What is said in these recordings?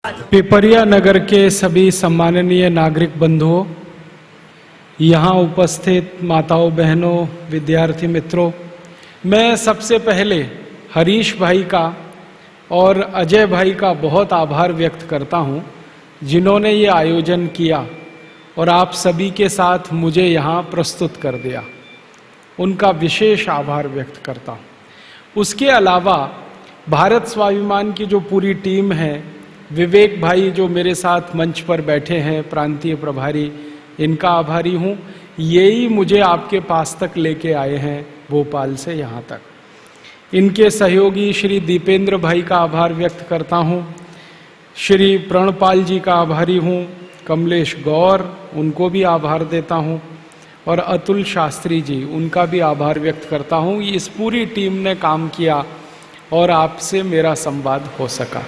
पिपरिया नगर के सभी सम्माननीय नागरिक बंधुओं, यहाँ उपस्थित माताओं, बहनों, विद्यार्थी मित्रों, मैं सबसे पहले हरीश भाई का और अजय भाई का बहुत आभार व्यक्त करता हूँ, जिन्होंने ये आयोजन किया और आप सभी के साथ मुझे यहाँ प्रस्तुत कर दिया। उनका विशेष आभार व्यक्त करता हूँ। उसके अलावा भारत स्वाभिमान की जो पूरी टीम है, विवेक भाई जो मेरे साथ मंच पर बैठे हैं, प्रांतीय प्रभारी, इनका आभारी हूँ। यही मुझे आपके पास तक लेके आए हैं, भोपाल से यहाँ तक। इनके सहयोगी श्री दीपेंद्र भाई का आभार व्यक्त करता हूँ। श्री प्रणपाल जी का आभारी हूँ। कमलेश गौर, उनको भी आभार देता हूँ। और अतुल शास्त्री जी, उनका भी आभार व्यक्त करता हूँ। इस पूरी टीम ने काम किया और आपसे मेरा संवाद हो सका।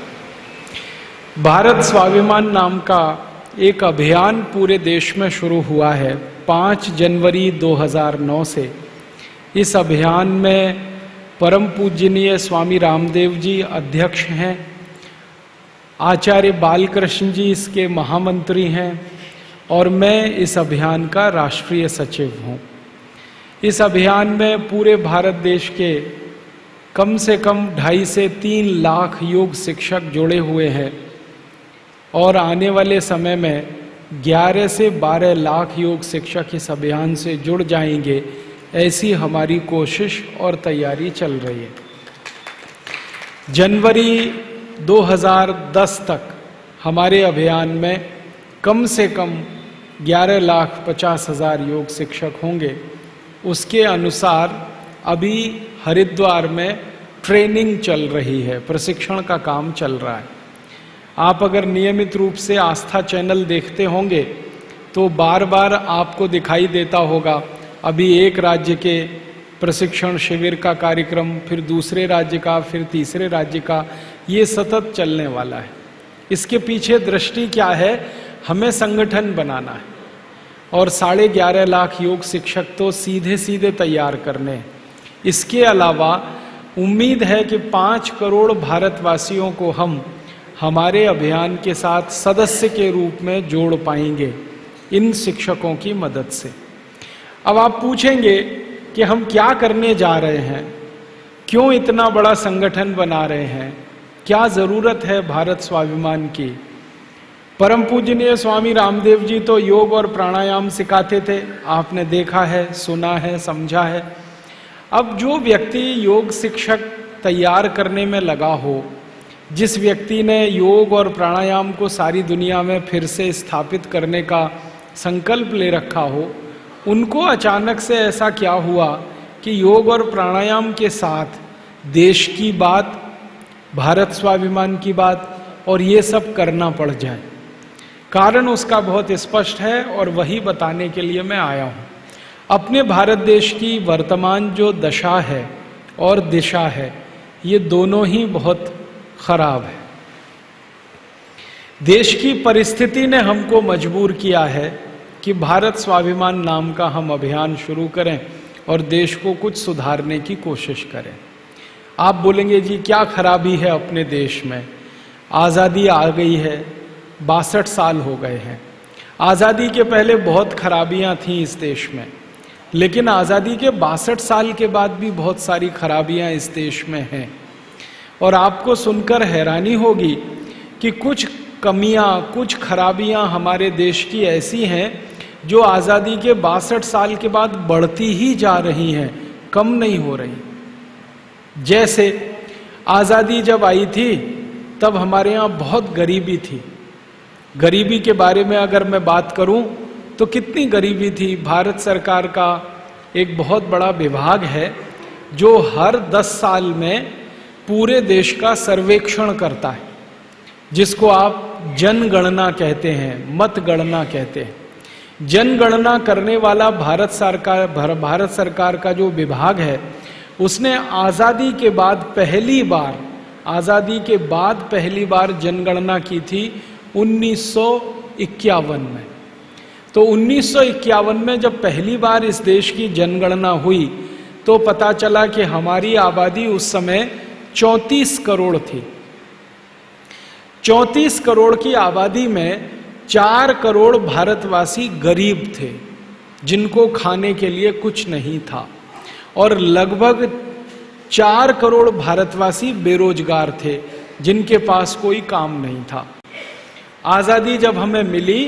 भारत स्वाभिमान नाम का एक अभियान पूरे देश में शुरू हुआ है 5 जनवरी 2009 से। इस अभियान में परम पूजनीय स्वामी रामदेव जी अध्यक्ष हैं, आचार्य बालकृष्ण जी इसके महामंत्री हैं और मैं इस अभियान का राष्ट्रीय सचिव हूँ। इस अभियान में पूरे भारत देश के कम से कम 2.5 से 3 लाख योग शिक्षक जुड़े हुए हैं और आने वाले समय में 11 से 12 लाख योग शिक्षक इस अभियान से जुड़ जाएंगे, ऐसी हमारी कोशिश और तैयारी चल रही है। जनवरी 2010 तक हमारे अभियान में कम से कम 11,50,000 योग शिक्षक होंगे। उसके अनुसार अभी हरिद्वार में ट्रेनिंग चल रही है, प्रशिक्षण का काम चल रहा है। आप अगर नियमित रूप से आस्था चैनल देखते होंगे तो बार बार आपको दिखाई देता होगा, अभी एक राज्य के प्रशिक्षण शिविर का कार्यक्रम, फिर दूसरे राज्य का, फिर तीसरे राज्य का, ये सतत चलने वाला है। इसके पीछे दृष्टि क्या है? हमें संगठन बनाना है और 11.5 लाख योग शिक्षक तो सीधे सीधे तैयार करने हैं। इसके अलावा उम्मीद है कि 5 करोड़ भारतवासियों को हम हमारे अभियान के साथ सदस्य के रूप में जोड़ पाएंगे इन शिक्षकों की मदद से। अब आप पूछेंगे कि हम क्या करने जा रहे हैं, क्यों इतना बड़ा संगठन बना रहे हैं, क्या जरूरत है भारत स्वाभिमान की। परम पूजनीय स्वामी रामदेव जी तो योग और प्राणायाम सिखाते थे, आपने देखा है, सुना है, समझा है। अब जो व्यक्ति योग शिक्षक तैयार करने में लगा हो, जिस व्यक्ति ने योग और प्राणायाम को सारी दुनिया में फिर से स्थापित करने का संकल्प ले रखा हो, उनको अचानक से ऐसा क्या हुआ कि योग और प्राणायाम के साथ देश की बात, भारत स्वाभिमान की बात और ये सब करना पड़ जाए। कारण उसका बहुत स्पष्ट है और वही बताने के लिए मैं आया हूँ। अपने भारत देश की वर्तमान जो दशा है और दिशा है, ये दोनों ही बहुत खराब है। देश की परिस्थिति ने हमको मजबूर किया है कि भारत स्वाभिमान नाम का हम अभियान शुरू करें और देश को कुछ सुधारने की कोशिश करें। आप बोलेंगे जी क्या खराबी है अपने देश में? आज़ादी आ गई है, 62 साल हो गए हैं। आज़ादी के पहले बहुत खराबियां थीं इस देश में, लेकिन आज़ादी के 62 साल के बाद भी बहुत सारी खराबियां इस देश में हैं। और आपको सुनकर हैरानी होगी कि कुछ कमियां, कुछ खराबियां हमारे देश की ऐसी हैं जो आज़ादी के 62 साल के बाद बढ़ती ही जा रही हैं, कम नहीं हो रही। जैसे आज़ादी जब आई थी तब हमारे यहाँ बहुत गरीबी थी। गरीबी के बारे में अगर मैं बात करूं तो कितनी गरीबी थी। भारत सरकार का एक बहुत बड़ा विभाग है जो हर 10 साल में पूरे देश का सर्वेक्षण करता है, जिसको आप जनगणना कहते हैं, मतगणना कहते हैं। जनगणना करने वाला भारत सरकार का जो विभाग है, उसने आज़ादी के बाद पहली बार जनगणना की थी 1951 में। तो 1951 में जब पहली बार इस देश की जनगणना हुई तो पता चला कि हमारी आबादी उस समय 34 करोड़ थी। 34 करोड़ की आबादी में 4 करोड़ भारतवासी गरीब थे, जिनको खाने के लिए कुछ नहीं था, और लगभग 4 करोड़ भारतवासी बेरोजगार थे, जिनके पास कोई काम नहीं था। आजादी जब हमें मिली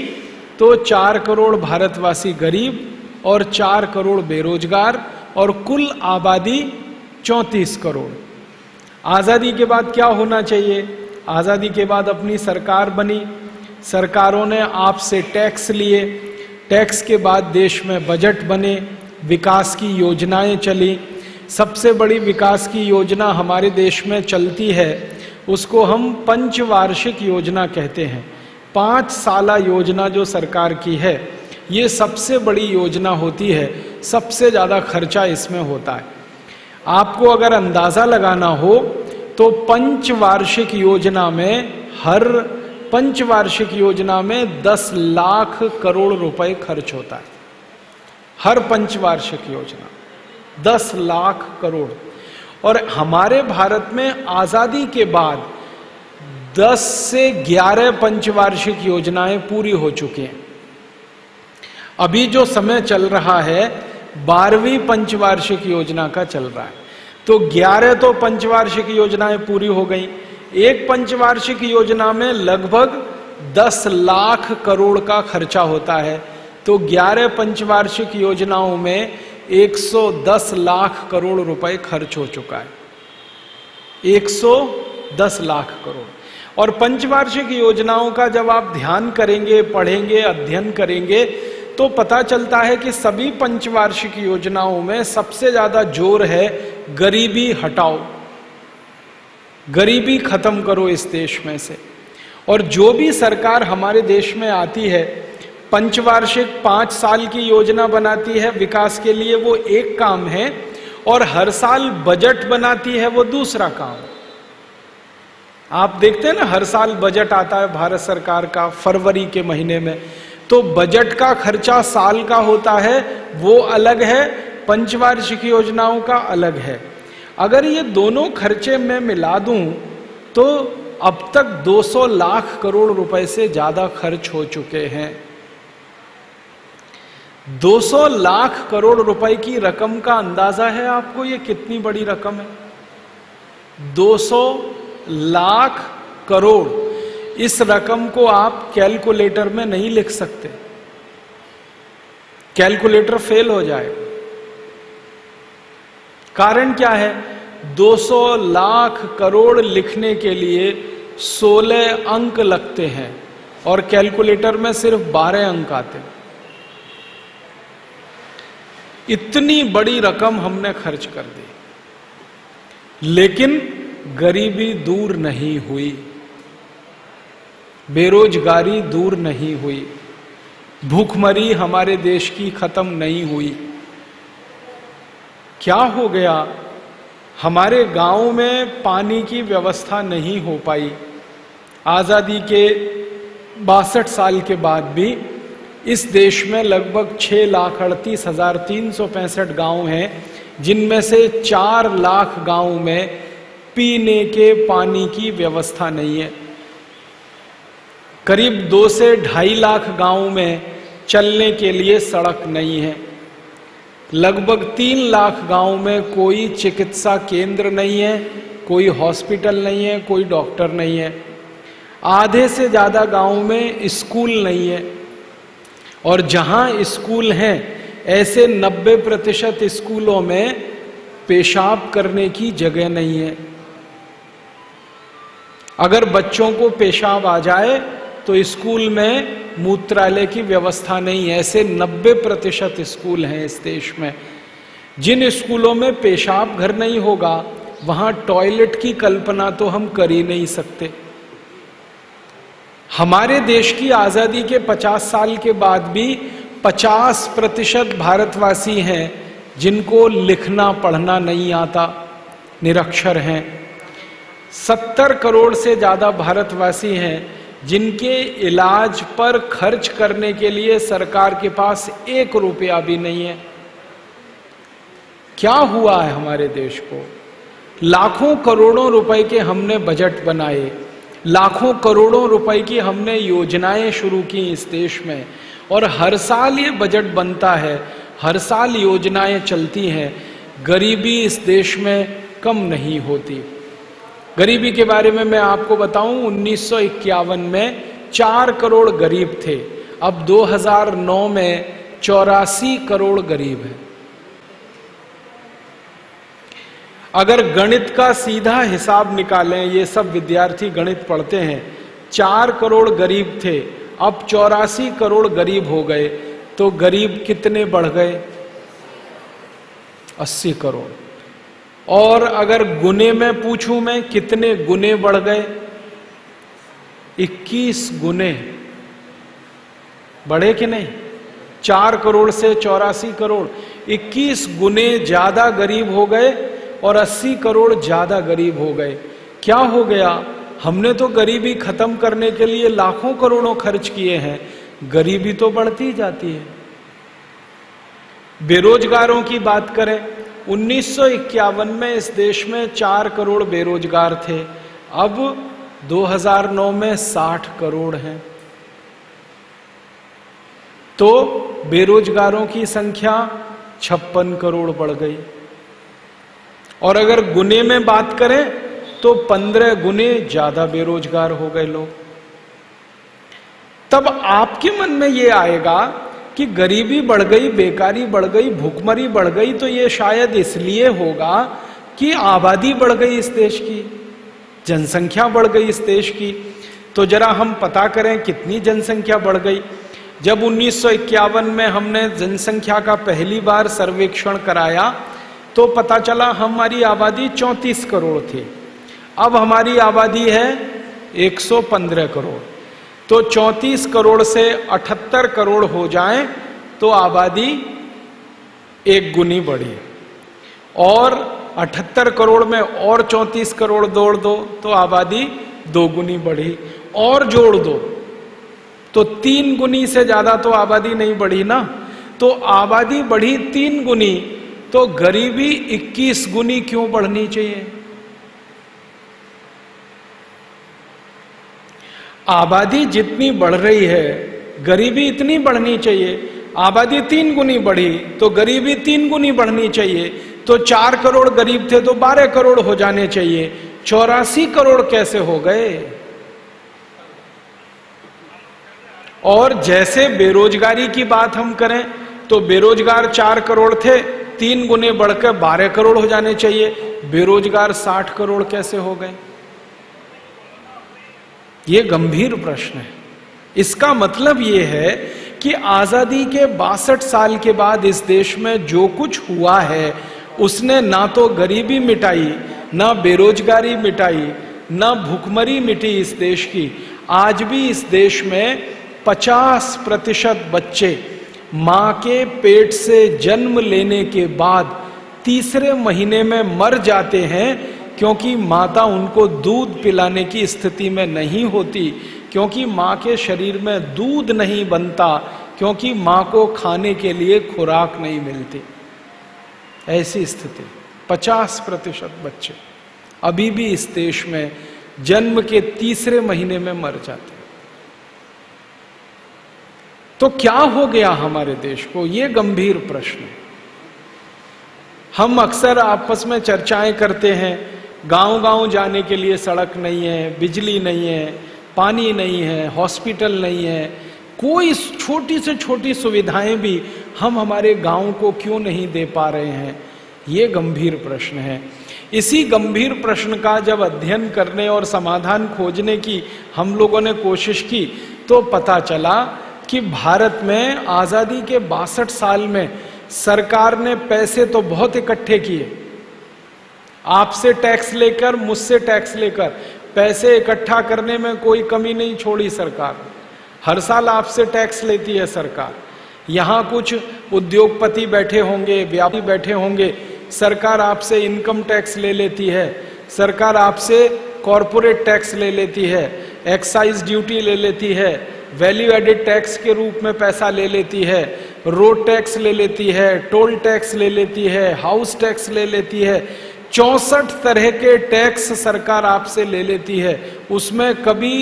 तो 4 करोड़ भारतवासी गरीब और 4 करोड़ बेरोजगार, और कुल आबादी 34 करोड़। आजादी के बाद क्या होना चाहिए? आजादी के बाद अपनी सरकार बनी, सरकारों ने आपसे टैक्स लिए, टैक्स के बाद देश में बजट बने, विकास की योजनाएं चली। सबसे बड़ी विकास की योजना हमारे देश में चलती है, उसको हम पंचवार्षिक योजना कहते हैं। 5 साला योजना जो सरकार की है, ये सबसे बड़ी योजना होती है, सबसे ज़्यादा खर्चा इसमें होता है। आपको अगर अंदाज़ा लगाना हो तो पंचवार्षिक योजना में, हर पंचवार्षिक योजना में 10 लाख करोड़ रुपए खर्च होता है। हर पंचवार्षिक योजना 10 लाख करोड़। और हमारे भारत में आजादी के बाद 10 से 11 पंचवार्षिक योजनाएं पूरी हो चुकी हैं। अभी जो समय चल रहा है 12वीं पंचवार्षिक योजना का चल रहा है, तो 11 तो पंचवार्षिक योजनाएं पूरी हो गई। एक पंचवार्षिक योजना में लगभग 10 लाख करोड़ का खर्चा होता है, तो 11 पंचवार्षिक योजनाओं में 110 लाख करोड़ रुपए खर्च हो चुका है। 110 लाख करोड़। और पंचवार्षिक योजनाओं का जब आप ध्यान करेंगे, पढ़ेंगे, अध्ययन करेंगे, तो पता चलता है कि सभी पंचवार्षिक योजनाओं में सबसे ज्यादा जोर है गरीबी हटाओ, गरीबी खत्म करो इस देश में से। और जो भी सरकार हमारे देश में आती है, पंचवार्षिक 5 साल की योजना बनाती है विकास के लिए, वो एक काम है, और हर साल बजट बनाती है, वो दूसरा काम। आप देखते हैं ना, हर साल बजट आता है भारत सरकार का फरवरी के महीने में, तो बजट का खर्चा साल का होता है, वो अलग है, पंचवार्षिक योजनाओं का अलग है। अगर ये दोनों खर्चे मैं मिला दूं तो अब तक 200 लाख करोड़ रुपए से ज्यादा खर्च हो चुके हैं। 200 लाख करोड़ रुपए की रकम का अंदाजा है आपको, ये कितनी बड़ी रकम है? 200 लाख करोड़। इस रकम को आप कैलकुलेटर में नहीं लिख सकते, कैलकुलेटर फेल हो जाएगा। कारण क्या है? 200 लाख करोड़ लिखने के लिए 16 अंक लगते हैं, और कैलकुलेटर में सिर्फ 12 अंक आते हैं। इतनी बड़ी रकम हमने खर्च कर दी, लेकिन गरीबी दूर नहीं हुई, बेरोजगारी दूर नहीं हुई, भूखमरी हमारे देश की खत्म नहीं हुई। क्या हो गया? हमारे गांव में पानी की व्यवस्था नहीं हो पाई। आजादी के 62 साल के बाद भी इस देश में लगभग 6,38,365 गांव हैं, जिनमें से 4 लाख गांव में पीने के पानी की व्यवस्था नहीं है। करीब 2 से 2.5 लाख गांव में चलने के लिए सड़क नहीं है। लगभग 3 लाख गांव में कोई चिकित्सा केंद्र नहीं है, कोई हॉस्पिटल नहीं है, कोई डॉक्टर नहीं है। आधे से ज्यादा गांव में स्कूल नहीं है, और जहां स्कूल हैं ऐसे 90% स्कूलों में पेशाब करने की जगह नहीं है। अगर बच्चों को पेशाब आ जाए तो स्कूल में मूत्रालय की व्यवस्था नहीं है। ऐसे 90% स्कूल हैं इस देश में। जिन स्कूलों में पेशाब घर नहीं होगा, वहां टॉयलेट की कल्पना तो हम कर ही नहीं सकते। हमारे देश की आजादी के 50 साल के बाद भी 50% भारतवासी हैं जिनको लिखना पढ़ना नहीं आता, निरक्षर हैं। 70 करोड़ से ज्यादा भारतवासी हैं जिनके इलाज पर खर्च करने के लिए सरकार के पास 1 रुपया भी नहीं है। क्या हुआ है हमारे देश को? लाखों करोड़ों रुपए के हमने बजट बनाए, लाखों करोड़ों रुपए की हमने योजनाएं शुरू की इस देश में, और हर साल ये बजट बनता है, हर साल योजनाएं चलती हैं, गरीबी इस देश में कम नहीं होती। गरीबी के बारे में मैं आपको बताऊं, 1951 में 4 करोड़ गरीब थे, अब 2009 में 84 करोड़ गरीब हैं। अगर गणित का सीधा हिसाब निकालें, ये सब विद्यार्थी गणित पढ़ते हैं, 4 करोड़ गरीब थे, अब 84 करोड़ गरीब हो गए, तो गरीब कितने बढ़ गए? 80 करोड़। और अगर गुने में पूछूं मैं, कितने गुने बढ़ गए? 21 गुने बढ़े कि नहीं? 4 करोड़ से 84 करोड़, 21 गुने ज्यादा गरीब हो गए और 80 करोड़ ज्यादा गरीब हो गए। क्या हो गया? हमने तो गरीबी खत्म करने के लिए लाखों करोड़ों खर्च किए हैं, गरीबी तो बढ़ती जाती है। बेरोजगारों की बात करें, 1951 में इस देश में 4 करोड़ बेरोजगार थे, अब 2009 में 60 करोड़ हैं। तो बेरोजगारों की संख्या 56 करोड़ बढ़ गई। और अगर गुने में बात करें तो 15 गुने ज्यादा बेरोजगार हो गए लोग। तब आपके मन में यह आएगा कि गरीबी बढ़ गई, बेकारी बढ़ गई, भूखमरी बढ़ गई, तो ये शायद इसलिए होगा कि आबादी बढ़ गई इस देश की, जनसंख्या बढ़ गई इस देश की। तो जरा हम पता करें कितनी जनसंख्या बढ़ गई। जब 1951 में हमने जनसंख्या का पहली बार सर्वेक्षण कराया तो पता चला हमारी आबादी 34 करोड़ थी, अब हमारी आबादी है 115 करोड़। तो 34 करोड़ से 78 करोड़ हो जाए तो आबादी 1 गुनी बढ़ी, और 78 करोड़ में और 34 करोड़ जोड़ दो तो आबादी 2 गुनी बढ़ी, और जोड़ दो तो 3 गुनी से ज्यादा तो आबादी नहीं बढ़ी ना। तो आबादी बढ़ी 3 गुनी, तो गरीबी 21 गुनी क्यों बढ़नी चाहिए? आबादी जितनी बढ़ रही है गरीबी इतनी बढ़नी चाहिए। आबादी 3 गुनी बढ़ी तो गरीबी 3 गुनी बढ़नी चाहिए। तो 4 करोड़ गरीब थे तो 12 करोड़ हो जाने चाहिए, 84 करोड़ कैसे हो गए? और जैसे बेरोजगारी की बात हम करें तो बेरोजगार 4 करोड़ थे, 3 गुने बढ़कर 12 करोड़ हो जाने चाहिए, बेरोजगार 60 करोड़ कैसे हो गए? ये गंभीर प्रश्न है। इसका मतलब ये है कि आजादी के 62 साल के बाद इस देश में जो कुछ हुआ है उसने ना तो गरीबी मिटाई, ना बेरोजगारी मिटाई, ना भूखमरी मिटी इस देश की। आज भी इस देश में 50% बच्चे मां के पेट से जन्म लेने के बाद तीसरे महीने में मर जाते हैं, क्योंकि माता उनको दूध पिलाने की स्थिति में नहीं होती, क्योंकि मां के शरीर में दूध नहीं बनता, क्योंकि मां को खाने के लिए खुराक नहीं मिलती। ऐसी स्थिति 50% बच्चे अभी भी इस देश में जन्म के तीसरे महीने में मर जाते हैं। तो क्या हो गया हमारे देश को? ये गंभीर प्रश्न है। हम अक्सर आपस में चर्चाएं करते हैं, गांव-गांव जाने के लिए सड़क नहीं है, बिजली नहीं है, पानी नहीं है, हॉस्पिटल नहीं है, कोई छोटी से छोटी सुविधाएं भी हम हमारे गांव को क्यों नहीं दे पा रहे हैं? ये गंभीर प्रश्न है। इसी गंभीर प्रश्न का जब अध्ययन करने और समाधान खोजने की हम लोगों ने कोशिश की तो पता चला कि भारत में आजादी के 62 साल में सरकार ने पैसे तो बहुत इकट्ठे किए, आपसे टैक्स लेकर, मुझसे टैक्स लेकर, पैसे इकट्ठा करने में कोई कमी नहीं छोड़ी सरकार। हर साल आपसे टैक्स लेती है सरकार। यहां कुछ उद्योगपति बैठे होंगे, व्यापारी बैठे होंगे, सरकार आपसे इनकम टैक्स ले लेती है, सरकार आपसे कॉरपोरेट टैक्स ले लेती है, एक्साइज ड्यूटी ले लेती है, वैल्यू एडेड टैक्स के रूप में पैसा ले लेती है, रोड टैक्स ले लेती है, टोल टैक्स ले लेती है, हाउस टैक्स ले लेती है। 64 तरह के टैक्स सरकार आपसे ले लेती है। उसमें कभी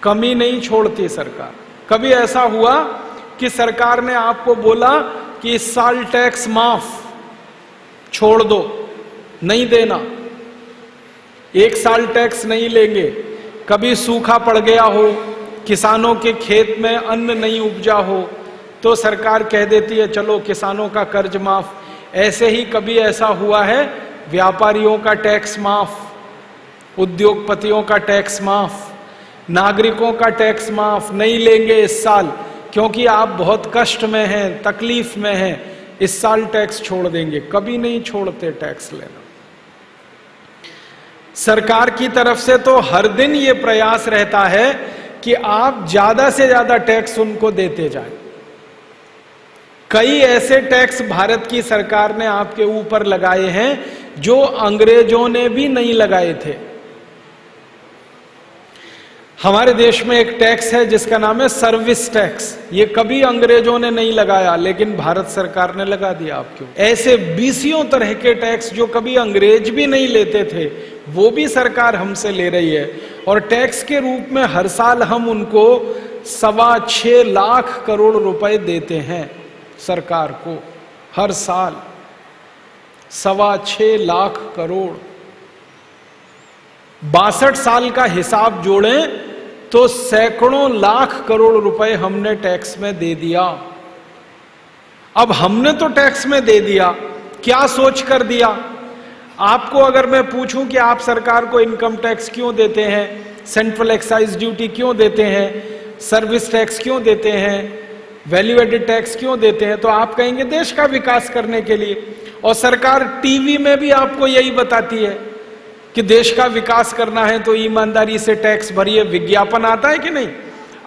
कमी नहीं छोड़ती सरकार। कभी ऐसा हुआ कि सरकार ने आपको बोला कि इस साल टैक्स माफ छोड़ दो, नहीं देना, एक साल टैक्स नहीं लेंगे। कभी सूखा पड़ गया हो, किसानों के खेत में अन्न नहीं उपजा हो, तो सरकार कह देती है चलो किसानों का कर्ज माफ। ऐसे ही कभी ऐसा हुआ है, व्यापारियों का टैक्स माफ, उद्योगपतियों का टैक्स माफ, नागरिकों का टैक्स माफ, नहीं लेंगे इस साल क्योंकि आप बहुत कष्ट में हैं, तकलीफ में हैं, इस साल टैक्स छोड़ देंगे। कभी नहीं छोड़ते टैक्स लेना। सरकार की तरफ से तो हर दिन ये प्रयास रहता है कि आप ज्यादा से ज्यादा टैक्स उनको देते जाएं। कई ऐसे टैक्स भारत की सरकार ने आपके ऊपर लगाए हैं जो अंग्रेजों ने भी नहीं लगाए थे। हमारे देश में एक टैक्स है जिसका नाम है सर्विस टैक्स। ये कभी अंग्रेजों ने नहीं लगाया, लेकिन भारत सरकार ने लगा दिया आपको। ऐसे बीसियों तरह के टैक्स जो कभी अंग्रेज भी नहीं लेते थे, वो भी सरकार हमसे ले रही है। और टैक्स के रूप में हर साल हम उनको 6.25 लाख करोड़ रुपए देते हैं सरकार को। हर साल 6.25 लाख करोड़। 62 साल का हिसाब जोड़ें तो सैकड़ों लाख करोड़ रुपए हमने टैक्स में दे दिया। अब हमने तो टैक्स में दे दिया, क्या सोच कर दिया? आपको अगर मैं पूछूं कि आप सरकार को इनकम टैक्स क्यों देते हैं, सेंट्रल एक्साइज ड्यूटी क्यों देते हैं, सर्विस टैक्स क्यों देते हैं, वैल्यू एडेड टैक्स क्यों देते हैं, तो आप कहेंगे देश का विकास करने के लिए। और सरकार टीवी में भी आपको यही बताती है कि देश का विकास करना है तो ईमानदारी से टैक्स भरिए। विज्ञापन आता है कि नहीं?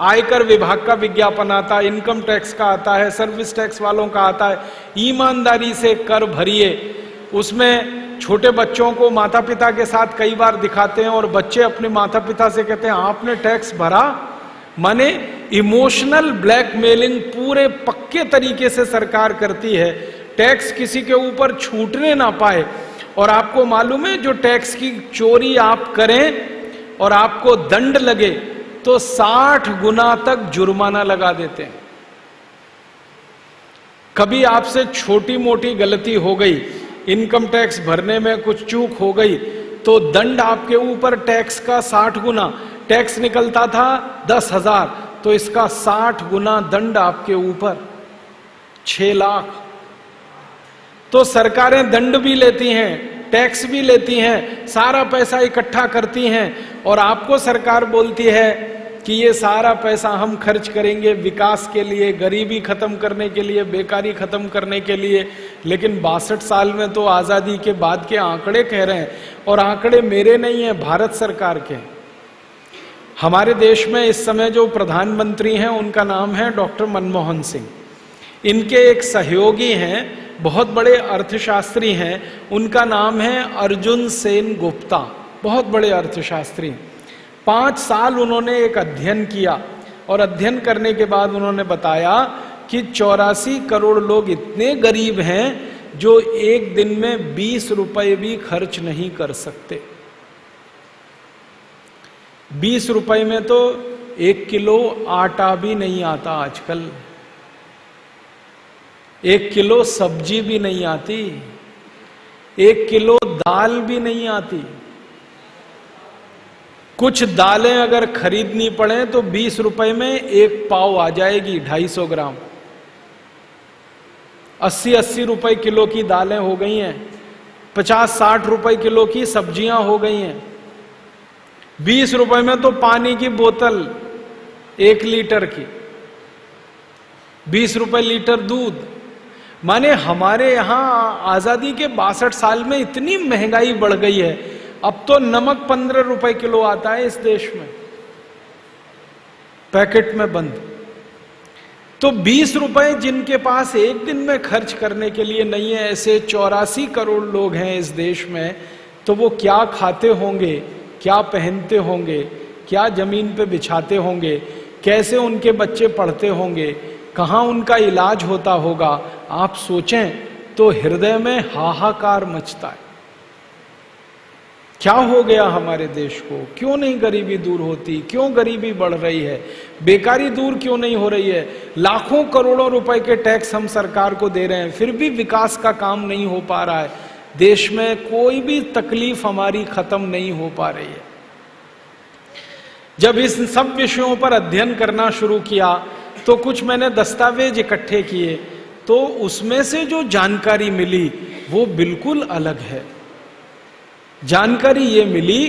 आयकर विभाग का विज्ञापन आता है, इनकम टैक्स का आता है, सर्विस टैक्स वालों का आता है। ईमानदारी से कर भरिए। उसमें छोटे बच्चों को माता पिता के साथ कई बार दिखाते हैं और बच्चे अपने माता पिता से कहते हैं आपने टैक्स भरा। माने इमोशनल ब्लैकमेलिंग पूरे पक्के तरीके से सरकार करती है, टैक्स किसी के ऊपर छूटने ना पाए। और आपको मालूम है जो टैक्स की चोरी आप करें और आपको दंड लगे तो 60 गुना तक जुर्माना लगा देते हैं। कभी आपसे छोटी मोटी गलती हो गई, इनकम टैक्स भरने में कुछ चूक हो गई, तो दंड आपके ऊपर टैक्स का 60 गुना। टैक्स निकलता था 10,000, तो इसका 60 गुना दंड आपके ऊपर, 6 लाख। तो सरकारें दंड भी लेती हैं, टैक्स भी लेती हैं, सारा पैसा इकट्ठा करती हैं और आपको सरकार बोलती है कि ये सारा पैसा हम खर्च करेंगे विकास के लिए, गरीबी खत्म करने के लिए, बेकारी खत्म करने के लिए। लेकिन 62 साल में तो आजादी के बाद के आंकड़े कह रहे हैं, और आंकड़े मेरे नहीं हैं, भारत सरकार के। हमारे देश में इस समय जो प्रधानमंत्री हैं उनका नाम है डॉक्टर मनमोहन सिंह। इनके एक सहयोगी हैं, बहुत बड़े अर्थशास्त्री हैं, उनका नाम है अर्जुन सेन गुप्ता। बहुत बड़े अर्थशास्त्री। 5 साल उन्होंने एक अध्ययन किया और अध्ययन करने के बाद उन्होंने बताया कि 84 करोड़ लोग इतने गरीब हैं जो एक दिन में 20 रुपए भी खर्च नहीं कर सकते। 20 रुपए में तो 1 किलो आटा भी नहीं आता आजकल, 1 किलो सब्जी भी नहीं आती, 1 किलो दाल भी नहीं आती। कुछ दालें अगर खरीदनी पड़े तो 20 रुपए में 1 पाव आ जाएगी, 250 ग्राम। 80-80 रुपए किलो की दालें हो गई हैं, 50-60 रुपए किलो की सब्जियां हो गई हैं। 20 रुपए में तो पानी की बोतल 1 लीटर की, 20 रुपए लीटर दूध। माने हमारे यहां आजादी के 62 साल में इतनी महंगाई बढ़ गई है, अब तो नमक 15 रुपए किलो आता है इस देश में, पैकेट में बंद। तो 20 रुपए जिनके पास एक दिन में खर्च करने के लिए नहीं है, ऐसे 84 करोड़ लोग हैं इस देश में, तो वो क्या खाते होंगे, क्या पहनते होंगे, क्या जमीन पे बिछाते होंगे, कैसे उनके बच्चे पढ़ते होंगे, कहां उनका इलाज होता होगा। आप सोचें तो हृदय में हाहाकार मचता है। क्या हो गया हमारे देश को? क्यों नहीं गरीबी दूर होती? क्यों गरीबी बढ़ रही है? बेकारी दूर क्यों नहीं हो रही है? लाखों करोड़ों रुपए के टैक्स हम सरकार को दे रहे हैं, फिर भी विकास का काम नहीं हो पा रहा है। देश में कोई भी तकलीफ हमारी खत्म नहीं हो पा रही है। जब इस सब विषयों पर अध्ययन करना शुरू किया तो कुछ मैंने दस्तावेज इकट्ठे किए, तो उसमें से जो जानकारी मिली वो बिल्कुल अलग है। जानकारी ये मिली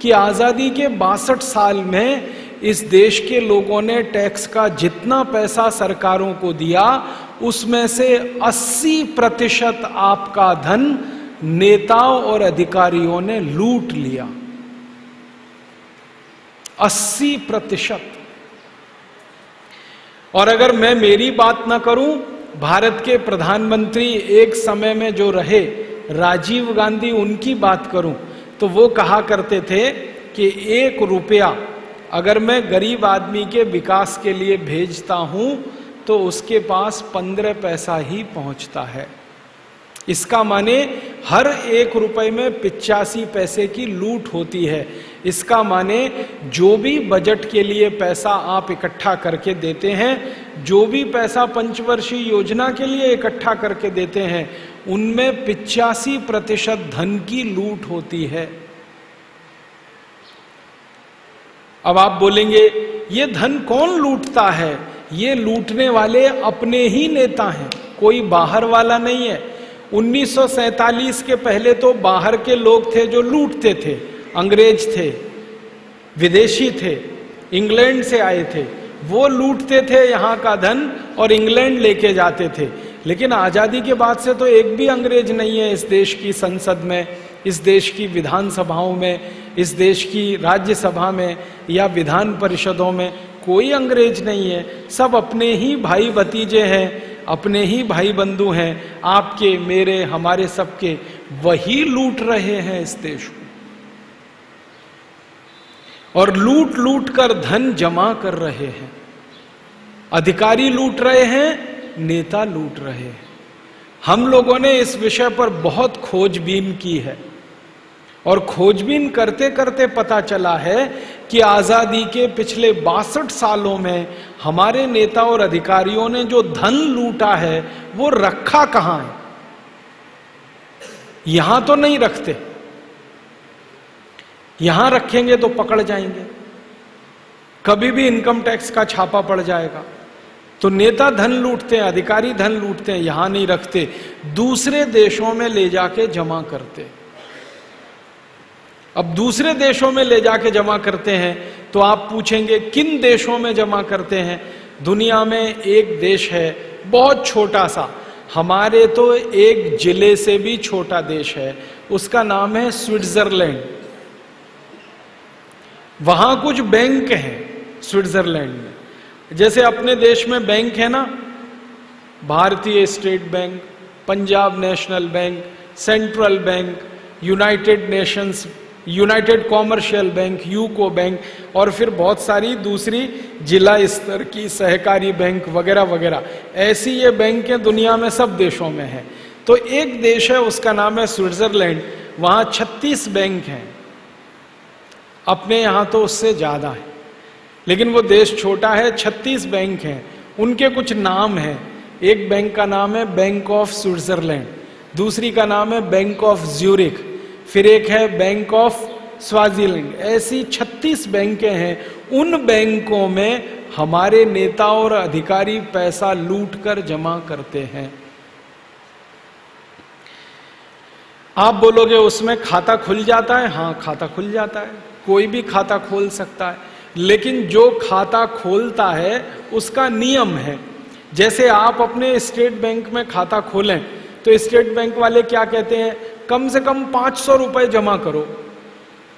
कि आजादी के 62 साल में इस देश के लोगों ने टैक्स का जितना पैसा सरकारों को दिया, उसमें से 80% आपका धन नेताओं और अधिकारियों ने लूट लिया। 80%। और अगर मैं मेरी बात ना करूं, भारत के प्रधानमंत्री एक समय में जो रहे राजीव गांधी, उनकी बात करूं तो वो कहा करते थे कि 1 रुपया अगर मैं गरीब आदमी के विकास के लिए भेजता हूं तो उसके पास 15 पैसा ही पहुंचता है। इसका माने हर 1 रुपए में 85 पैसे की लूट होती है। इसका माने जो भी बजट के लिए पैसा आप इकट्ठा करके देते हैं, जो भी पैसा पंचवर्षीय योजना के लिए इकट्ठा करके देते हैं, उनमें 85% धन की लूट होती है। अब आप बोलेंगे ये धन कौन लूटता है? ये लूटने वाले अपने ही नेता हैं, कोई बाहर वाला नहीं है। 1947 के पहले तो बाहर के लोग थे जो लूटते थे, अंग्रेज थे, विदेशी थे, इंग्लैंड से आए थे, वो लूटते थे यहाँ का धन और इंग्लैंड लेके जाते थे। लेकिन आजादी के बाद से तो एक भी अंग्रेज नहीं है इस देश की संसद में, इस देश की विधानसभाओं में, इस देश की राज्यसभा में या विधान परिषदों में कोई अंग्रेज नहीं है। सब अपने ही भाई भतीजे हैं, अपने ही भाई बंधु हैं, आपके, मेरे, हमारे सबके। वही लूट रहे हैं इस देश को और लूट लूट कर धन जमा कर रहे हैं। अधिकारी लूट रहे हैं, नेता लूट रहे हैं। हम लोगों ने इस विषय पर बहुत खोजबीन की है और खोजबीन करते करते पता चला है कि आजादी के पिछले 62 सालों में हमारे नेता और अधिकारियों ने जो धन लूटा है वो रखा कहां है? यहां तो नहीं रखते, यहां रखेंगे तो पकड़ जाएंगे, कभी भी इनकम टैक्स का छापा पड़ जाएगा। तो नेता धन लूटते हैं, अधिकारी धन लूटते हैं, यहां नहीं रखते, दूसरे देशों में ले जाके जमा करते। अब दूसरे देशों में ले जाके जमा करते हैं तो आप पूछेंगे किन देशों में जमा करते हैं? दुनिया में एक देश है बहुत छोटा सा, हमारे तो एक जिले से भी छोटा देश है, उसका नाम है स्विट्जरलैंड। वहां कुछ बैंक हैं स्विट्जरलैंड में, जैसे अपने देश में बैंक है ना, भारतीय state bank, Punjab national bank, central bank, United commercial bank, UCO bank, और फिर बहुत सारी दूसरी जिला स्तर की सहकारी बैंक वगैरह वगैरह। ऐसी ये बैंकें दुनिया में सब देशों में हैं। तो एक देश है उसका नाम है स्विट्जरलैंड, वहां 36 बैंक हैं। अपने यहां तो उससे ज्यादा है, लेकिन वो देश छोटा है, 36 बैंक हैं। उनके कुछ नाम हैं, एक बैंक का नाम है बैंक ऑफ स्विट्जरलैंड, दूसरी का नाम है बैंक ऑफ ज्यूरिख, फिर एक है बैंक ऑफ स्वाजीलैंड। ऐसी 36 बैंकें हैं। उन बैंकों में हमारे नेता और अधिकारी पैसा लूट कर जमा करते हैं। आप बोलोगे उसमें खाता खुल जाता है? हाँ, खाता खुल जाता है, कोई भी खाता खोल सकता है, लेकिन जो खाता खोलता है उसका नियम है। जैसे आप अपने स्टेट बैंक में खाता खोलें तो स्टेट बैंक वाले क्या कहते हैं? कम से कम 500 रुपए जमा करो,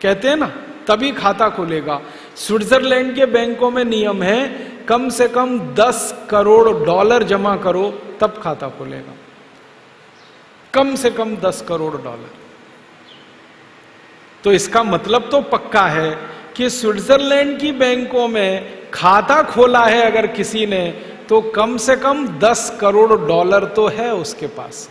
कहते हैं ना, तभी खाता खुलेगा। स्विट्जरलैंड के बैंकों में नियम है कम से कम 10 करोड़ डॉलर जमा करो तब खाता खुलेगा, कम से कम 10 करोड़ डॉलर। तो इसका मतलब तो पक्का है कि स्विट्जरलैंड की बैंकों में खाता खोला है अगर किसी ने, तो कम से कम 10 करोड़ डॉलर तो है उसके पास।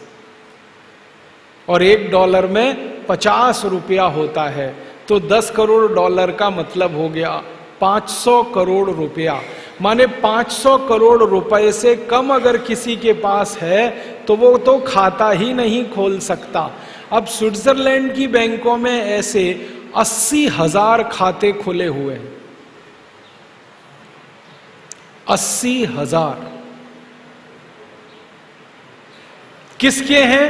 और $1 में 50 रुपया होता है, तो 10 करोड़ डॉलर का मतलब हो गया 500 करोड़ रुपया। माने 500 करोड़ रुपए से कम अगर किसी के पास है तो वो तो खाता ही नहीं खोल सकता। अब स्विट्जरलैंड की बैंकों में ऐसे 80,000 खाते खुले हुए हैं। 80,000 किसके हैं?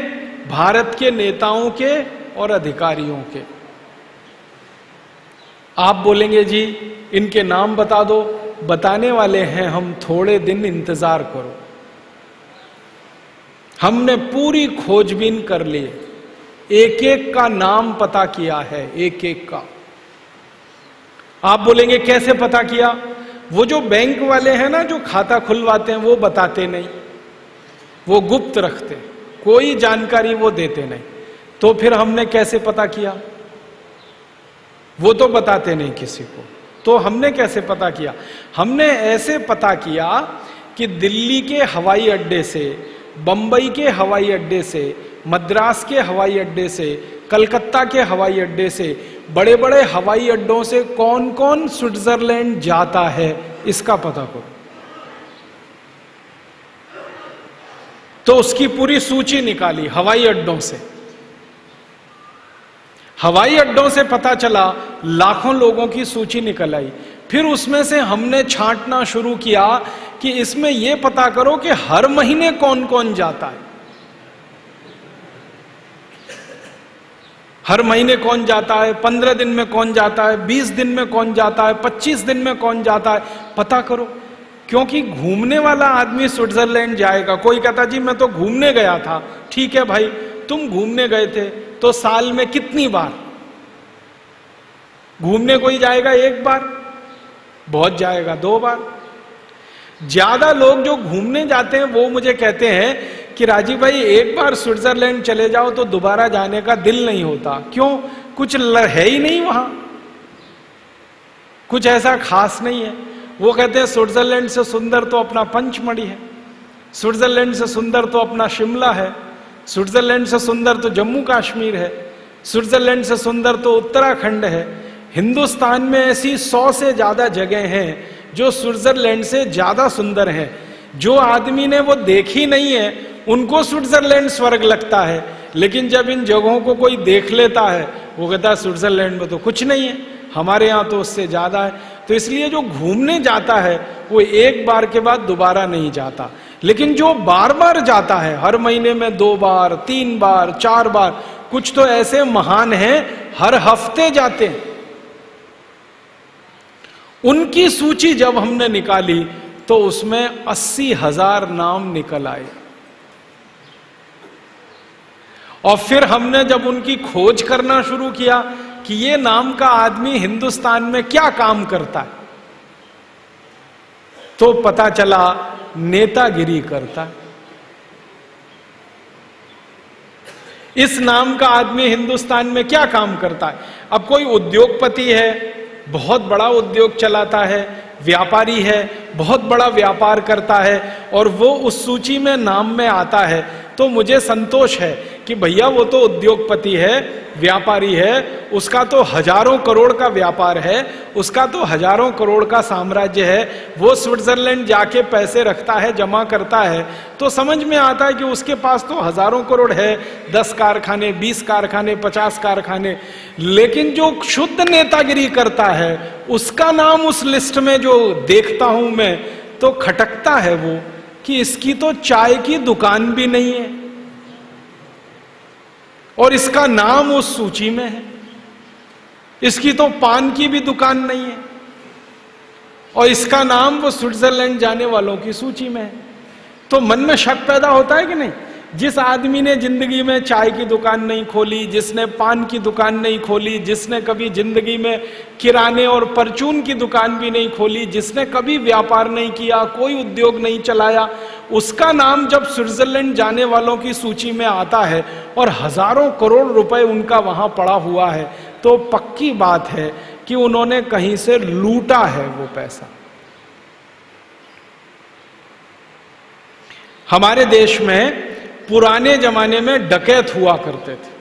भारत के नेताओं के और अधिकारियों के। आप बोलेंगे जी इनके नाम बता दो, बताने वाले हैं हम, थोड़े दिन इंतजार करो। हमने पूरी खोजबीन कर ली, एक एक का नाम पता किया है, एक एक का। आप बोलेंगे कैसे पता किया? वो जो बैंक वाले हैं ना, जो खाता खुलवाते हैं, वो बताते नहीं, वो गुप्त रखते, कोई जानकारी वो देते नहीं। तो फिर हमने कैसे पता किया? वो तो बताते नहीं किसी को, तो हमने कैसे पता किया? हमने ऐसे पता किया कि दिल्ली के हवाई अड्डे से, बंबई के हवाई अड्डे से, मद्रास के हवाई अड्डे से, कलकत्ता के हवाई अड्डे से, बड़े बड़े हवाई अड्डों से कौन कौन स्विट्जरलैंड जाता है, इसका पता करो। तो उसकी पूरी सूची निकाली हवाई अड्डों से। हवाई अड्डों से पता चला, लाखों लोगों की सूची निकल आई। फिर उसमें से हमने छांटना शुरू किया कि इसमें यह पता करो कि हर महीने कौन कौन जाता है, हर महीने कौन जाता है, 15 दिन में कौन जाता है, 20 दिन में कौन जाता है, 25 दिन में कौन जाता है, पता करो। क्योंकि घूमने वाला आदमी स्विट्जरलैंड जाएगा। कोई कहता जी मैं तो घूमने गया था, ठीक है भाई, तुम घूमने गए थे तो साल में कितनी बार घूमने कोई जाएगा? एक बार, बहुत जाएगा 2 बार। ज्यादा लोग जो घूमने जाते हैं वो मुझे कहते हैं कि राजीव भाई एक बार स्विट्जरलैंड चले जाओ तो दोबारा जाने का दिल नहीं होता। क्यों? कुछ है ही नहीं वहां, कुछ ऐसा खास नहीं है। वो कहते हैं स्विट्जरलैंड से सुंदर तो अपना पंचमढ़ी है, स्विट्जरलैंड से सुंदर तो अपना शिमला है, स्विट्जरलैंड से सुंदर तो जम्मू कश्मीर है, स्विट्जरलैंड से सुंदर तो उत्तराखंड है। हिंदुस्तान में ऐसी 100 से ज्यादा जगह हैं जो स्विट्जरलैंड से ज्यादा सुंदर हैं। जो आदमी ने वो देखी नहीं है उनको स्विट्जरलैंड स्वर्ग लगता है, लेकिन जब इन जगहों को कोई देख लेता है वो कहता है स्विट्जरलैंड में तो कुछ नहीं है, हमारे यहां तो उससे ज्यादा है। तो इसलिए जो घूमने जाता है वो एक बार के बाद दोबारा नहीं जाता, लेकिन जो बार बार जाता है, हर महीने में 2 बार, 3 बार, 4 बार, कुछ तो ऐसे महान हैं हर हफ्ते जाते हैं। उनकी सूची जब हमने निकाली तो उसमें 80,000 नाम निकल आए। और फिर हमने जब उनकी खोज करना शुरू किया कि ये नाम का आदमी हिंदुस्तान में क्या काम करता है, तो पता चला नेतागिरी करता है। इस नाम का आदमी हिंदुस्तान में क्या काम करता है? अब कोई उद्योगपति है, बहुत बड़ा उद्योग चलाता है, व्यापारी है, बहुत बड़ा व्यापार करता है और वो उस सूची में नाम में आता है, तो मुझे संतोष है कि भैया वो तो उद्योगपति है, व्यापारी है, उसका तो हजारों करोड़ का व्यापार है, उसका तो हजारों करोड़ का साम्राज्य है, वो स्विट्जरलैंड जाके पैसे रखता है, जमा करता है, तो समझ में आता है कि उसके पास तो हजारों करोड़ है, 10 कारखाने, 20 कारखाने, 50 कारखाने। लेकिन जो शुद्ध नेतागिरी करता है उसका नाम उस लिस्ट में जो देखता हूं मैं तो खटकता है वो कि इसकी तो चाय की दुकान भी नहीं है और इसका नाम उस सूची में है, इसकी तो पान की भी दुकान नहीं है और इसका नाम वो स्विट्जरलैंड जाने वालों की सूची में है। तो मन में शक पैदा होता है कि नहीं? जिस आदमी ने जिंदगी में चाय की दुकान नहीं खोली, जिसने पान की दुकान नहीं खोली, जिसने कभी जिंदगी में किराने और परचून की दुकान भी नहीं खोली, जिसने कभी व्यापार नहीं किया, कोई उद्योग नहीं चलाया, उसका नाम जब स्विट्जरलैंड जाने वालों की सूची में आता है और हजारों करोड़ रुपए उनका वहां पड़ा हुआ है, तो पक्की बात है कि उन्होंने कहीं से लूटा है वो पैसा। हमारे देश में पुराने जमाने में डकैत हुआ करते थे।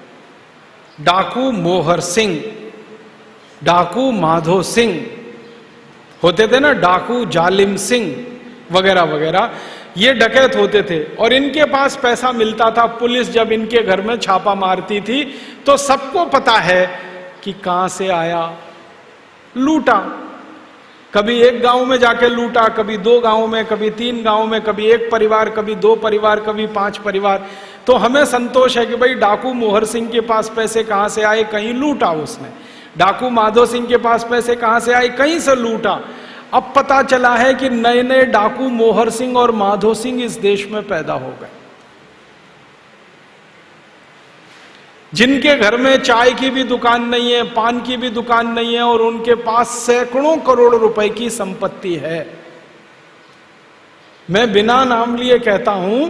डाकू मोहर सिंह, डाकू माधो सिंह होते थे ना, डाकू जालिम सिंह वगैरह वगैरह, ये डकैत होते थे और इनके पास पैसा मिलता था। पुलिस जब इनके घर में छापा मारती थी तो सबको पता है कि कहां से आया, लूटा। कभी एक गांव में जाके लूटा, कभी 2 गांव में, कभी 3 गांव में, कभी 1 परिवार, कभी 2 परिवार, कभी 5 परिवार। तो हमें संतोष है कि भाई डाकू मोहर सिंह के पास पैसे कहां से आए, कहीं लूटा उसने। डाकू माधो सिंह के पास पैसे कहां से आए, कहीं से लूटा। अब पता चला है कि नए नए डाकू मोहर सिंह और माधो सिंह इस देश में पैदा हो गए, जिनके घर में चाय की भी दुकान नहीं है, पान की भी दुकान नहीं है और उनके पास सैकड़ों करोड़ रुपए की संपत्ति है। मैं बिना नाम लिए कहता हूं,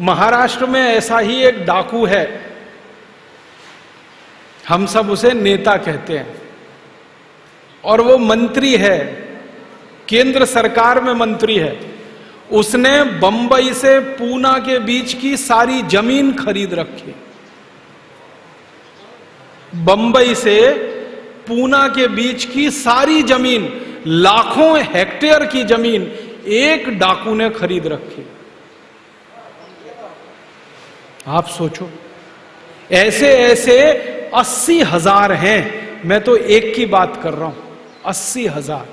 महाराष्ट्र में ऐसा ही एक डाकू है, हम सब उसे नेता कहते हैं और वो मंत्री है, केंद्र सरकार में मंत्री है। उसने बंबई से पूना के बीच की सारी जमीन खरीद रखी। बंबई से पूना के बीच की सारी जमीन, लाखों हेक्टेयर की जमीन एक डाकू ने खरीद रखी। आप सोचो, ऐसे ऐसे 80,000 हैं। मैं तो एक की बात कर रहा हूं, 80,000,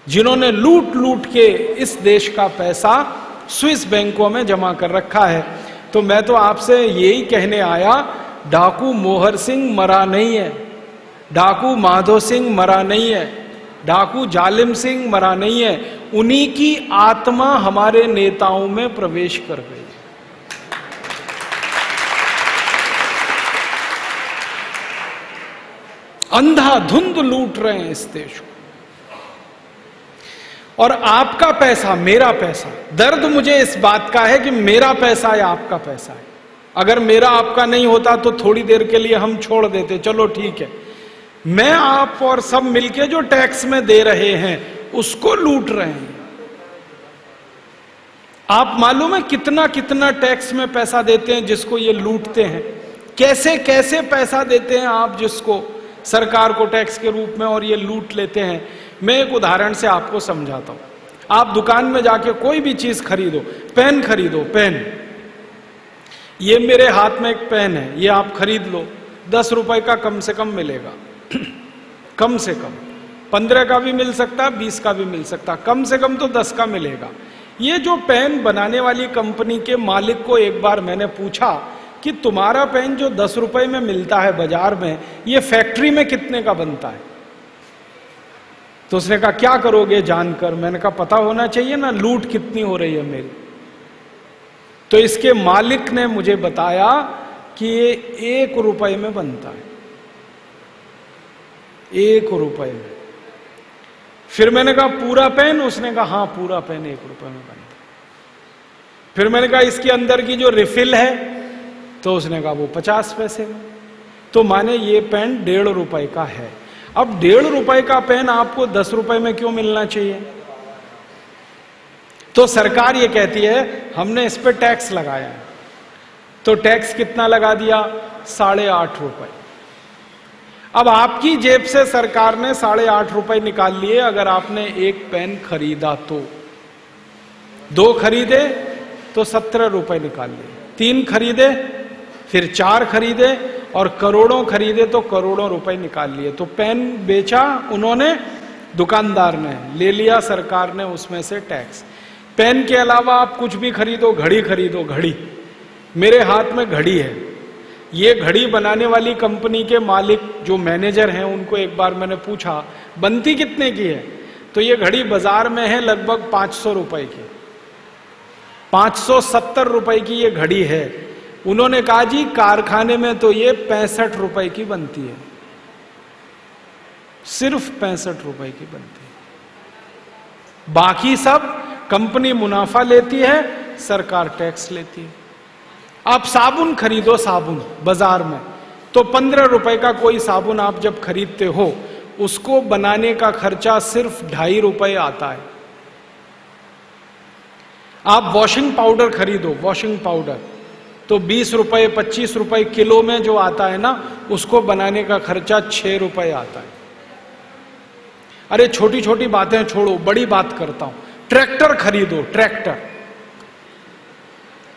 जिन्होंने लूट लूट के इस देश का पैसा स्विस बैंकों में जमा कर रखा है। तो मैं तो आपसे यही कहने आया, डाकू मोहर सिंह मरा नहीं है, डाकू माधो सिंह मरा नहीं है, डाकू जालिम सिंह मरा नहीं है, उन्हीं की आत्मा हमारे नेताओं में प्रवेश कर गई। अंधाधुंध लूट रहे हैं इस देश को। और आपका पैसा, मेरा पैसा, दर्द मुझे इस बात का है कि मेरा पैसा है, आपका पैसा है। अगर मेरा आपका नहीं होता तो थोड़ी देर के लिए हम छोड़ देते, चलो ठीक है। मैं आप और सब मिलके जो टैक्स में दे रहे हैं उसको लूट रहे हैं। आप मालूम है कितना कितना टैक्स में पैसा देते हैं जिसको ये लूटते हैं? कैसे कैसे पैसा देते हैं आप जिसको सरकार को टैक्स के रूप में, और ये लूट लेते हैं। मैं एक उदाहरण से आपको समझाता हूं। आप दुकान में जाके कोई भी चीज खरीदो, पेन खरीदो, पेन, ये मेरे हाथ में एक पेन है, ये आप खरीद लो, 10 रुपए का कम से कम मिलेगा। कम से कम 15 का भी मिल सकता, 20 का भी मिल सकता, कम से कम तो 10 का मिलेगा। ये जो पेन बनाने वाली कंपनी के मालिक को एक बार मैंने पूछा कि तुम्हारा पेन जो 10 रुपए में मिलता है बाजार में, ये फैक्ट्री में कितने का बनता है? तो उसने कहा क्या करोगे जानकर? मैंने कहा पता होना चाहिए ना, लूट कितनी हो रही है मेरी। तो इसके मालिक ने मुझे बताया कि ये 1 रुपए में बनता है, 1 रुपए में। फिर मैंने कहा पूरा पेन? उसने कहा हाँ पूरा पेन 1 रुपए में बनता है। फिर मैंने कहा इसके अंदर की जो रिफिल है? तो उसने कहा वो 50 पैसे में। तो माने ये पेन 1.5 रुपए का है। अब 1.5 रुपए का पेन आपको 10 रुपए में क्यों मिलना चाहिए? तो सरकार ये कहती है हमने इस पे टैक्स लगाया है। तो टैक्स कितना लगा दिया? 8.5 रुपए। अब आपकी जेब से सरकार ने 8.5 रुपए निकाल लिए अगर आपने एक पेन खरीदा तो। 2 खरीदे तो 17 रुपए निकाल लिए, 3 खरीदे फिर 4 खरीदे और करोड़ों खरीदे तो करोड़ों रुपए निकाल लिए। तो पेन बेचा उन्होंने, दुकानदार ने ले लिया, सरकार ने उसमें से टैक्स। पेन के अलावा आप कुछ भी खरीदो, घड़ी खरीदो, घड़ी, मेरे हाथ में घड़ी है। ये घड़ी बनाने वाली कंपनी के मालिक जो मैनेजर हैं उनको एक बार मैंने पूछा बनती कितने की है? तो ये घड़ी बाजार में है लगभग 500 रुपए की, 570 रुपए की ये घड़ी है। उन्होंने कहा जी कारखाने में तो ये 65 रुपए की बनती है, सिर्फ 65 रुपए की बनती है। बाकी सब कंपनी मुनाफा लेती है, सरकार टैक्स लेती है। आप साबुन खरीदो, साबुन बाजार में तो 15 रुपए का कोई साबुन आप जब खरीदते हो उसको बनाने का खर्चा सिर्फ 2.5 रुपए आता है। आप वॉशिंग पाउडर खरीदो, वॉशिंग पाउडर तो 20 रुपए 25 रुपए किलो में जो आता है ना, उसको बनाने का खर्चा 6 रुपए आता है। अरे छोटी छोटी बातें छोड़ो, बड़ी बात करता हूं। ट्रैक्टर खरीदो, ट्रैक्टर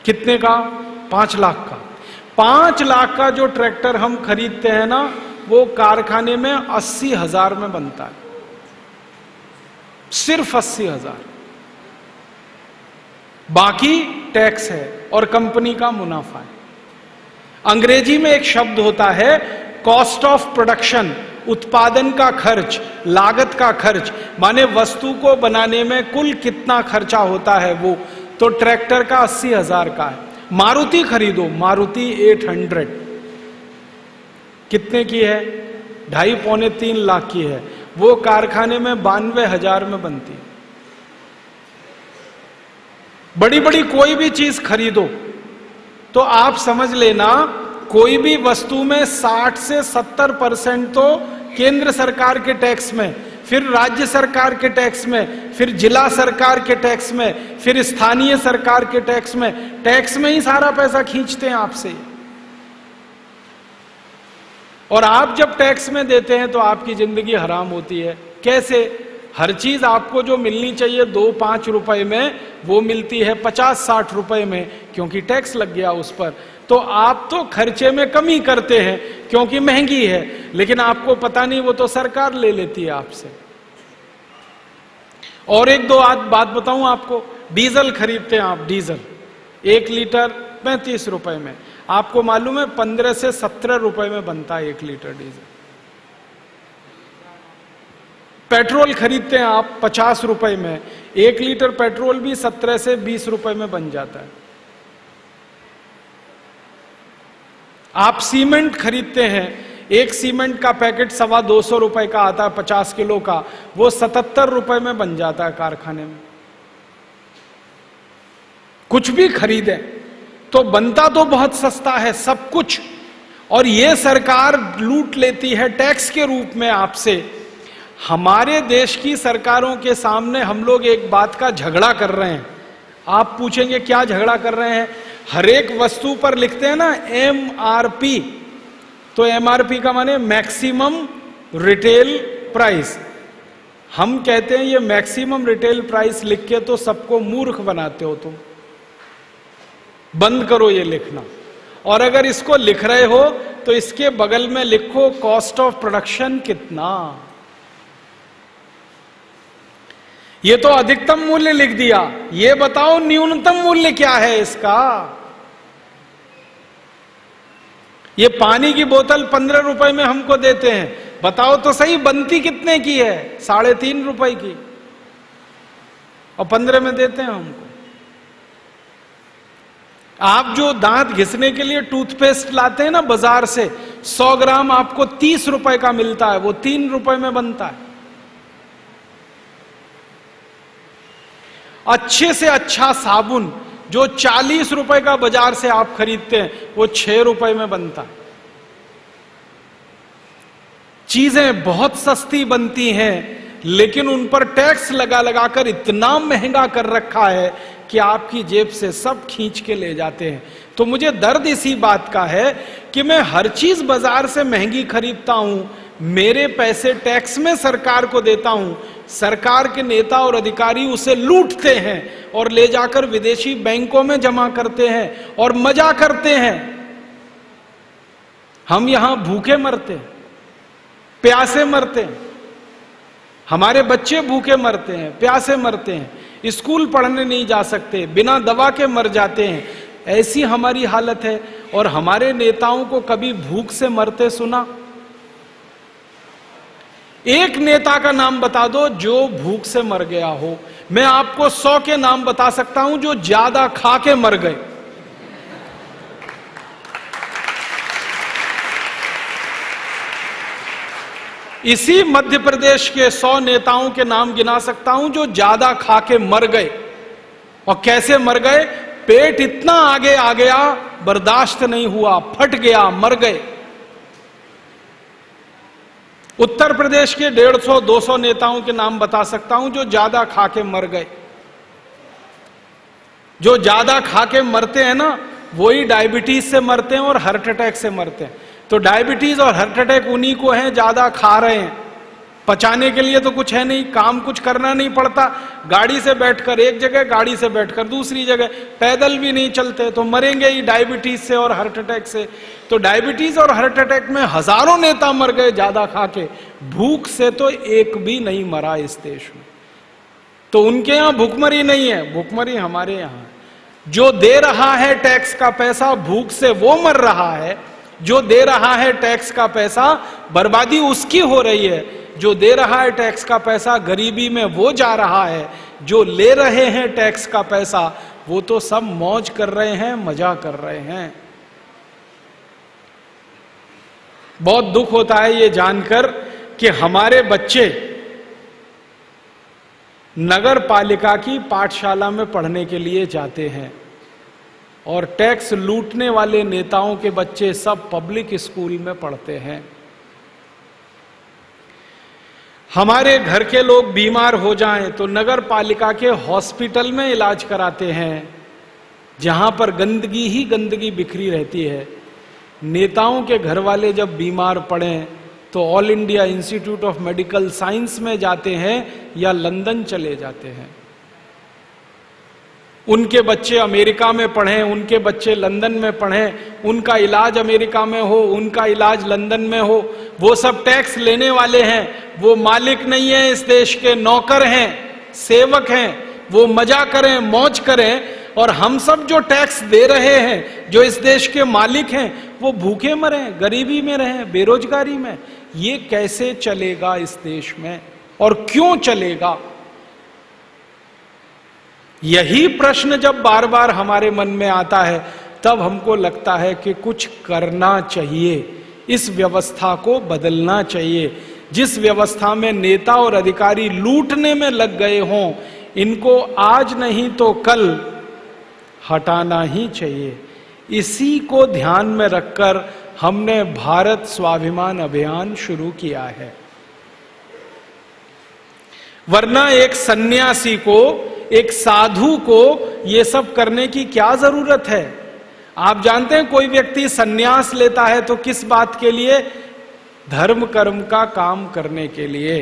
कितने का? 5 लाख का। 5 लाख का जो ट्रैक्टर हम खरीदते हैं ना, वो कारखाने में 80,000 में बनता है, सिर्फ 80,000। बाकी टैक्स है और कंपनी का मुनाफा है। अंग्रेजी में एक शब्द होता है कॉस्ट ऑफ प्रोडक्शन, उत्पादन का खर्च, लागत का खर्च, माने वस्तु को बनाने में कुल कितना खर्चा होता है वो। तो ट्रैक्टर का 80,000 का है। मारुति खरीदो, मारुति 800 कितने की है? 2.5-3 लाख की है। वो कारखाने में 92,000 में बनती है। बड़ी बड़ी कोई भी चीज खरीदो तो आप समझ लेना, कोई भी वस्तु में 60 से 70% तो केंद्र सरकार के टैक्स में, फिर राज्य सरकार के टैक्स में, फिर जिला सरकार के टैक्स में, फिर स्थानीय सरकार के टैक्स में ही सारा पैसा खींचते हैं आपसे। और आप जब टैक्स में देते हैं तो आपकी जिंदगी हराम होती है। कैसे? हर चीज आपको जो मिलनी चाहिए 2-5 रुपए में, वो मिलती है 50-60 रुपए में, क्योंकि टैक्स लग गया उस पर। तो आप तो खर्चे में कमी करते हैं क्योंकि महंगी है, लेकिन आपको पता नहीं वो तो सरकार ले लेती है आपसे। और एक दो बात बताऊं आपको। डीजल खरीदते हैं आप, डीजल 1 लीटर 35 रुपए में। आपको मालूम है 15 से 17 रुपए में बनता है 1 लीटर डीजल। पेट्रोल खरीदते हैं आप 50 रुपए में, 1 लीटर पेट्रोल भी 17 से 20 रुपए में बन जाता है। आप सीमेंट खरीदते हैं, एक सीमेंट का पैकेट 225 रुपए का आता है 50 किलो का, वो 77 रुपए में बन जाता है कारखाने में। कुछ भी खरीदें तो बनता तो बहुत सस्ता है सब कुछ, और ये सरकार लूट लेती है टैक्स के रूप में आपसे। हमारे देश की सरकारों के सामने हम लोग एक बात का झगड़ा कर रहे हैं। आप पूछेंगे क्या झगड़ा कर रहे हैं? हर एक वस्तु पर लिखते हैं ना MRP, तो MRP का माने मैक्सिमम रिटेल प्राइस। हम कहते हैं ये मैक्सिमम रिटेल प्राइस लिख के तो सबको मूर्ख बनाते हो तुम, बंद करो ये लिखना। और अगर इसको लिख रहे हो तो इसके बगल में लिखो कॉस्ट ऑफ प्रोडक्शन कितना। ये तो अधिकतम मूल्य लिख दिया, ये बताओ न्यूनतम मूल्य क्या है इसका। ये पानी की बोतल 15 रुपए में हमको देते हैं, बताओ तो सही बनती कितने की है? 3.5 रुपए की, और 15 में देते हैं हमको। आप जो दांत घिसने के लिए टूथपेस्ट लाते हैं ना बाजार से, 100 ग्राम आपको 30 रुपए का मिलता है, वो 3 रुपए में बनता है। अच्छे से अच्छा साबुन जो 40 रुपए का बाजार से आप खरीदते हैं, वो 6 रुपए में बनता है। चीजें बहुत सस्ती बनती हैं, लेकिन उन पर टैक्स लगा लगाकर इतना महंगा कर रखा है कि आपकी जेब से सब खींच के ले जाते हैं। तो मुझे दर्द इसी बात का है कि मैं हर चीज बाजार से महंगी खरीदता हूं, मेरे पैसे टैक्स में सरकार को देता हूं, सरकार के नेता और अधिकारी उसे लूटते हैं और ले जाकर विदेशी बैंकों में जमा करते हैं और मजा करते हैं। हम यहां भूखे मरते हैं, प्यासे मरते हैं, हमारे बच्चे भूखे मरते हैं, प्यासे मरते हैं, स्कूल पढ़ने नहीं जा सकते, बिना दवा के मर जाते हैं। ऐसी हमारी हालत है। और हमारे नेताओं को कभी भूख से मरते सुना? एक नेता का नाम बता दो जो भूख से मर गया हो। मैं आपको 100 के नाम बता सकता हूं जो ज्यादा खा के मर गए। इसी मध्य प्रदेश के 100 नेताओं के नाम गिना सकता हूं जो ज्यादा खा के मर गए। और कैसे मर गए? पेट इतना आगे आ गया, बर्दाश्त नहीं हुआ, फट गया, मर गए। उत्तर प्रदेश के 150-200 नेताओं के नाम बता सकता हूं जो ज्यादा खा के मर गए। जो ज्यादा खा के मरते हैं ना, वही डायबिटीज से मरते हैं और हार्ट अटैक से मरते हैं। तो डायबिटीज और हार्ट अटैक उन्हीं को हैं, ज्यादा खा रहे हैं। पचाने के लिए तो कुछ है नहीं, काम कुछ करना नहीं पड़ता, गाड़ी से बैठकर एक जगह, गाड़ी से बैठकर दूसरी जगह, पैदल भी नहीं चलते, तो मरेंगे ही डायबिटीज से और हार्ट अटैक से। तो डायबिटीज और हार्ट अटैक में हजारों नेता मर गए ज्यादा खा के, भूख से तो एक भी नहीं मरा इस देश में। तो उनके यहां भूखमरी नहीं है, भूखमरी हमारे यहां। जो दे रहा है टैक्स का पैसा, भूख से वो मर रहा है। जो दे रहा है टैक्स का पैसा, बर्बादी उसकी हो रही है। जो दे रहा है टैक्स का पैसा, गरीबी में वो जा रहा है। जो ले रहे हैं टैक्स का पैसा, वो तो सब मौज कर रहे हैं, मजा कर रहे हैं। बहुत दुख होता है ये जानकर कि हमारे बच्चे नगर पालिका की पाठशाला में पढ़ने के लिए जाते हैं और टैक्स लूटने वाले नेताओं के बच्चे सब पब्लिक स्कूल में पढ़ते हैं। हमारे घर के लोग बीमार हो जाएं तो नगर पालिका के हॉस्पिटल में इलाज कराते हैं, जहां पर गंदगी ही गंदगी बिखरी रहती है। नेताओं के घर वाले जब बीमार पड़ें तो all India institute of medical science में जाते हैं या लंदन चले जाते हैं। उनके बच्चे अमेरिका में पढ़ें, उनके बच्चे लंदन में पढ़ें, उनका इलाज अमेरिका में हो, उनका इलाज लंदन में हो। वो सब टैक्स लेने वाले हैं, वो मालिक नहीं है इस देश के, नौकर हैं, सेवक हैं। वो मजा करें, मौज करें, और हम सब जो टैक्स दे रहे हैं, जो इस देश के मालिक हैं, वो भूखे मरें, गरीबी में रहें, बेरोजगारी में। ये कैसे चलेगा इस देश में, और क्यों चलेगा? यही प्रश्न जब बार बार हमारे मन में आता है, तब हमको लगता है कि कुछ करना चाहिए, इस व्यवस्था को बदलना चाहिए। जिस व्यवस्था में नेता और अधिकारी लूटने में लग गए हों, इनको आज नहीं तो कल हटाना ही चाहिए। इसी को ध्यान में रखकर हमने भारत स्वाभिमान अभियान शुरू किया है। वरना एक सन्यासी को, एक साधु को यह सब करने की क्या जरूरत है? आप जानते हैं कोई व्यक्ति सन्यास लेता है तो किस बात के लिए? धर्म कर्म का काम करने के लिए।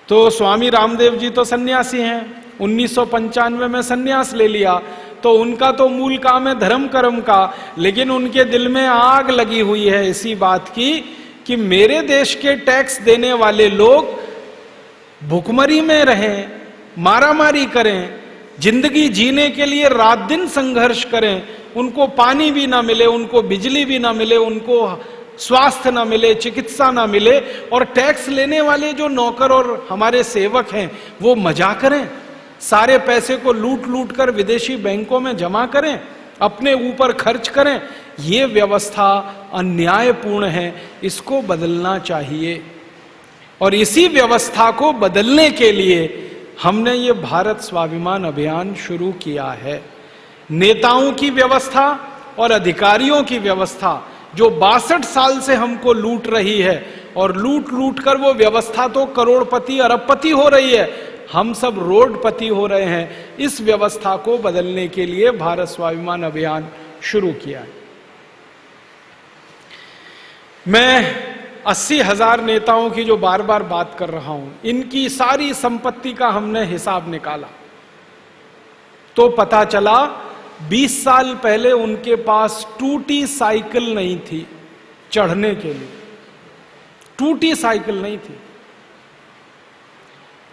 तो स्वामी रामदेव जी तो सन्यासी हैं, 1995 में सन्यास ले लिया, तो उनका तो मूल काम है धर्म कर्म का। लेकिन उनके दिल में आग लगी हुई है इसी बात की कि मेरे देश के टैक्स देने वाले लोग भुखमरी में रहें, मारामारी करें, जिंदगी जीने के लिए रात दिन संघर्ष करें, उनको पानी भी ना मिले, उनको बिजली भी ना मिले, उनको स्वास्थ्य ना मिले, चिकित्सा ना मिले, और टैक्स लेने वाले जो नौकर और हमारे सेवक हैं वो मजा करें, सारे पैसे को लूट लूट कर विदेशी बैंकों में जमा करें, अपने ऊपर खर्च करें। ये व्यवस्था अन्यायपूर्ण है, इसको बदलना चाहिए। और इसी व्यवस्था को बदलने के लिए हमने ये भारत स्वाभिमान अभियान शुरू किया है। नेताओं की व्यवस्था और अधिकारियों की व्यवस्था जो 62 साल से हमको लूट रही है, और लूट लूट कर वो व्यवस्था तो करोड़पति अरबपति हो रही है, हम सब रोडपति हो रहे हैं। इस व्यवस्था को बदलने के लिए भारत स्वाभिमान अभियान शुरू किया है। मैं 80,000 नेताओं की जो बार बार बात कर रहा हूं, इनकी सारी संपत्ति का हमने हिसाब निकाला तो पता चला 20 साल पहले उनके पास टूटी साइकिल नहीं थी चढ़ने के लिए, टूटी साइकिल नहीं थी।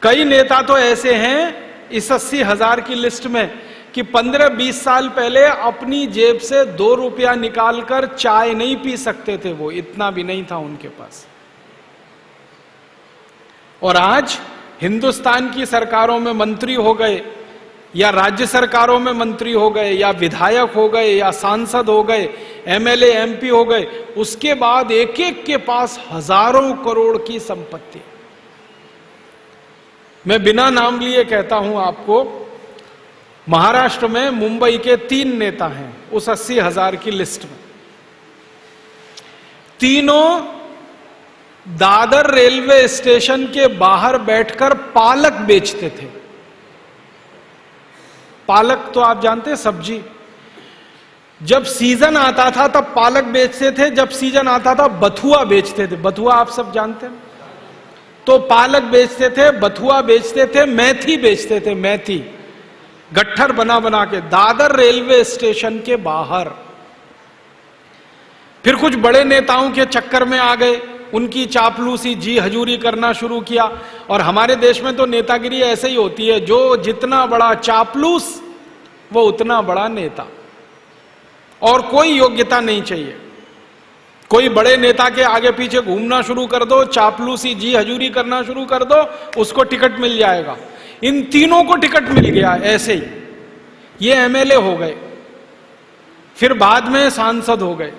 कई नेता तो ऐसे हैं इस 80,000 की लिस्ट में कि 15-20 साल पहले अपनी जेब से 2 रुपया निकालकर चाय नहीं पी सकते थे, वो इतना भी नहीं था उनके पास। और आज हिंदुस्तान की सरकारों में मंत्री हो गए, या राज्य सरकारों में मंत्री हो गए, या विधायक हो गए, या सांसद हो गए, एमएलए एमपी हो गए, उसके बाद एक एक के पास हजारों करोड़ की संपत्ति। मैं बिना नाम लिए कहता हूं आपको, महाराष्ट्र में मुंबई के 3 नेता हैं उस 80,000 की लिस्ट में। तीनों दादर रेलवे स्टेशन के बाहर बैठकर पालक बेचते थे। पालक तो आप जानते हैं सब्जी, जब सीजन आता था तब पालक बेचते थे, जब सीजन आता था बथुआ बेचते थे। बथुआ आप सब जानते हैं, तो पालक बेचते थे, बथुआ बेचते थे, मेथी बेचते थे, मेथी गट्ठर बना बना के दादर रेलवे स्टेशन के बाहर। फिर कुछ बड़े नेताओं के चक्कर में आ गए, उनकी चापलूसी जी हजूरी करना शुरू किया। और हमारे देश में तो नेतागिरी ऐसे ही होती है, जो जितना बड़ा चापलूस वो उतना बड़ा नेता, और कोई योग्यता नहीं चाहिए। कोई बड़े नेता के आगे पीछे घूमना शुरू कर दो, चापलूसी जी हजूरी करना शुरू कर दो, उसको टिकट मिल जाएगा। इन तीनों को टिकट मिल गया ऐसे ही, ये एमएलए हो गए, फिर बाद में सांसद हो गए,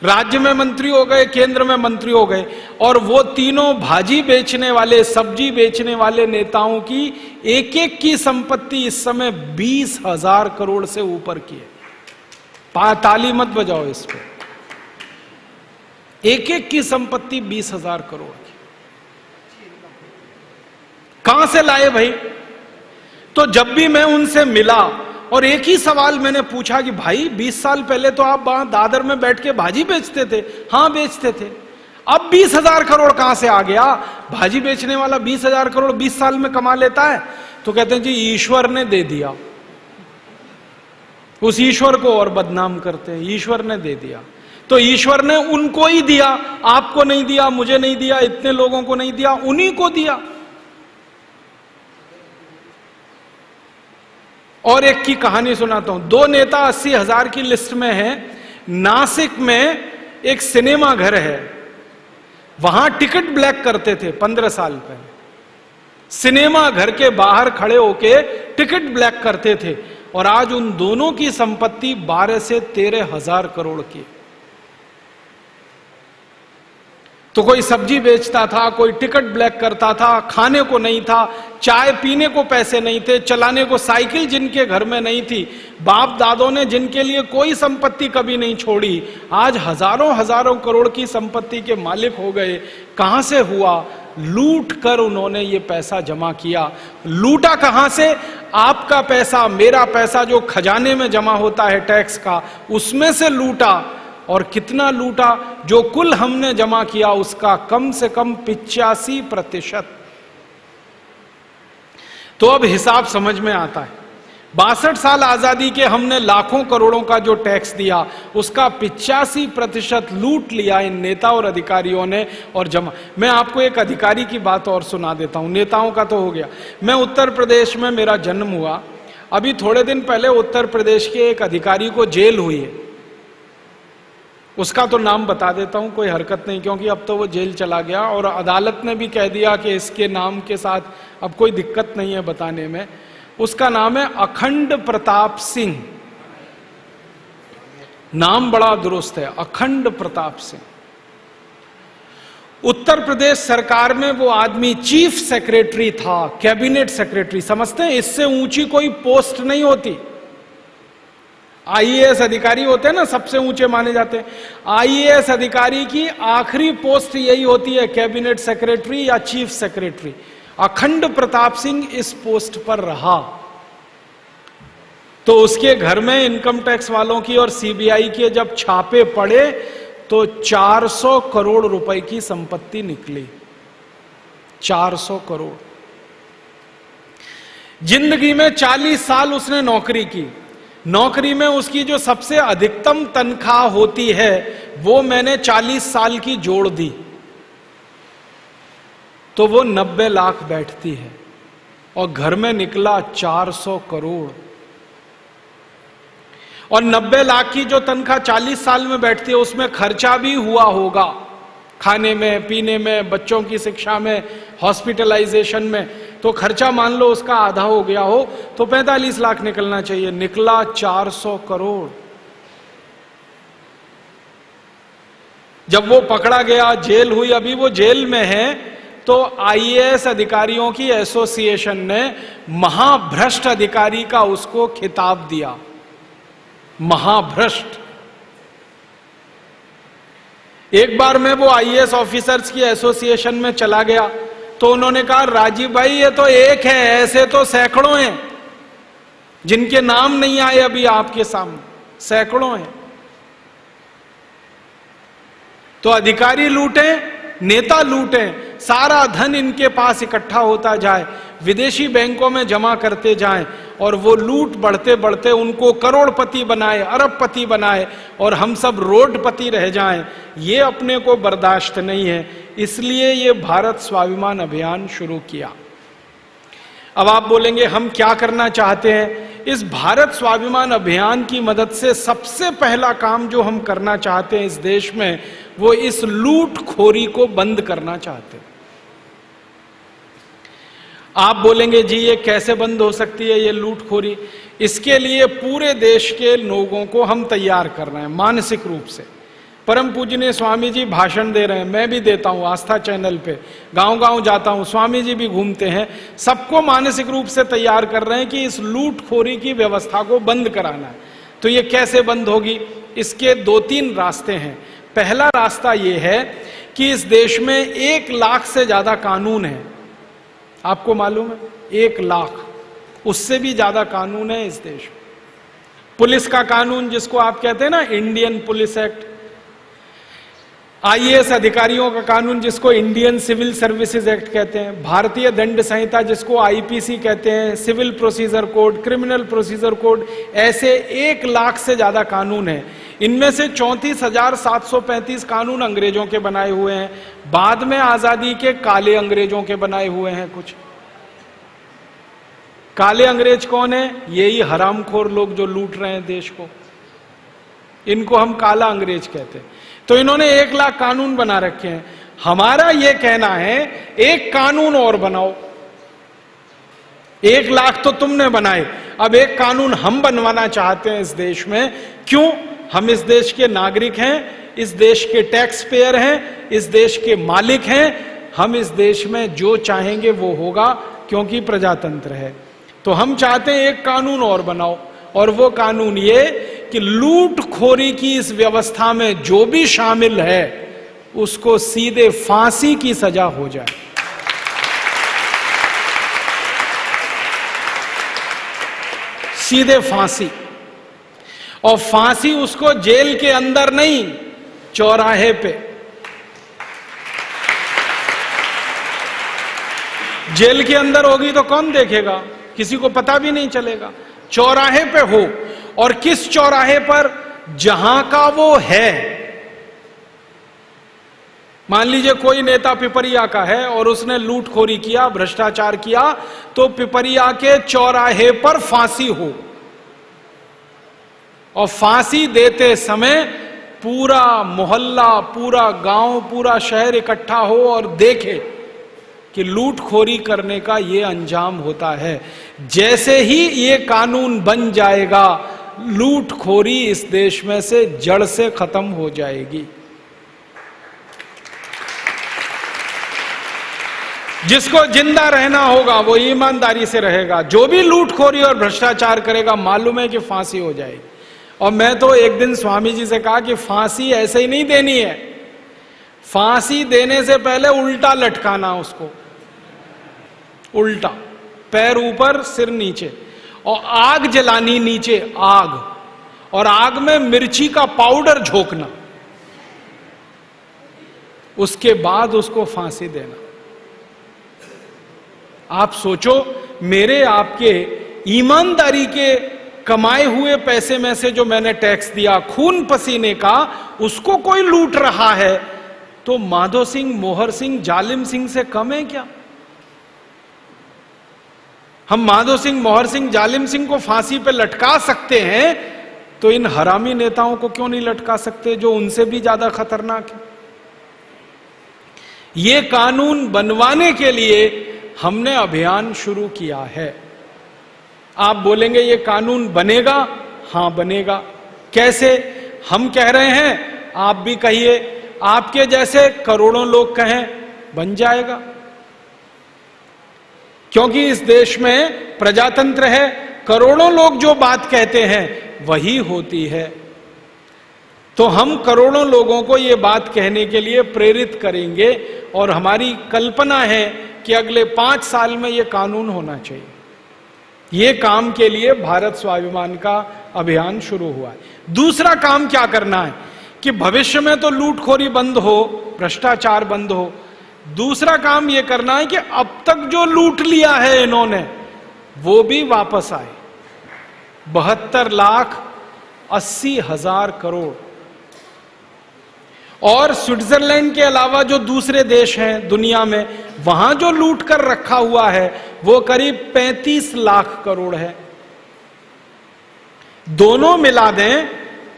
राज्य में मंत्री हो गए, केंद्र में मंत्री हो गए। और वो तीनों भाजी बेचने वाले, सब्जी बेचने वाले नेताओं की एक एक की संपत्ति इस समय 20,000 करोड़ से ऊपर की है। ताली मत बजाओ इस पे, एक एक की संपत्ति 20,000 करोड़ की। कहां से लाए भाई? तो जब भी मैं उनसे मिला और एक ही सवाल मैंने पूछा कि भाई 20 साल पहले तो आप वहां दादर में बैठ के भाजी बेचते थे। हां बेचते थे। अब 20,000 करोड़ कहां से आ गया? भाजी बेचने वाला 20,000 करोड़ 20 साल में कमा लेता है? तो कहते हैं जी ईश्वर ने दे दिया। उस ईश्वर को और बदनाम करते हैं, ईश्वर ने दे दिया। तो ईश्वर ने उनको ही दिया, आपको नहीं दिया, मुझे नहीं दिया, इतने लोगों को नहीं दिया, उन्हीं को दिया। और एक की कहानी सुनाता हूं। दो नेता 80,000 की लिस्ट में हैं। नासिक में एक सिनेमा घर है, वहां टिकट ब्लैक करते थे 15 साल पहले। सिनेमा घर के बाहर खड़े होके टिकट ब्लैक करते थे, और आज उन दोनों की संपत्ति 12 से 13,000 करोड़ की। तो कोई सब्जी बेचता था, कोई टिकट ब्लैक करता था, खाने को नहीं था, चाय पीने को पैसे नहीं थे, चलाने को साइकिल जिनके घर में नहीं थी, बाप दादों ने जिनके लिए कोई संपत्ति कभी नहीं छोड़ी, आज हजारों हजारों करोड़ की संपत्ति के मालिक हो गए। कहां से हुआ? लूट कर उन्होंने ये पैसा जमा किया। लूटा कहां से? आपका पैसा, मेरा पैसा जो खजाने में जमा होता है टैक्स का, उसमें से लूटा। और कितना लूटा? जो कुल हमने जमा किया उसका कम से कम 85%। तो अब हिसाब समझ में आता है। 62 साल आजादी के हमने लाखों करोड़ों का जो टैक्स दिया, उसका 85% लूट लिया इन नेता और अधिकारियों ने और जमा। मैं आपको एक अधिकारी की बात और सुना देता हूं, नेताओं का तो हो गया। मैं उत्तर प्रदेश में मेरा जन्म हुआ। अभी थोड़े दिन पहले उत्तर प्रदेश के एक अधिकारी को जेल हुई है। उसका तो नाम बता देता हूं, कोई हरकत नहीं, क्योंकि अब तो वो जेल चला गया और अदालत ने भी कह दिया कि इसके नाम के साथ अब कोई दिक्कत नहीं है बताने में। उसका नाम है अखंड प्रताप सिंह। नाम बड़ा दुरुस्त है, अखंड प्रताप सिंह। उत्तर प्रदेश सरकार में वो आदमी चीफ सेक्रेटरी था, कैबिनेट सेक्रेटरी। समझते हैं, इससे ऊंची कोई पोस्ट नहीं होती। आईएएस अधिकारी होते हैं ना, सबसे ऊंचे माने जाते हैं। आईएएस अधिकारी की आखिरी पोस्ट यही होती है, कैबिनेट सेक्रेटरी या चीफ सेक्रेटरी। अखंड प्रताप सिंह इस पोस्ट पर रहा। तो उसके घर में इनकम टैक्स वालों की और सीबीआई के जब छापे पड़े तो 400 करोड़ रुपए की संपत्ति निकली। 400 करोड़। जिंदगी में 40 साल उसने नौकरी की। नौकरी में उसकी जो सबसे अधिकतम तनख्वाह होती है वो मैंने 40 साल की जोड़ दी, तो वो 90 लाख बैठती है। और घर में निकला 400 करोड़। और 90 लाख की जो तनख्वाह 40 साल में बैठती है, उसमें खर्चा भी हुआ होगा, खाने में, पीने में, बच्चों की शिक्षा में, हॉस्पिटलाइजेशन में। तो खर्चा मान लो उसका आधा हो गया हो तो 45 लाख निकलना चाहिए, निकला 400 करोड़। जब वो पकड़ा गया, जेल हुई, अभी वो जेल में है, तो आईएएस अधिकारियों की एसोसिएशन ने महाभ्रष्ट अधिकारी का उसको खिताब दिया। महाभ्रष्ट। एक बार मैं वो आईएएस ऑफिसर्स की एसोसिएशन में चला गया तो उन्होंने कहा, राजीव भाई ये तो एक है, ऐसे तो सैकड़ों हैं। जिनके नाम नहीं आए अभी आपके सामने, सैकड़ों हैं। तो अधिकारी लूटे, नेता लूटे, सारा धन इनके पास इकट्ठा होता जाए, विदेशी बैंकों में जमा करते जाएं, और वो लूट बढ़ते बढ़ते उनको करोड़पति बनाए, अरबपति बनाए, और हम सब रोडपति रह जाएं। ये अपने को बर्दाश्त नहीं है, इसलिए ये भारत स्वाभिमान अभियान शुरू किया। अब आप बोलेंगे हम क्या करना चाहते हैं? इस भारत स्वाभिमान अभियान की मदद से सबसे पहला काम जो हम करना चाहते हैं इस देश में, वो इस लूटखोरी को बंद करना चाहते हैं। आप बोलेंगे जी ये कैसे बंद हो सकती है ये लूटखोरी? इसके लिए पूरे देश के लोगों को हम तैयार कर रहे हैं मानसिक रूप से। परम पूजनीय स्वामी जी भाषण दे रहे हैं, मैं भी देता हूं आस्था चैनल पे, गांव गांव जाता हूं, स्वामी जी भी घूमते हैं, सबको मानसिक रूप से तैयार कर रहे हैं कि इस लूटखोरी की व्यवस्था को बंद कराना है। तो ये कैसे बंद होगी? इसके 2-3 रास्ते हैं। पहला रास्ता ये है कि इस देश में 1 लाख से ज्यादा कानून है। आपको मालूम है 1 लाख, उससे भी ज्यादा कानून है इस देश में। पुलिस का कानून जिसको आप कहते हैं ना इंडियन पुलिस एक्ट, आईएएस अधिकारियों का कानून जिसको इंडियन सिविल सर्विसेज एक्ट कहते हैं, भारतीय दंड संहिता जिसको आईपीसी कहते हैं, civil procedure code, criminal procedure code, ऐसे 1 लाख से ज्यादा कानून है। इनमें से 34,735 कानून अंग्रेजों के बनाए हुए हैं, बाद में आजादी के काले अंग्रेजों के बनाए हुए हैं कुछ। काले अंग्रेज कौन है? यही हरामखोर लोग जो लूट रहे हैं देश को, इनको हम काला अंग्रेज कहते हैं। तो इन्होंने 1 लाख कानून बना रखे हैं। हमारा यह कहना है एक कानून और बनाओ। 1 लाख तो तुमने बनाए, अब एक कानून हम बनवाना चाहते हैं इस देश में। क्यों? हम इस देश के नागरिक हैं, इस देश के टैक्स पेयर हैं, इस देश के मालिक हैं। हम इस देश में जो चाहेंगे वो होगा, क्योंकि प्रजातंत्र है। तो हम चाहते हैं एक कानून और बनाओ, और वो कानून ये कि लूटखोरी की इस व्यवस्था में जो भी शामिल है उसको सीधे फांसी की सजा हो जाए। सीधे फांसी, और फांसी उसको जेल के अंदर नहीं, चौराहे पे। जेल के अंदर होगी तो कौन देखेगा? किसी को पता भी नहीं चलेगा। चौराहे पे हो, और किस चौराहे पर? जहां का वो है। मान लीजिए कोई नेता पिपरिया का है और उसने लूटखोरी किया, भ्रष्टाचार किया, तो पिपरिया के चौराहे पर फांसी हो, और फांसी देते समय पूरा मोहल्ला, पूरा गांव, पूरा शहर इकट्ठा हो और देखे कि लूटखोरी करने का ये अंजाम होता है। जैसे ही ये कानून बन जाएगा, लूटखोरी इस देश में से जड़ से खत्म हो जाएगी। जिसको जिंदा रहना होगा वो ईमानदारी से रहेगा, जो भी लूटखोरी और भ्रष्टाचार करेगा मालूम है कि फांसी हो जाएगी। और मैं तो एक दिन स्वामी जी से कहा कि फांसी ऐसे ही नहीं देनी है, फांसी देने से पहले उल्टा लटकाना उसको, उल्टा, पैर ऊपर सिर नीचे, और आग जलानी नीचे, आग, और आग में मिर्ची का पाउडर झोंकना, उसके बाद उसको फांसी देना। आप सोचो, मेरे आपके ईमानदारी के कमाए हुए पैसे में से जो मैंने टैक्स दिया, खून पसीने का, उसको कोई लूट रहा है, तो माधो सिंह, मोहर सिंह, जालिम सिंह से कम है क्या? हम माधो सिंह, मोहर सिंह, जालिम सिंह को फांसी पे लटका सकते हैं, तो इन हरामी नेताओं को क्यों नहीं लटका सकते जो उनसे भी ज्यादा खतरनाक है? ये कानून बनवाने के लिए हमने अभियान शुरू किया है। आप बोलेंगे ये कानून बनेगा? हां बनेगा। कैसे? हम कह रहे हैं, आप भी कहिए, आपके जैसे करोड़ों लोग कहें, बन जाएगा। क्योंकि इस देश में प्रजातंत्र है, करोड़ों लोग जो बात कहते हैं वही होती है। तो हम करोड़ों लोगों को ये बात कहने के लिए प्रेरित करेंगे, और हमारी कल्पना है कि अगले 5 साल में ये कानून होना चाहिए। ये काम के लिए भारत स्वाभिमान का अभियान शुरू हुआ है। दूसरा काम क्या करना है कि भविष्य में तो लूटखोरी बंद हो, भ्रष्टाचार बंद हो। दूसरा काम यह करना है कि अब तक जो लूट लिया है इन्होंने वो भी वापस आए। 72,80,000 करोड़। और स्विट्जरलैंड के अलावा जो दूसरे देश हैं दुनिया में, वहां जो लूट कर रखा हुआ है वो करीब 35 लाख करोड़ है। दोनों मिला दें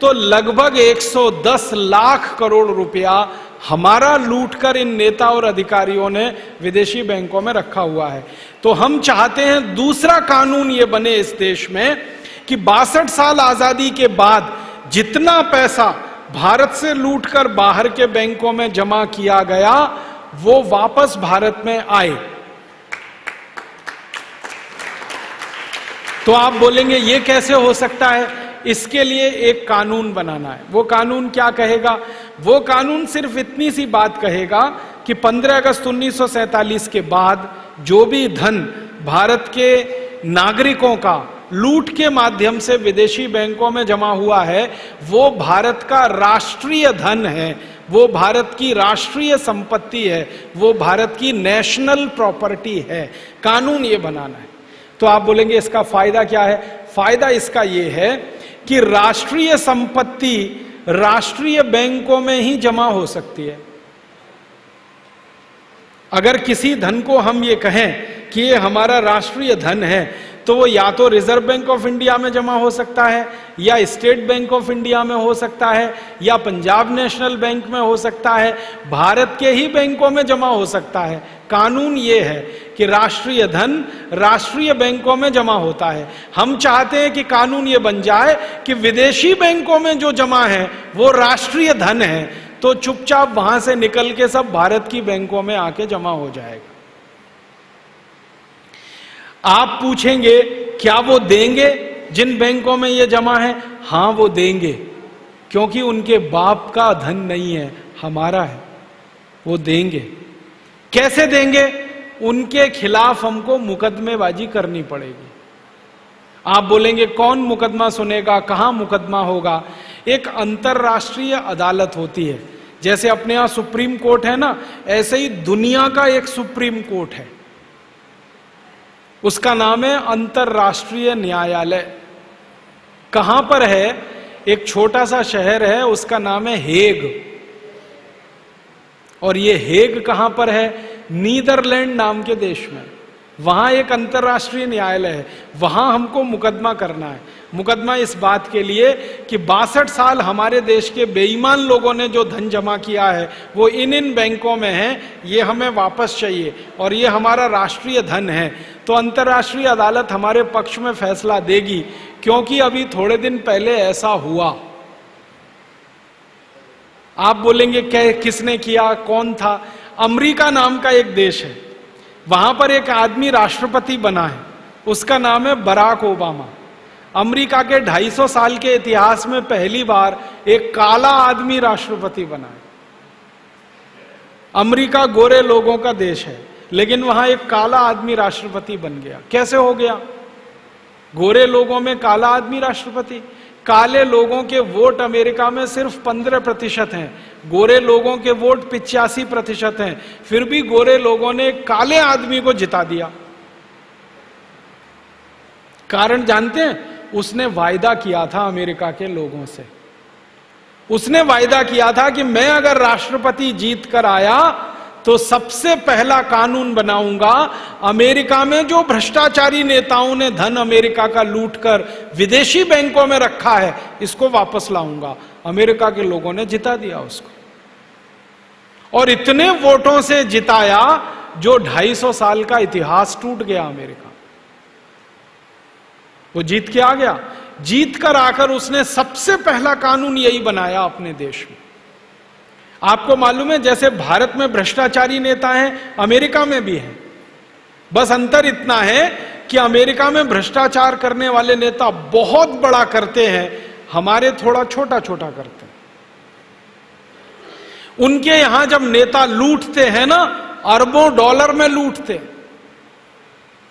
तो लगभग 110 लाख करोड़ रुपया हमारा लूटकर इन नेता और अधिकारियों ने विदेशी बैंकों में रखा हुआ है। तो हम चाहते हैं दूसरा कानून ये बने इस देश में कि 62 साल आजादी के बाद जितना पैसा भारत से लूटकर बाहर के बैंकों में जमा किया गया वो वापस भारत में आए। तो आप बोलेंगे ये कैसे हो सकता है? इसके लिए एक कानून बनाना है। वो कानून क्या कहेगा? वो कानून सिर्फ इतनी सी बात कहेगा कि 15 अगस्त 1947 के बाद जो भी धन भारत के नागरिकों का लूट के माध्यम से विदेशी बैंकों में जमा हुआ है वो भारत का राष्ट्रीय धन है, वो भारत की राष्ट्रीय संपत्ति है, वो भारत की नेशनल प्रॉपर्टी है। कानून ये बनाना है। तो आप बोलेंगे इसका फायदा क्या है? फायदा इसका ये है कि राष्ट्रीय संपत्ति राष्ट्रीय बैंकों में ही जमा हो सकती है। अगर किसी धन को हम ये कहें कि ये हमारा राष्ट्रीय धन है तो वो या तो रिजर्व बैंक ऑफ इंडिया में जमा हो सकता है, या स्टेट बैंक ऑफ इंडिया में हो सकता है, या पंजाब नेशनल बैंक में हो सकता है, भारत के ही बैंकों में जमा हो सकता है। कानून ये है कि राष्ट्रीय धन राष्ट्रीय बैंकों में जमा होता है। हम चाहते हैं कि कानून ये बन जाए कि विदेशी बैंकों में जो जमा है वो राष्ट्रीय धन है, तो चुपचाप वहां से निकल के सब भारत की बैंकों में आके जमा हो जाएगा। आप पूछेंगे क्या वो देंगे जिन बैंकों में ये जमा है? हां वो देंगे, क्योंकि उनके बाप का धन नहीं है, हमारा है। वो देंगे। कैसे देंगे? उनके खिलाफ हमको मुकदमेबाजी करनी पड़ेगी। आप बोलेंगे कौन मुकदमा सुनेगा, कहां मुकदमा होगा? एक अंतरराष्ट्रीय अदालत होती है। जैसे अपने यहां सुप्रीम कोर्ट है ना, ऐसे ही दुनिया का एक सुप्रीम कोर्ट है, उसका नाम है अंतरराष्ट्रीय न्यायालय। कहां पर है? एक छोटा सा शहर है, उसका नाम है हेग। और ये हेग कहां पर है? नीदरलैंड नाम के देश में। वहां एक अंतरराष्ट्रीय न्यायालय है, वहां हमको मुकदमा करना है। मुकदमा इस बात के लिए कि 62 साल हमारे देश के बेईमान लोगों ने जो धन जमा किया है वो इन बैंकों में है, ये हमें वापस चाहिए और ये हमारा राष्ट्रीय धन है। तो अंतरराष्ट्रीय अदालत हमारे पक्ष में फैसला देगी, क्योंकि अभी थोड़े दिन पहले ऐसा हुआ। आप बोलेंगे किसने किया, कौन था? अमेरिका नाम का एक देश है, वहां पर एक आदमी राष्ट्रपति बना है, उसका नाम है बराक ओबामा। अमेरिका के 250 साल के इतिहास में पहली बार एक काला आदमी राष्ट्रपति बना है। अमेरिका गोरे लोगों का देश है, लेकिन वहां एक काला आदमी राष्ट्रपति बन गया। कैसे हो गया? गोरे लोगों में काला आदमी राष्ट्रपति। काले लोगों के वोट अमेरिका में सिर्फ 15% हैं, गोरे लोगों के वोट 85% हैं। फिर भी गोरे लोगों ने काले आदमी को जिता दिया। कारण जानते हैं? उसने वायदा किया था अमेरिका के लोगों से। उसने वायदा किया था कि मैं अगर राष्ट्रपति जीत कर आया तो सबसे पहला कानून बनाऊंगा, अमेरिका में जो भ्रष्टाचारी नेताओं ने धन अमेरिका का लूटकर विदेशी बैंकों में रखा है, इसको वापस लाऊंगा। अमेरिका के लोगों ने जिता दिया उसको, और इतने वोटों से जिताया जो 250 साल का इतिहास टूट गया अमेरिका। वो जीत के आ गया। जीत कर आकर उसने सबसे पहला कानून यही बनाया अपने देश में। आपको मालूम है, जैसे भारत में भ्रष्टाचारी नेता हैं, अमेरिका में भी हैं। बस अंतर इतना है कि अमेरिका में भ्रष्टाचार करने वाले नेता बहुत बड़ा करते हैं, हमारे थोड़ा छोटा छोटा करते हैं। उनके यहां जब नेता लूटते हैं ना, अरबों डॉलर में लूटते हैं।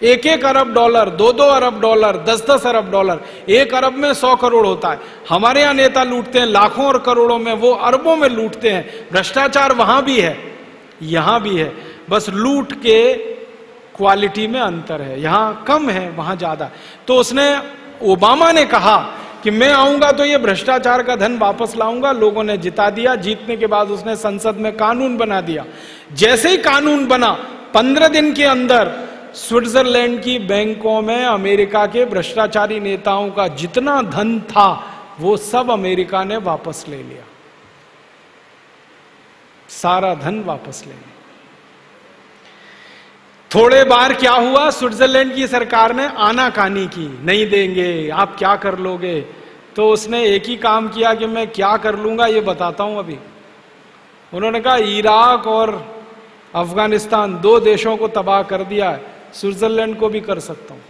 1-1 अरब डॉलर, 2-2 अरब डॉलर, 10-10 अरब डॉलर। 1 अरब में 100 करोड़ होता है। हमारे यहां नेता लूटते हैं लाखों और करोड़ों में, वो अरबों में लूटते हैं। भ्रष्टाचार वहां भी है, यहां भी है, बस लूट के क्वालिटी में अंतर है, यहां कम है वहां ज्यादा। तो उसने, ओबामा ने कहा कि मैं आऊंगा तो ये भ्रष्टाचार का धन वापस लाऊंगा। लोगों ने जिता दिया। जीतने के बाद उसने संसद में कानून बना दिया। जैसे ही कानून बना, 15 दिन के अंदर स्विट्जरलैंड की बैंकों में अमेरिका के भ्रष्टाचारी नेताओं का जितना धन था वो सब अमेरिका ने वापस ले लिया, सारा धन वापस ले लिया। थोड़े बार क्या हुआ, स्विट्जरलैंड की सरकार ने आनाकानी की, नहीं देंगे, आप क्या कर लोगे। तो उसने एक ही काम किया कि मैं क्या कर लूंगा ये बताता हूं अभी। उन्होंने कहा इराक और अफगानिस्तान 2 देशों को तबाह कर दिया है, स्विट्जरलैंड को भी कर सकता हूं।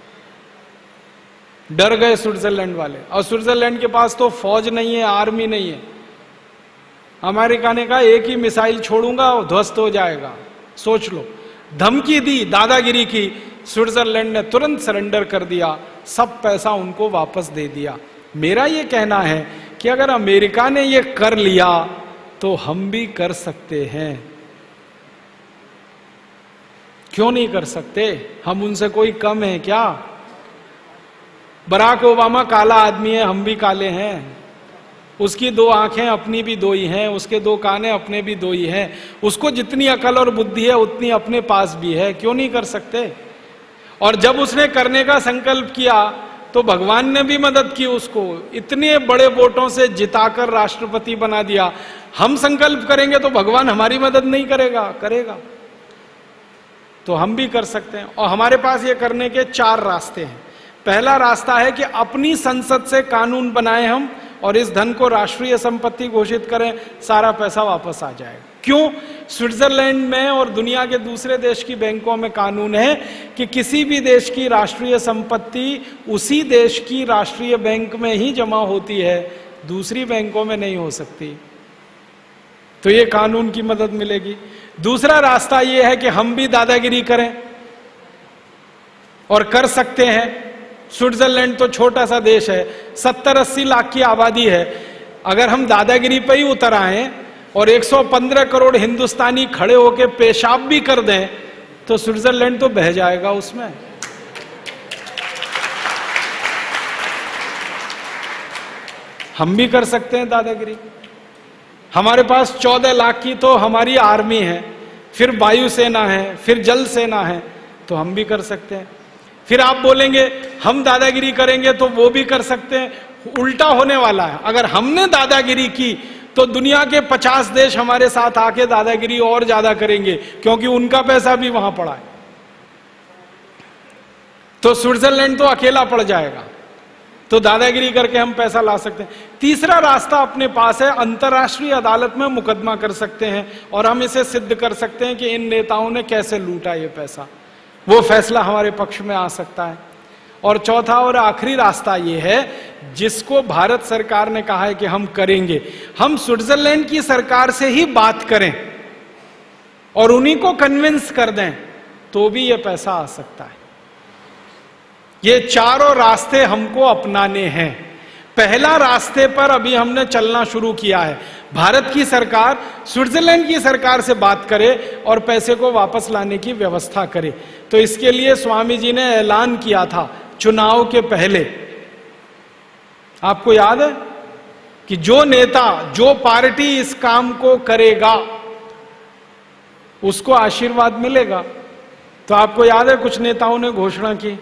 डर गए स्विट्जरलैंड वाले। और स्विट्जरलैंड के पास तो फौज नहीं है, आर्मी नहीं है। अमेरिका ने कहा एक ही मिसाइल छोड़ूंगा और ध्वस्त हो जाएगा। सोच लो, धमकी दी, दादागिरी की। स्विट्जरलैंड ने तुरंत सरेंडर कर दिया, सब पैसा उनको वापस दे दिया। मेरा ये कहना है कि अगर अमेरिका ने ये कर लिया तो हम भी कर सकते हैं। क्यों नहीं कर सकते? हम उनसे कोई कम है क्या? बराक ओबामा काला आदमी है, हम भी काले हैं। उसकी 2 आंखें अपनी भी 2 ही हैं, उसके 2 काने अपने भी 2 ही हैं। उसको जितनी अकल और बुद्धि है उतनी अपने पास भी है। क्यों नहीं कर सकते? और जब उसने करने का संकल्प किया तो भगवान ने भी मदद की उसको, इतने बड़े वोटों से जिताकर राष्ट्रपति बना दिया। हम संकल्प करेंगे तो भगवान हमारी मदद नहीं करेगा? करेगा। तो हम भी कर सकते हैं। और हमारे पास ये करने के 4 रास्ते हैं। पहला रास्ता है कि अपनी संसद से कानून बनाएं हम और इस धन को राष्ट्रीय संपत्ति घोषित करें, सारा पैसा वापस आ जाएगा। क्यों? स्विट्जरलैंड में और दुनिया के दूसरे देश की बैंकों में कानून है कि किसी भी देश की राष्ट्रीय संपत्ति उसी देश की राष्ट्रीय बैंक में ही जमा होती है, दूसरी बैंकों में नहीं हो सकती। तो ये कानून की मदद मिलेगी। दूसरा रास्ता ये है कि हम भी दादागिरी करें, और कर सकते हैं। स्विट्जरलैंड तो छोटा सा देश है, 70-80 लाख की आबादी है। अगर हम दादागिरी पे ही उतर आए और 115 करोड़ हिंदुस्तानी खड़े होकर पेशाब भी कर दें तो स्विट्जरलैंड तो बह जाएगा उसमें। हम भी कर सकते हैं दादागिरी। हमारे पास 14 लाख की तो हमारी आर्मी है, फिर वायुसेना है, फिर जल सेना है, तो हम भी कर सकते हैं। फिर आप बोलेंगे हम दादागिरी करेंगे तो वो भी कर सकते हैं। उल्टा होने वाला है। अगर हमने दादागिरी की तो दुनिया के 50 देश हमारे साथ आके दादागिरी और ज्यादा करेंगे, क्योंकि उनका पैसा भी वहां पड़ा है। तो स्विट्जरलैंड तो अकेला पड़ जाएगा। तो दादागिरी करके हम पैसा ला सकते हैं। तीसरा रास्ता अपने पास है, अंतर्राष्ट्रीय अदालत में मुकदमा कर सकते हैं और हम इसे सिद्ध कर सकते हैं कि इन नेताओं ने कैसे लूटा ये पैसा। वो फैसला हमारे पक्ष में आ सकता है। और चौथा और आखिरी रास्ता ये है, जिसको भारत सरकार ने कहा है कि हम करेंगे। हम स्विट्जरलैंड की सरकार से ही बात करें और उन्हीं को कन्विंस कर दें, तो भी ये पैसा आ सकता है। ये चारों रास्ते हमको अपनाने हैं। पहला रास्ते पर अभी हमने चलना शुरू किया है। भारत की सरकार स्विट्जरलैंड की सरकार से बात करे और पैसे को वापस लाने की व्यवस्था करे। तो इसके लिए स्वामी जी ने ऐलान किया था चुनाव के पहले। आपको याद है कि जो नेता, जो पार्टी इस काम को करेगा उसको आशीर्वाद मिलेगा। तो आपको याद है कुछ नेताओं ने घोषणा की।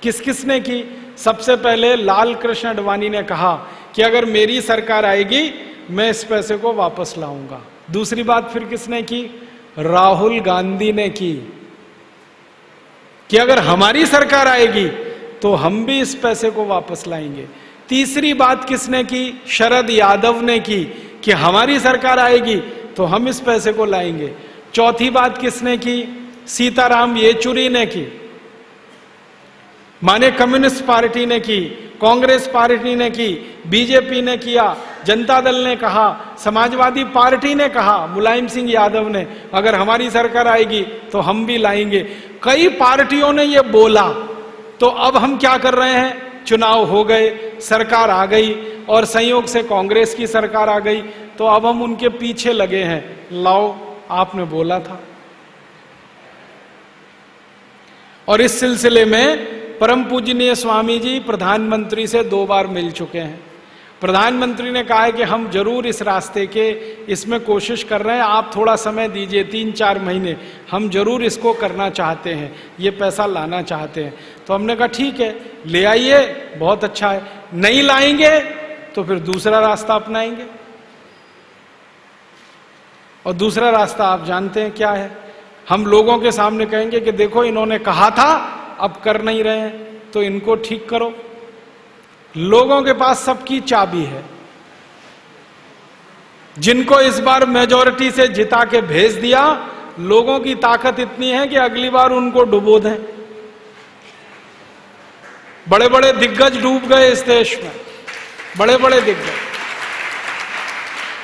किस किस ने की? सबसे पहले लाल कृष्ण आडवाणी ने कहा कि अगर मेरी सरकार आएगी मैं इस पैसे को वापस लाऊंगा। दूसरी बात फिर किसने की? राहुल गांधी ने की कि अगर हमारी सरकार आएगी तो हम भी इस पैसे को वापस लाएंगे। तीसरी बात किसने की? शरद यादव ने की कि हमारी सरकार आएगी तो हम इस पैसे को लाएंगे। चौथी बात किसने की? सीताराम येचुरी ने की। माने कम्युनिस्ट पार्टी ने की, कांग्रेस पार्टी ने की, बीजेपी ने किया, जनता दल ने कहा, समाजवादी पार्टी ने कहा, मुलायम सिंह यादव ने, अगर हमारी सरकार आएगी तो हम भी लाएंगे। कई पार्टियों ने ये बोला। तो अब हम क्या कर रहे हैं, चुनाव हो गए, सरकार आ गई और संयोग से कांग्रेस की सरकार आ गई, तो अब हम उनके पीछे लगे हैं, लाओ आपने बोला था। और इस सिलसिले में परम पूजनीय स्वामी जी प्रधानमंत्री से 2 बार मिल चुके हैं। प्रधानमंत्री ने कहा है कि हम जरूर इस रास्ते के इसमें कोशिश कर रहे हैं, आप थोड़ा समय दीजिए, 3-4 महीने, हम जरूर इसको करना चाहते हैं, ये पैसा लाना चाहते हैं। तो हमने कहा ठीक है, ले आइए, बहुत अच्छा है। नहीं लाएंगे तो फिर दूसरा रास्ता अपनाएंगे। और दूसरा रास्ता आप जानते हैं क्या है, हम लोगों के सामने कहेंगे कि देखो इन्होंने कहा था, अब कर नहीं रहे हैं, तो इनको ठीक करो। लोगों के पास सबकी चाबी है। जिनको इस बार मेजॉरिटी से जिता के भेज दिया, लोगों की ताकत इतनी है कि अगली बार उनको डुबो दें। बड़े बड़े दिग्गज डूब गए इस देश में, बड़े बड़े दिग्गज।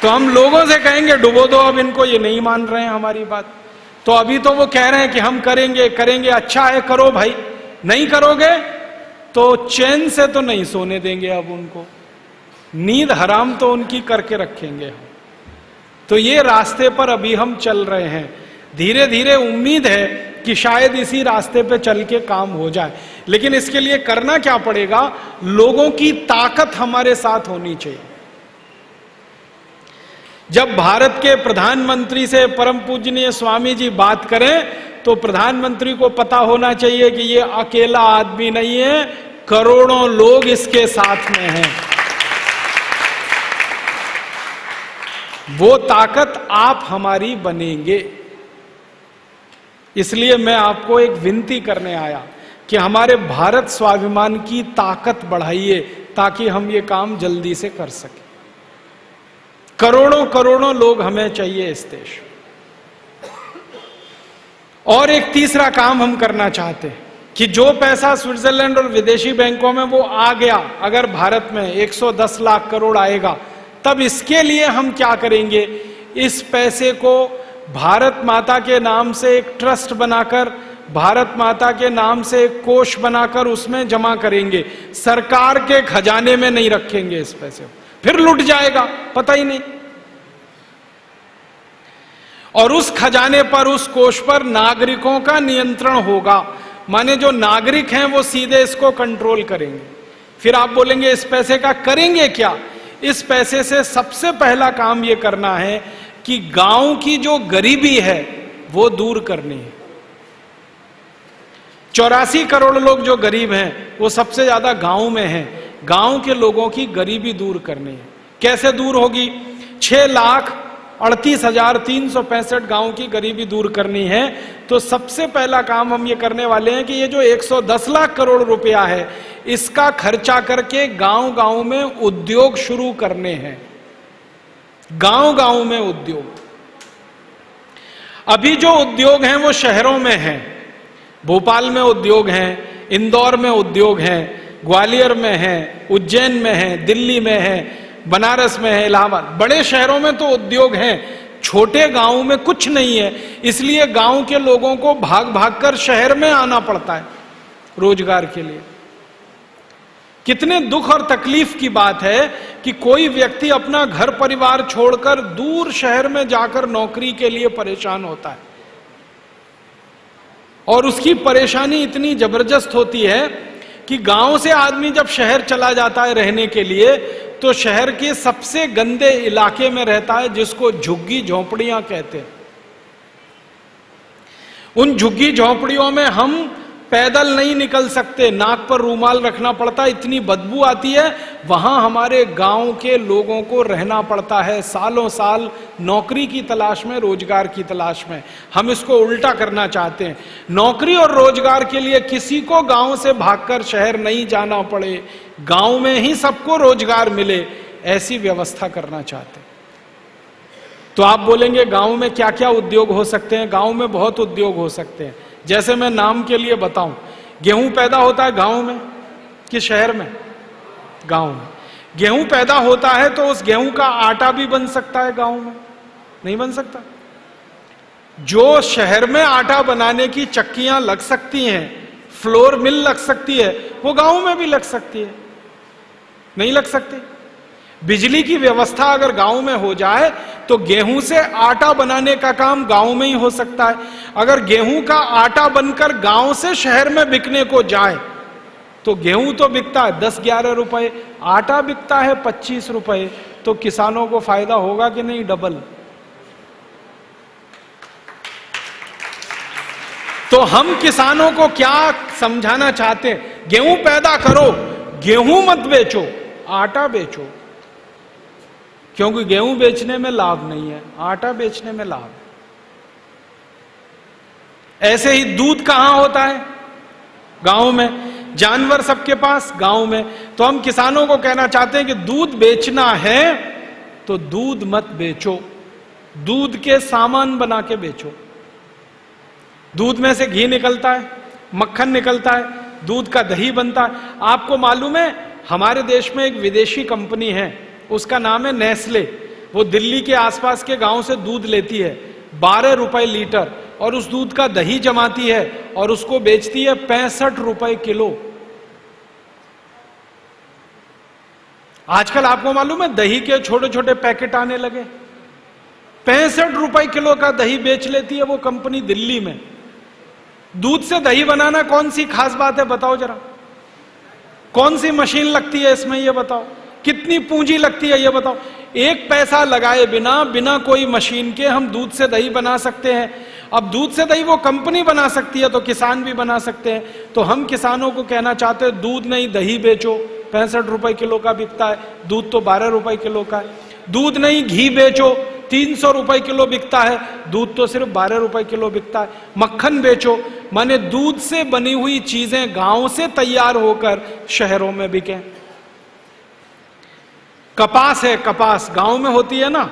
तो हम लोगों से कहेंगे डुबो दो अब इनको, ये नहीं मान रहे हैं हमारी बात। तो अभी तो वो कह रहे हैं कि हम करेंगे करेंगे, अच्छा है करो भाई, नहीं करोगे तो चैन से तो नहीं सोने देंगे, अब उनको नींद हराम तो उनकी करके रखेंगे हम। तो ये रास्ते पर अभी हम चल रहे हैं। धीरे धीरे उम्मीद है कि शायद इसी रास्ते पे चल के काम हो जाए, लेकिन इसके लिए करना क्या पड़ेगा, लोगों की ताकत हमारे साथ होनी चाहिए। जब भारत के प्रधानमंत्री से परम पूजनीय स्वामी जी बात करें तो प्रधानमंत्री को पता होना चाहिए कि ये अकेला आदमी नहीं है, करोड़ों लोग इसके साथ में हैं। वो ताकत आप हमारी बनेंगे। इसलिए मैं आपको एक विनती करने आया कि हमारे भारत स्वाभिमान की ताकत बढ़ाइए ताकि हम ये काम जल्दी से कर सकें। करोड़ों करोड़ों लोग हमें चाहिए इस देश। और एक तीसरा काम हम करना चाहते हैं कि जो पैसा स्विट्जरलैंड और विदेशी बैंकों में वो आ गया, अगर भारत में 110 लाख करोड़ आएगा, तब इसके लिए हम क्या करेंगे, इस पैसे को भारत माता के नाम से एक ट्रस्ट बनाकर, भारत माता के नाम से एक कोष बनाकर उसमें जमा करेंगे। सरकार के खजाने में नहीं रखेंगे इस पैसे को, फिर लुट जाएगा, पता ही नहीं। और उस खजाने पर, उस कोष पर नागरिकों का नियंत्रण होगा। माने जो नागरिक हैं वो सीधे इसको कंट्रोल करेंगे। फिर आप बोलेंगे इस पैसे का करेंगे क्या? इस पैसे से सबसे पहला काम ये करना है कि गांव की जो गरीबी है वो दूर करनी है। 84 करोड़ लोग जो गरीब हैं वो सबसे ज्यादा गांव में हैं। गांव के लोगों की गरीबी दूर करनी है। कैसे दूर होगी? 6,38,365 गांव की गरीबी दूर करनी है। तो सबसे पहला काम हम ये करने वाले हैं कि ये जो 110 लाख करोड़ रुपया है, इसका खर्चा करके गांव गांव में उद्योग शुरू करने हैं। गांव गांव में उद्योग। अभी जो उद्योग हैं वो शहरों में हैं। भोपाल में उद्योग हैं, इंदौर में उद्योग हैं, ग्वालियर में है, उज्जैन में है, दिल्ली में है, बनारस में है, इलाहाबाद। बड़े शहरों में तो उद्योग हैं, छोटे गांवों में कुछ नहीं है। इसलिए गांव के लोगों को भाग भाग कर शहर में आना पड़ता है रोजगार के लिए। कितने दुख और तकलीफ की बात है कि कोई व्यक्ति अपना घर परिवार छोड़कर दूर शहर में जाकर नौकरी के लिए परेशान होता है। और उसकी परेशानी इतनी जबरदस्त होती है कि गांव से आदमी जब शहर चला जाता है रहने के लिए, तो शहर के सबसे गंदे इलाके में रहता है जिसको झुग्गी झोंपड़ियां कहते हैं। उन झुग्गी झोंपड़ियों में हम पैदल नहीं निकल सकते, नाक पर रूमाल रखना पड़ता है, इतनी बदबू आती है। वहां हमारे गांव के लोगों को रहना पड़ता है सालों साल नौकरी की तलाश में, रोजगार की तलाश में। हम इसको उल्टा करना चाहते हैं। नौकरी और रोजगार के लिए किसी को गांव से भागकर शहर नहीं जाना पड़े, गांव में ही सबको रोजगार मिले, ऐसी व्यवस्था करना चाहते हैं। तो आप बोलेंगे गांव में क्या क्या उद्योग हो सकते हैं? गांव में बहुत उद्योग हो सकते हैं। जैसे मैं नाम के लिए बताऊं, गेहूं पैदा होता है गांव में कि शहर में? गांव में। गेहूं पैदा होता है तो उस गेहूं का आटा भी बन सकता है गांव में? नहीं बन सकता। जो शहर में आटा बनाने की चक्कियां लग सकती हैं, फ्लोर मिल लग सकती है, वो गांव में भी लग सकती है? नहीं लग सकती। बिजली की व्यवस्था अगर गांव में हो जाए तो गेहूं से आटा बनाने का काम गांव में ही हो सकता है। अगर गेहूं का आटा बनकर गांव से शहर में बिकने को जाए तो गेहूं तो बिकता है 10-11 रुपए, आटा बिकता है 25 रुपए, तो किसानों को फायदा होगा कि नहीं? डबल। तो हम किसानों को क्या समझाना चाहते हैं? गेहूं पैदा करो, गेहूं मत बेचो, आटा बेचो। क्योंकि गेहूं बेचने में लाभ नहीं है, आटा बेचने में लाभ है। ऐसे ही दूध कहां होता है? गांव में। जानवर सबके पास गांव में। तो हम किसानों को कहना चाहते हैं कि दूध बेचना है तो दूध मत बेचो, दूध के सामान बना के बेचो। दूध में से घी निकलता है, मक्खन निकलता है, दूध का दही बनता है। आपको मालूम है हमारे देश में एक विदेशी कंपनी है, उसका नाम है नेस्ले। वो दिल्ली के आसपास के गांव से दूध लेती है 12 रुपए लीटर, और उस दूध का दही जमाती है और उसको बेचती है 65 रुपए किलो। आजकल आपको मालूम है दही के छोटे छोटे पैकेट आने लगे, 65 रुपए किलो का दही बेच लेती है वो कंपनी दिल्ली में। दूध से दही बनाना कौन सी खास बात है बताओ जरा? कौन सी मशीन लगती है इसमें ये बताओ? कितनी पूंजी लगती है ये बताओ? एक पैसा लगाए बिना, बिना कोई मशीन के हम दूध से दही बना सकते हैं। अब दूध से दही वो कंपनी बना सकती है तो किसान भी बना सकते हैं। तो हम किसानों को कहना चाहते हैं दूध नहीं दही बेचो, 65 रुपए किलो का बिकता है, दूध तो 12 रुपए किलो का है। दूध नहीं घी बेचो, 300 रुपए किलो बिकता है, दूध तो सिर्फ 12 रुपए किलो बिकता है। मक्खन बेचो, माने दूध से बनी हुई चीजें गांव से तैयार होकर शहरों में बिकें। कपास है, कपास गांव में होती है ना,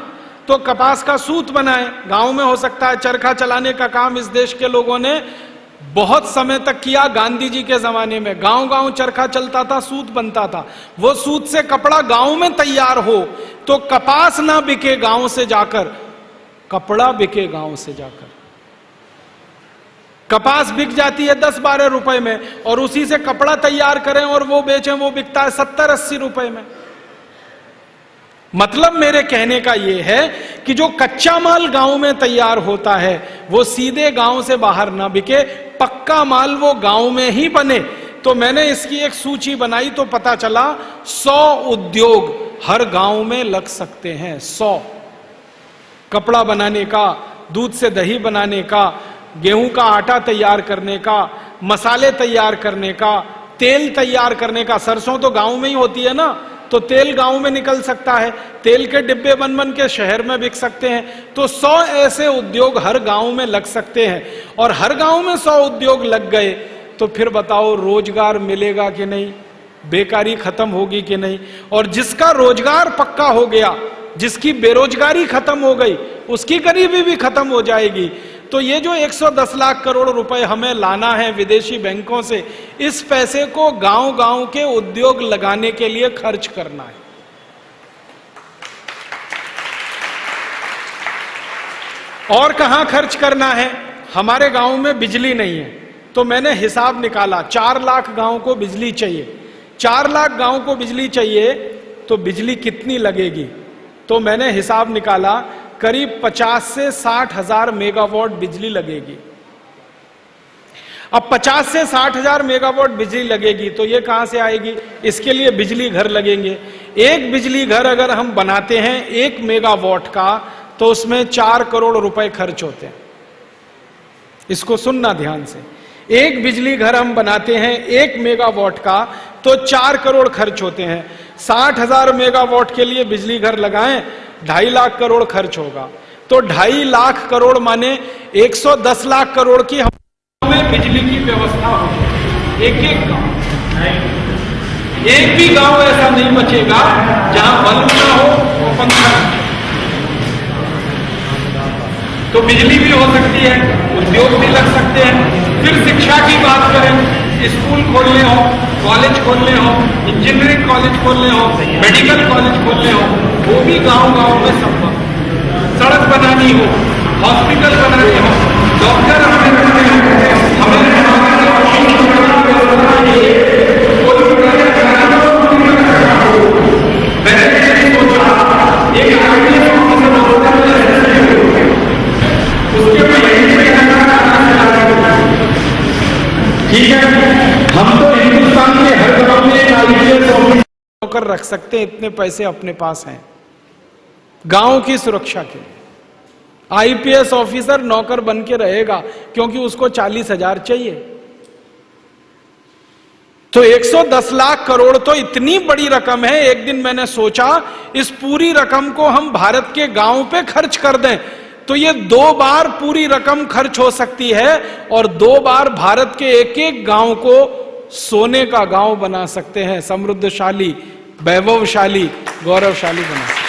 तो कपास का सूत बनाए, गांव में हो सकता है। चरखा चलाने का काम इस देश के लोगों ने बहुत समय तक किया। गांधी जी के जमाने में गांव गांव चरखा चलता था, सूत बनता था। वो सूत से कपड़ा गांव में तैयार हो तो कपास ना बिके गांव से जाकर, कपड़ा बिके गांव से जाकर। कपास बिक जाती है 10-12 रुपए में, और उसी से कपड़ा तैयार करें और वो बेचें, वो बिकता है 70-80 रुपए में। मतलब मेरे कहने का यह है कि जो कच्चा माल गांव में तैयार होता है वो सीधे गांव से बाहर ना बिके, पक्का माल वो गांव में ही बने। तो मैंने इसकी एक सूची बनाई तो पता चला 100 उद्योग हर गांव में लग सकते हैं। 100। कपड़ा बनाने का, दूध से दही बनाने का, गेहूं का आटा तैयार करने का, मसाले तैयार करने का, तेल तैयार करने का। सरसों तो गांव में ही होती है ना, तो तेल गांव में निकल सकता है। तेल के डिब्बे बन बन के शहर में बिक सकते हैं। तो 100 ऐसे उद्योग हर गांव में लग सकते हैं। और हर गांव में 100 उद्योग लग गए तो फिर बताओ रोजगार मिलेगा कि नहीं, बेकारी खत्म होगी कि नहीं? और जिसका रोजगार पक्का हो गया, जिसकी बेरोजगारी खत्म हो गई, उसकी गरीबी भी खत्म हो जाएगी। तो ये जो 110 लाख करोड़ रुपए हमें लाना है विदेशी बैंकों से, इस पैसे को गांव गांव के उद्योग लगाने के लिए खर्च करना है। और कहां खर्च करना है? हमारे गांव में बिजली नहीं है, तो मैंने हिसाब निकाला 4 लाख गांव को बिजली चाहिए। 4 लाख गांव को बिजली चाहिए तो बिजली कितनी लगेगी? तो मैंने हिसाब निकाला करीब 50 से 60 हजार मेगावाट बिजली लगेगी। अब 50 से 60 हजार मेगावाट बिजली लगेगी तो ये कहां से आएगी? इसके लिए बिजली घर लगेंगे। एक बिजली घर अगर हम बनाते हैं 1 मेगावाट का तो उसमें 4 करोड़ रुपए खर्च होते हैं। इसको सुनना ध्यान से। एक बिजली घर हम बनाते हैं 1 मेगावाट का तो 4 करोड़ खर्च होते हैं। 60 हजार मेगावाट के लिए बिजली घर लगाएं, 2.5 लाख करोड़ खर्च होगा। तो 2.5 लाख करोड़ माने 110 लाख करोड़ की हमें बिजली की व्यवस्था हो। एक एक गांव, एक भी गांव ऐसा नहीं बचेगा जहां बल्ब ना हो और पंखा ना हो। तो बिजली भी हो सकती है, उद्योग भी लग सकते हैं। फिर शिक्षा की बात करें, स्कूल खोलने हो कॉलेज खोलने हो, इंजीनियरिंग कॉलेज खोलने हो, मेडिकल कॉलेज खोलने हो, वो भी गांव-गांव में संभव। सड़क बनानी हो, हॉस्पिटल बनाने हो, डॉक्टर हमें रखने हो, ठीक है, हम तो हिंदुस्तान के हर गांव में एक आईपीएस ऑफिसर नौकर रख सकते हैं, इतने पैसे अपने पास हैं गांव की सुरक्षा के लिए। आईपीएस ऑफिसर नौकर बन के रहेगा क्योंकि उसको 40,000 चाहिए। तो 110 लाख करोड़ तो इतनी बड़ी रकम है। एक दिन मैंने सोचा इस पूरी रकम को हम भारत के गांव पे खर्च कर दें तो ये 2 बार पूरी रकम खर्च हो सकती है और 2 बार भारत के एक एक गांव को सोने का गांव बना सकते हैं, समृद्धशाली, वैभवशाली, गौरवशाली बना सकते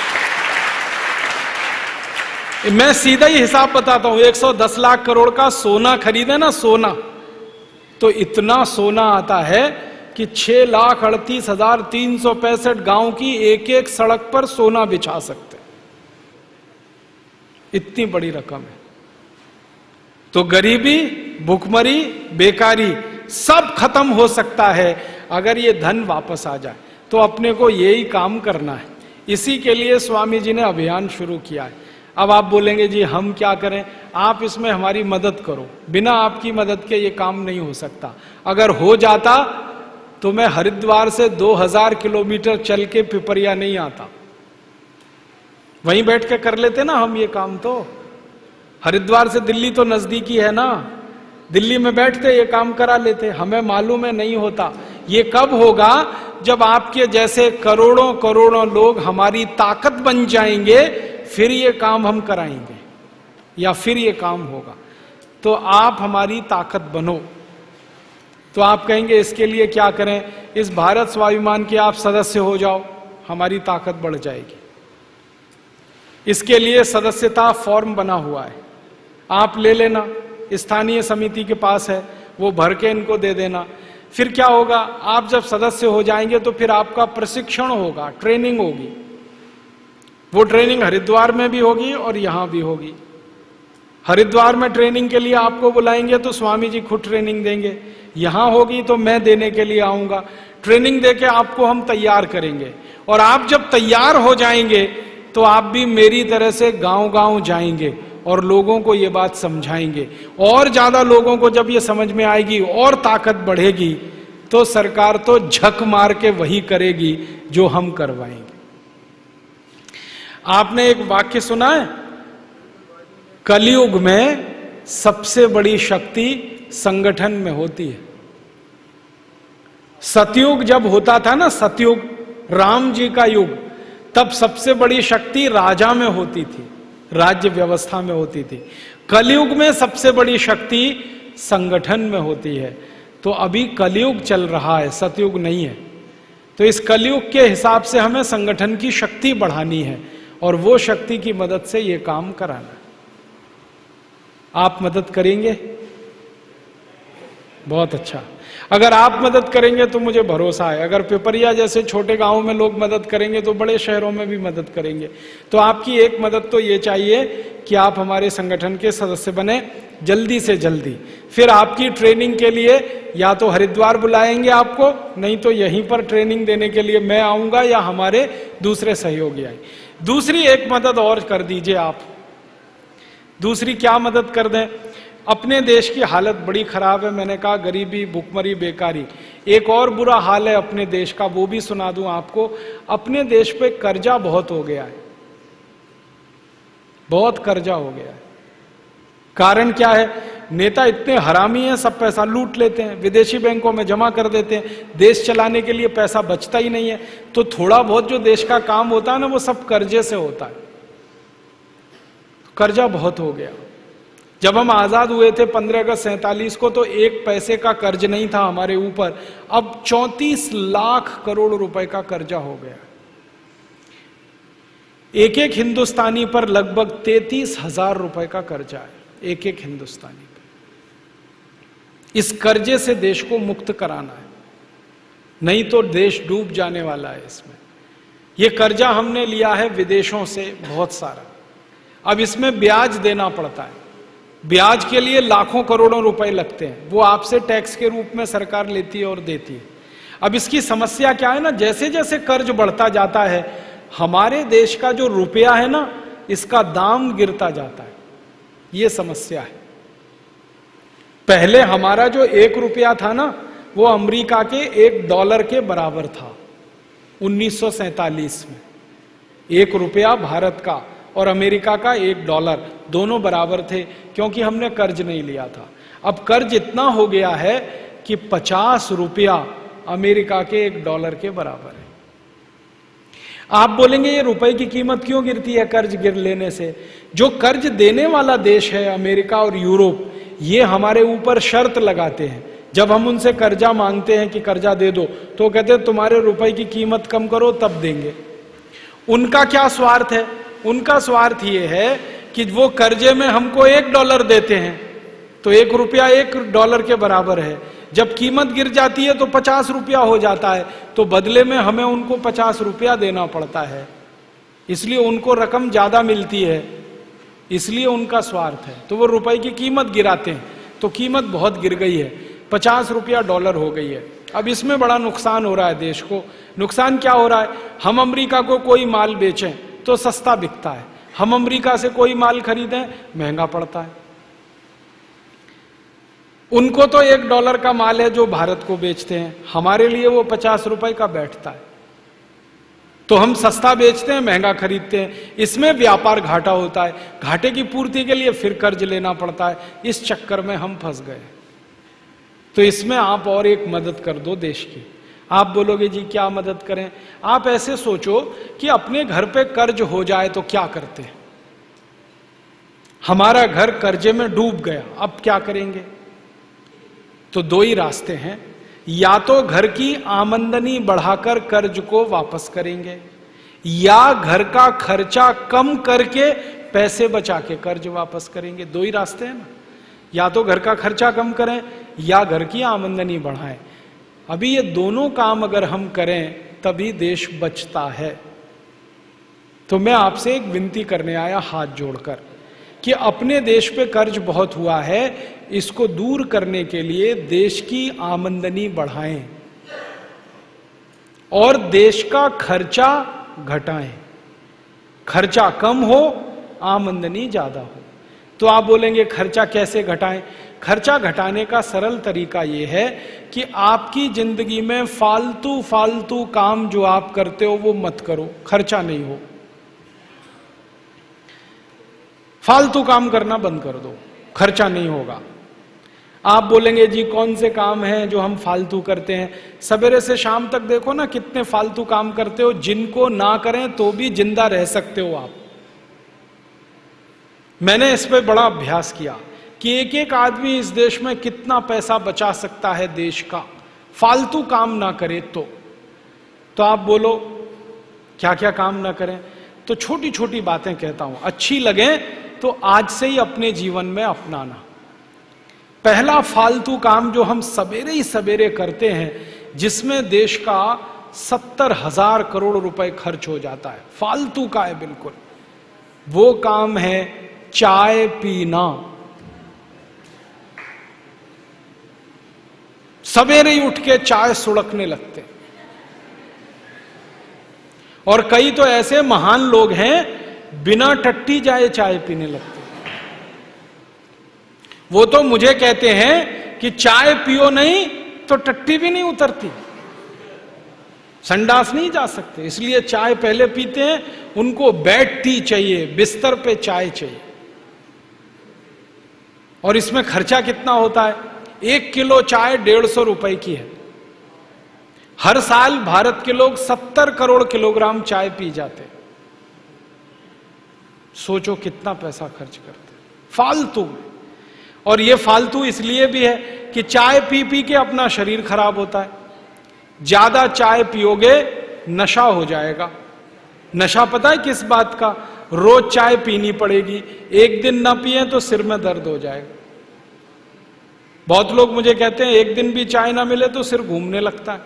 हैं। मैं सीधा ही हिसाब बताता हूं, 110 लाख करोड़ का सोना खरीदे ना, सोना, तो इतना सोना आता है कि 6,38,365 गांव की एक एक सड़क पर सोना बिछा सकते। इतनी बड़ी रकम है। तो गरीबी, भुखमरी, बेकारी सब खत्म हो सकता है अगर ये धन वापस आ जाए। तो अपने को यही काम करना है। इसी के लिए स्वामी जी ने अभियान शुरू किया है। अब आप बोलेंगे जी हम क्या करें, आप इसमें हमारी मदद करो। बिना आपकी मदद के ये काम नहीं हो सकता। अगर हो जाता तो मैं हरिद्वार से 2000 किलोमीटर चल के पिपरिया नहीं आता, वहीं बैठ के कर लेते ना हम ये काम। तो हरिद्वार से दिल्ली तो नजदीकी है ना, दिल्ली में बैठते ये काम करा लेते। हमें मालूम है नहीं होता। ये कब होगा, जब आपके जैसे करोड़ों करोड़ों लोग हमारी ताकत बन जाएंगे, फिर ये काम हम कराएंगे या फिर ये काम होगा। तो आप हमारी ताकत बनो। तो आप कहेंगे इसके लिए क्या करें, इस भारत स्वाभिमान के आप सदस्य हो जाओ, हमारी ताकत बढ़ जाएगी। इसके लिए सदस्यता फॉर्म बना हुआ है, आप ले लेना, स्थानीय समिति के पास है, वो भर के इनको दे देना। फिर क्या होगा, आप जब सदस्य हो जाएंगे तो फिर आपका प्रशिक्षण होगा, ट्रेनिंग होगी। वो ट्रेनिंग हरिद्वार में भी होगी और यहां भी होगी। हरिद्वार में ट्रेनिंग के लिए आपको बुलाएंगे तो स्वामी जी खुद ट्रेनिंग देंगे, यहां होगी तो मैं देने के लिए आऊंगा। ट्रेनिंग देके आपको हम तैयार करेंगे और आप जब तैयार हो जाएंगे तो आप भी मेरी तरह से गांव-गांव जाएंगे और लोगों को ये बात समझाएंगे। और ज्यादा लोगों को जब ये समझ में आएगी और ताकत बढ़ेगी तो सरकार तो झक मार के वही करेगी जो हम करवाएंगे। आपने एक वाक्य सुना है, कलयुग में सबसे बड़ी शक्ति संगठन में होती है। सतयुग जब होता था ना, सतयुग, राम जी का युग, तब सबसे बड़ी शक्ति राजा में होती थी, राज्य व्यवस्था में होती थी। कलयुग में सबसे बड़ी शक्ति संगठन में होती है। तो अभी कलयुग चल रहा है, सतयुग नहीं है। तो इस कलयुग के हिसाब से हमें संगठन की शक्ति बढ़ानी है और वो शक्ति की मदद से ये काम कराना है। आप मदद करेंगे? बहुत अच्छा। अगर आप मदद करेंगे तो मुझे भरोसा है, अगर पिपरिया जैसे छोटे गांव में लोग मदद करेंगे तो बड़े शहरों में भी मदद करेंगे। तो आपकी एक मदद तो ये चाहिए कि आप हमारे संगठन के सदस्य बने जल्दी से जल्दी। फिर आपकी ट्रेनिंग के लिए या तो हरिद्वार बुलाएंगे आपको, नहीं तो यहीं पर ट्रेनिंग देने के लिए मैं आऊंगा या हमारे दूसरे सहयोगी आए। दूसरी एक मदद और कर दीजिए आप। दूसरी क्या मदद कर दें? अपने देश की हालत बड़ी खराब है, मैंने कहा गरीबी, भुखमरी, बेकारी। एक और बुरा हाल है अपने देश का, वो भी सुना दूं आपको। अपने देश पे कर्जा बहुत हो गया है, बहुत कर्जा हो गया है। कारण क्या है? नेता इतने हरामी हैं, सब पैसा लूट लेते हैं, विदेशी बैंकों में जमा कर देते हैं, देश चलाने के लिए पैसा बचता ही नहीं है। तो थोड़ा बहुत जो देश का काम होता है ना, वो सब कर्जे से होता है। कर्जा बहुत हो गया। जब हम आजाद हुए थे 15 अगस्त 47 को, तो 1 पैसे का कर्ज नहीं था हमारे ऊपर। अब 34 लाख करोड़ रुपए का कर्जा हो गया। एक एक हिंदुस्तानी पर लगभग 33,000 रुपए का कर्जा है, एक एक हिंदुस्तानी पर। इस कर्जे से देश को मुक्त कराना है। नहीं तो देश डूब जाने वाला है इसमें। ये कर्जा हमने लिया है विदेशों से बहुत सारा, अब इसमें ब्याज देना पड़ता है। ब्याज के लिए लाखों करोड़ों रुपए लगते हैं, वो आपसे टैक्स के रूप में सरकार लेती है और देती है। अब इसकी समस्या क्या है ना, जैसे जैसे कर्ज बढ़ता जाता है हमारे देश का जो रुपया है ना, इसका दाम गिरता जाता है। ये समस्या है। पहले हमारा जो 1 रुपया था ना, वो अमेरिका के $1 के बराबर था 1947 में। 1 रुपया भारत का और अमेरिका का $1 दोनों बराबर थे, क्योंकि हमने कर्ज नहीं लिया था। अब कर्ज इतना हो गया है कि 50 रुपया अमेरिका के $1 के बराबर है। आप बोलेंगे ये रुपए की कीमत क्यों गिरती है कर्ज गिर लेने से? जो कर्ज देने वाला देश है अमेरिका और यूरोप, ये हमारे ऊपर शर्त लगाते हैं। जब हम उनसे कर्जा मांगते हैं कि कर्जा दे दो, तो कहते हैं तुम्हारे रुपए की कीमत कम करो तब देंगे। उनका क्या स्वार्थ है? उनका स्वार्थ ये है कि वो कर्जे में हमको $1 देते हैं, तो 1 रुपया $1 के बराबर है। जब कीमत गिर जाती है तो 50 रुपया हो जाता है, तो बदले में हमें उनको 50 रुपया देना पड़ता है, इसलिए उनको रकम ज्यादा मिलती है, इसलिए उनका स्वार्थ है। तो वो रुपए की कीमत गिराते हैं, तो कीमत बहुत गिर गई है, 50 रुपया $1 हो गई है। अब इसमें बड़ा नुकसान हो रहा है देश को। नुकसान क्या हो रहा है? हम अमेरिका को कोई माल बेचें तो सस्ता बिकता है, हम अमेरिका से कोई माल खरीदें महंगा पड़ता है। उनको तो $1 का माल है जो भारत को बेचते हैं, हमारे लिए वो 50 रुपए का बैठता है, तो हम सस्ता बेचते हैं महंगा खरीदते हैं। इसमें व्यापार घाटा होता है, घाटे की पूर्ति के लिए फिर कर्ज लेना पड़ता है। इस चक्कर में हम फंस गए। तो इसमें आप और एक मदद कर दो देश की। आप बोलोगे जी क्या मदद करें? आप ऐसे सोचो कि अपने घर पे कर्ज हो जाए तो क्या करते हैं। हमारा घर कर्जे में डूब गया, अब क्या करेंगे? तो 2 ही रास्ते हैं, या तो घर की आमदनी बढ़ाकर कर्ज को वापस करेंगे, या घर का खर्चा कम करके पैसे बचा के कर्ज वापस करेंगे। 2 ही रास्ते हैं ना, या तो घर का खर्चा कम करें या घर की आमदनी बढ़ाएं। अभी ये दोनों काम अगर हम करें तभी देश बचता है। तो मैं आपसे एक विनती करने आया हाथ जोड़कर कि अपने देश पे कर्ज बहुत हुआ है, इसको दूर करने के लिए देश की आमदनी बढ़ाएं और देश का खर्चा घटाएं। खर्चा कम हो, आमदनी ज्यादा हो। तो आप बोलेंगे खर्चा कैसे घटाएं? खर्चा घटाने का सरल तरीका यह है कि आपकी जिंदगी में फालतू काम जो आप करते हो वो मत करो, खर्चा नहीं हो। फालतू काम करना बंद कर दो, खर्चा नहीं होगा। आप बोलेंगे जी कौन से काम हैं जो हम फालतू करते हैं? सवेरे से शाम तक देखो ना कितने फालतू काम करते हो, जिनको ना करें तो भी जिंदा रह सकते हो आप। मैंने इस पे बड़ा अभ्यास किया कि एक एक आदमी इस देश में कितना पैसा बचा सकता है देश का, फालतू काम ना करे तो आप बोलो क्या क्या काम ना करें? तो छोटी छोटी बातें कहता हूं, अच्छी लगे तो आज से ही अपने जीवन में अपनाना। पहला फालतू काम जो हम सवेरे ही सवेरे करते हैं, जिसमें देश का 70,000 करोड़ रुपए खर्च हो जाता है, फालतू का है बिल्कुल, वो काम है चाय पीना। सवेरे ही उठ के चाय सुड़कने लगते, और कई तो ऐसे महान लोग हैं बिना टट्टी जाए चाय पीने लगते। वो तो मुझे कहते हैं कि चाय पियो नहीं तो टट्टी भी नहीं उतरती, संडास नहीं जा सकते, इसलिए चाय पहले पीते हैं। उनको बेड टी चाहिए, बिस्तर पे चाय चाहिए। और इसमें खर्चा कितना होता है? 1 किलो चाय 150 रुपए की है। हर साल भारत के लोग 70 करोड़ किलोग्राम चाय पी जाते। सोचो कितना पैसा खर्च करते फालतू में। और ये फालतू इसलिए भी है कि चाय पी पी के अपना शरीर खराब होता है। ज्यादा चाय पियोगे नशा हो जाएगा। नशा पता है किस बात का? रोज चाय पीनी पड़ेगी, एक दिन ना पिए तो सिर में दर्द हो जाएगा। बहुत लोग मुझे कहते हैं एक दिन भी चाय ना मिले तो सिर घूमने लगता है।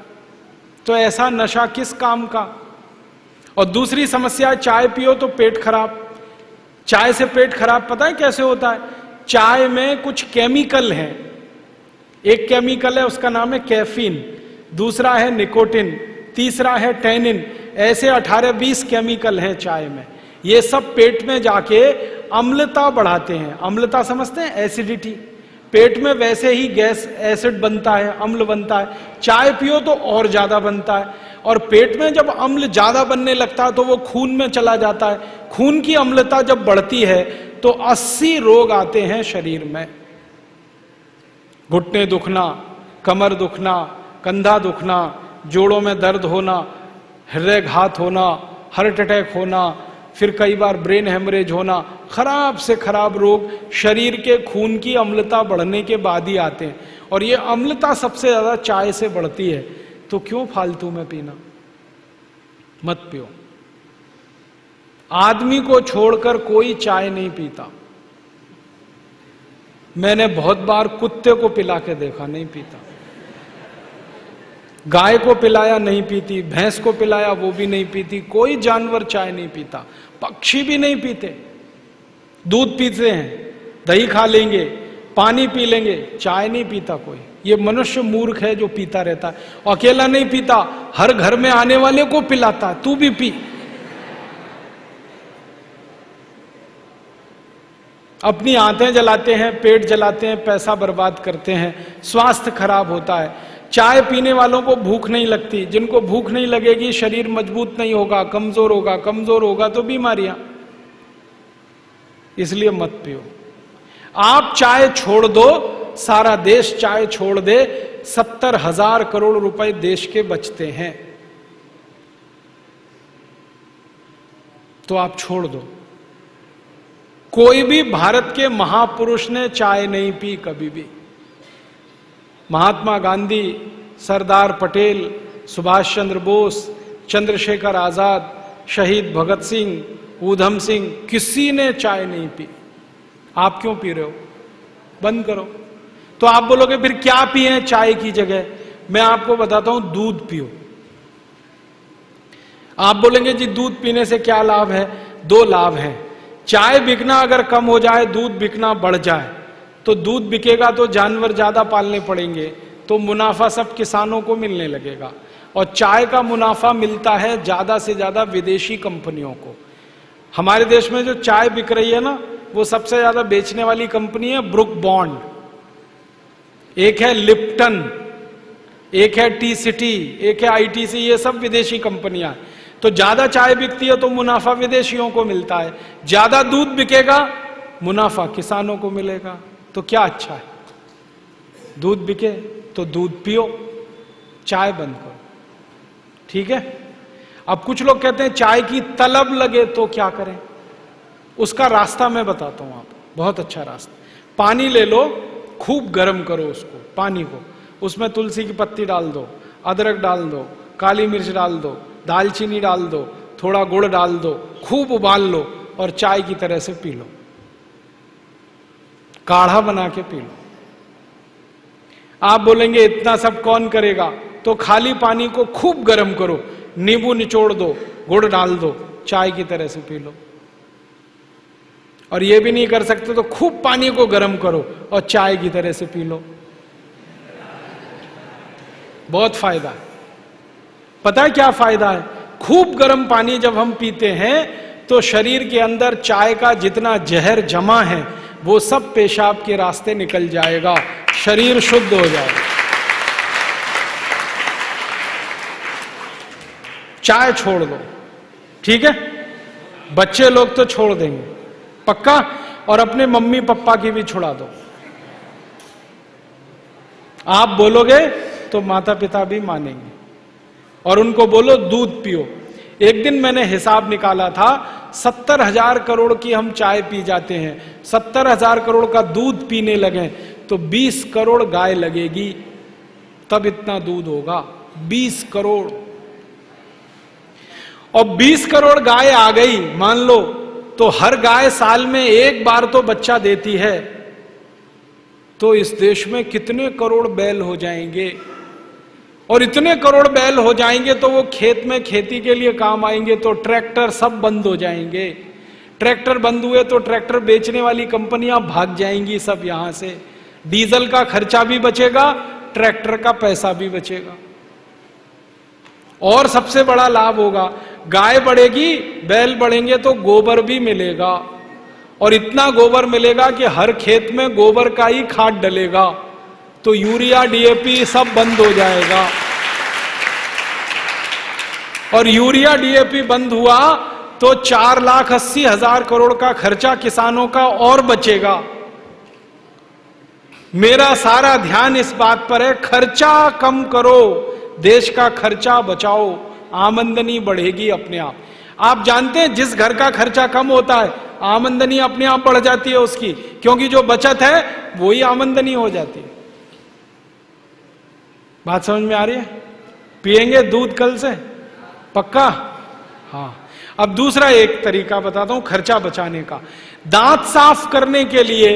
तो ऐसा नशा किस काम का। और दूसरी समस्या, चाय पियो तो पेट खराब। चाय से पेट खराब पता है कैसे होता है? चाय में कुछ केमिकल हैं। एक केमिकल है उसका नाम है कैफीन, दूसरा है निकोटिन, तीसरा है टैनिन। ऐसे 18-20 केमिकल हैं चाय में। ये सब पेट में जाके अम्लता बढ़ाते हैं। अम्लता समझते हैं? एसिडिटी। पेट में वैसे ही गैस एसिड बनता है, अम्ल बनता है। चाय पियो तो और ज्यादा बनता है। और पेट में जब अम्ल ज्यादा बनने लगता है तो वो खून में चला जाता है। खून की अम्लता जब बढ़ती है तो 80 रोग आते हैं शरीर में। घुटने दुखना, कमर दुखना, कंधा दुखना, जोड़ों में दर्द होना, हृदयघात होना, हार्ट अटैक होना, फिर कई बार ब्रेन हेमरेज होना। खराब से खराब रोग शरीर के खून की अम्लता बढ़ने के बाद ही आते हैं। और ये अम्लता सबसे ज्यादा चाय से बढ़ती है। तो क्यों फालतू में पीना? मत पियो। आदमी को छोड़कर कोई चाय नहीं पीता। मैंने बहुत बार कुत्ते को पिला के देखा, नहीं पीता। गाय को पिलाया, नहीं पीती। भैंस को पिलाया, वो भी नहीं पीती। कोई जानवर चाय नहीं पीता। पक्षी भी नहीं पीते। दूध पीते हैं, दही खा लेंगे, पानी पी लेंगे, चाय नहीं पीता कोई। ये मनुष्य मूर्ख है जो पीता रहता है। अकेला नहीं पीता, हर घर में आने वाले को पिलाता है, तू भी पी। अपनी आंतें जलाते हैं, पेट जलाते हैं, पैसा बर्बाद करते हैं, स्वास्थ्य खराब होता है। चाय पीने वालों को भूख नहीं लगती। जिनको भूख नहीं लगेगी शरीर मजबूत नहीं होगा, कमजोर होगा। कमजोर होगा तो बीमारियां। इसलिए मत पियो। आप चाय छोड़ दो, सारा देश चाय छोड़ दे, 70,000 करोड़ रुपए देश के बचते हैं। तो आप छोड़ दो। कोई भी भारत के महापुरुष ने चाय नहीं पी कभी भी। महात्मा गांधी, सरदार पटेल, सुभाष चंद्र बोस, चंद्रशेखर आजाद, शहीद भगत सिंह, ऊधम सिंह, किसी ने चाय नहीं पी। आप क्यों पी रहे हो? बंद करो। तो आप बोलोगे फिर क्या पिए चाय की जगह? मैं आपको बताता हूं, दूध पियो। आप बोलेंगे जी दूध पीने से क्या लाभ है? 2 लाभ हैं। चाय बिकना अगर कम हो जाए, दूध बिकना बढ़ जाए, तो दूध बिकेगा तो जानवर ज्यादा पालने पड़ेंगे, तो मुनाफा सब किसानों को मिलने लगेगा। और चाय का मुनाफा मिलता है ज्यादा से ज्यादा विदेशी कंपनियों को। हमारे देश में जो चाय बिक रही है ना, वो सबसे ज्यादा बेचने वाली कंपनी है ब्रुक बॉन्ड, एक है लिप्टन, एक है टी सिटी, एक है आईटीसी। ये सब विदेशी कंपनियां। तो ज्यादा चाय बिकती है तो मुनाफा विदेशियों को मिलता है। ज्यादा दूध बिकेगा, मुनाफा किसानों को मिलेगा। तो क्या अच्छा है? दूध बिके तो दूध पियो, चाय बंद करो। ठीक है? अब कुछ लोग कहते हैं चाय की तलब लगे तो क्या करें? उसका रास्ता मैं बताता हूं आपको, बहुत अच्छा रास्ता। पानी ले लो, खूब गर्म करो उसको, पानी को। उसमें तुलसी की पत्ती डाल दो, अदरक डाल दो, काली मिर्च डाल दो, दालचीनी डाल दो, थोड़ा गुड़ डाल दो, खूब उबाल लो और चाय की तरह से पी लो। काढ़ा बना के पी लो। आप बोलेंगे इतना सब कौन करेगा? तो खाली पानी को खूब गर्म करो, नींबू निचोड़ दो, गुड़ डाल दो, चाय की तरह से पी लो। और ये भी नहीं कर सकते तो खूब पानी को गर्म करो और चाय की तरह से पी लो। बहुत फायदा है। पता है क्या फायदा है? खूब गर्म पानी जब हम पीते हैं तो शरीर के अंदर चाय का जितना जहर जमा है वो सब पेशाब के रास्ते निकल जाएगा, शरीर शुद्ध हो जाएगा। चाय छोड़ दो, ठीक है? बच्चे लोग तो छोड़ देंगे पक्का, और अपने मम्मी पापा की भी छुड़ा दो। आप बोलोगे तो माता पिता भी मानेंगे। और उनको बोलो दूध पियो। एक दिन मैंने हिसाब निकाला था, 70,000 करोड़ की हम चाय पी जाते हैं, 70,000 करोड़ का दूध पीने लगे तो 20 करोड़ गाय लगेगी, तब इतना दूध होगा। 20 करोड़। और 20 करोड़ गाय आ गई मान लो, तो हर गाय साल में एक बार तो बच्चा देती है, तो इस देश में कितने करोड़ बैल हो जाएंगे? और इतने करोड़ बैल हो जाएंगे तो वो खेत में खेती के लिए काम आएंगे, तो ट्रैक्टर सब बंद हो जाएंगे। ट्रैक्टर बंद हुए तो ट्रैक्टर बेचने वाली कंपनियां भाग जाएंगी सब यहां से। डीजल का खर्चा भी बचेगा, ट्रैक्टर का पैसा भी बचेगा। और सबसे बड़ा लाभ होगा, गाय बढ़ेगी, बैल बढ़ेंगे तो गोबर भी मिलेगा, और इतना गोबर मिलेगा कि हर खेत में गोबर का ही खाद डलेगा, तो यूरिया डीएपी सब बंद हो जाएगा। और यूरिया डीएपी बंद हुआ तो 4,80,000 करोड़ का खर्चा किसानों का और बचेगा। मेरा सारा ध्यान इस बात पर है, खर्चा कम करो, देश का खर्चा बचाओ, आमदनी बढ़ेगी अपने आप। आप जानते हैं जिस घर का खर्चा कम होता है आमदनी अपने आप बढ़ जाती है उसकी, क्योंकि जो बचत है वही आमदनी हो जाती है। बात समझ में आ रही है? पिएंगे दूध कल से पक्का? हाँ। अब दूसरा एक तरीका बताता हूं खर्चा बचाने का। दांत साफ करने के लिए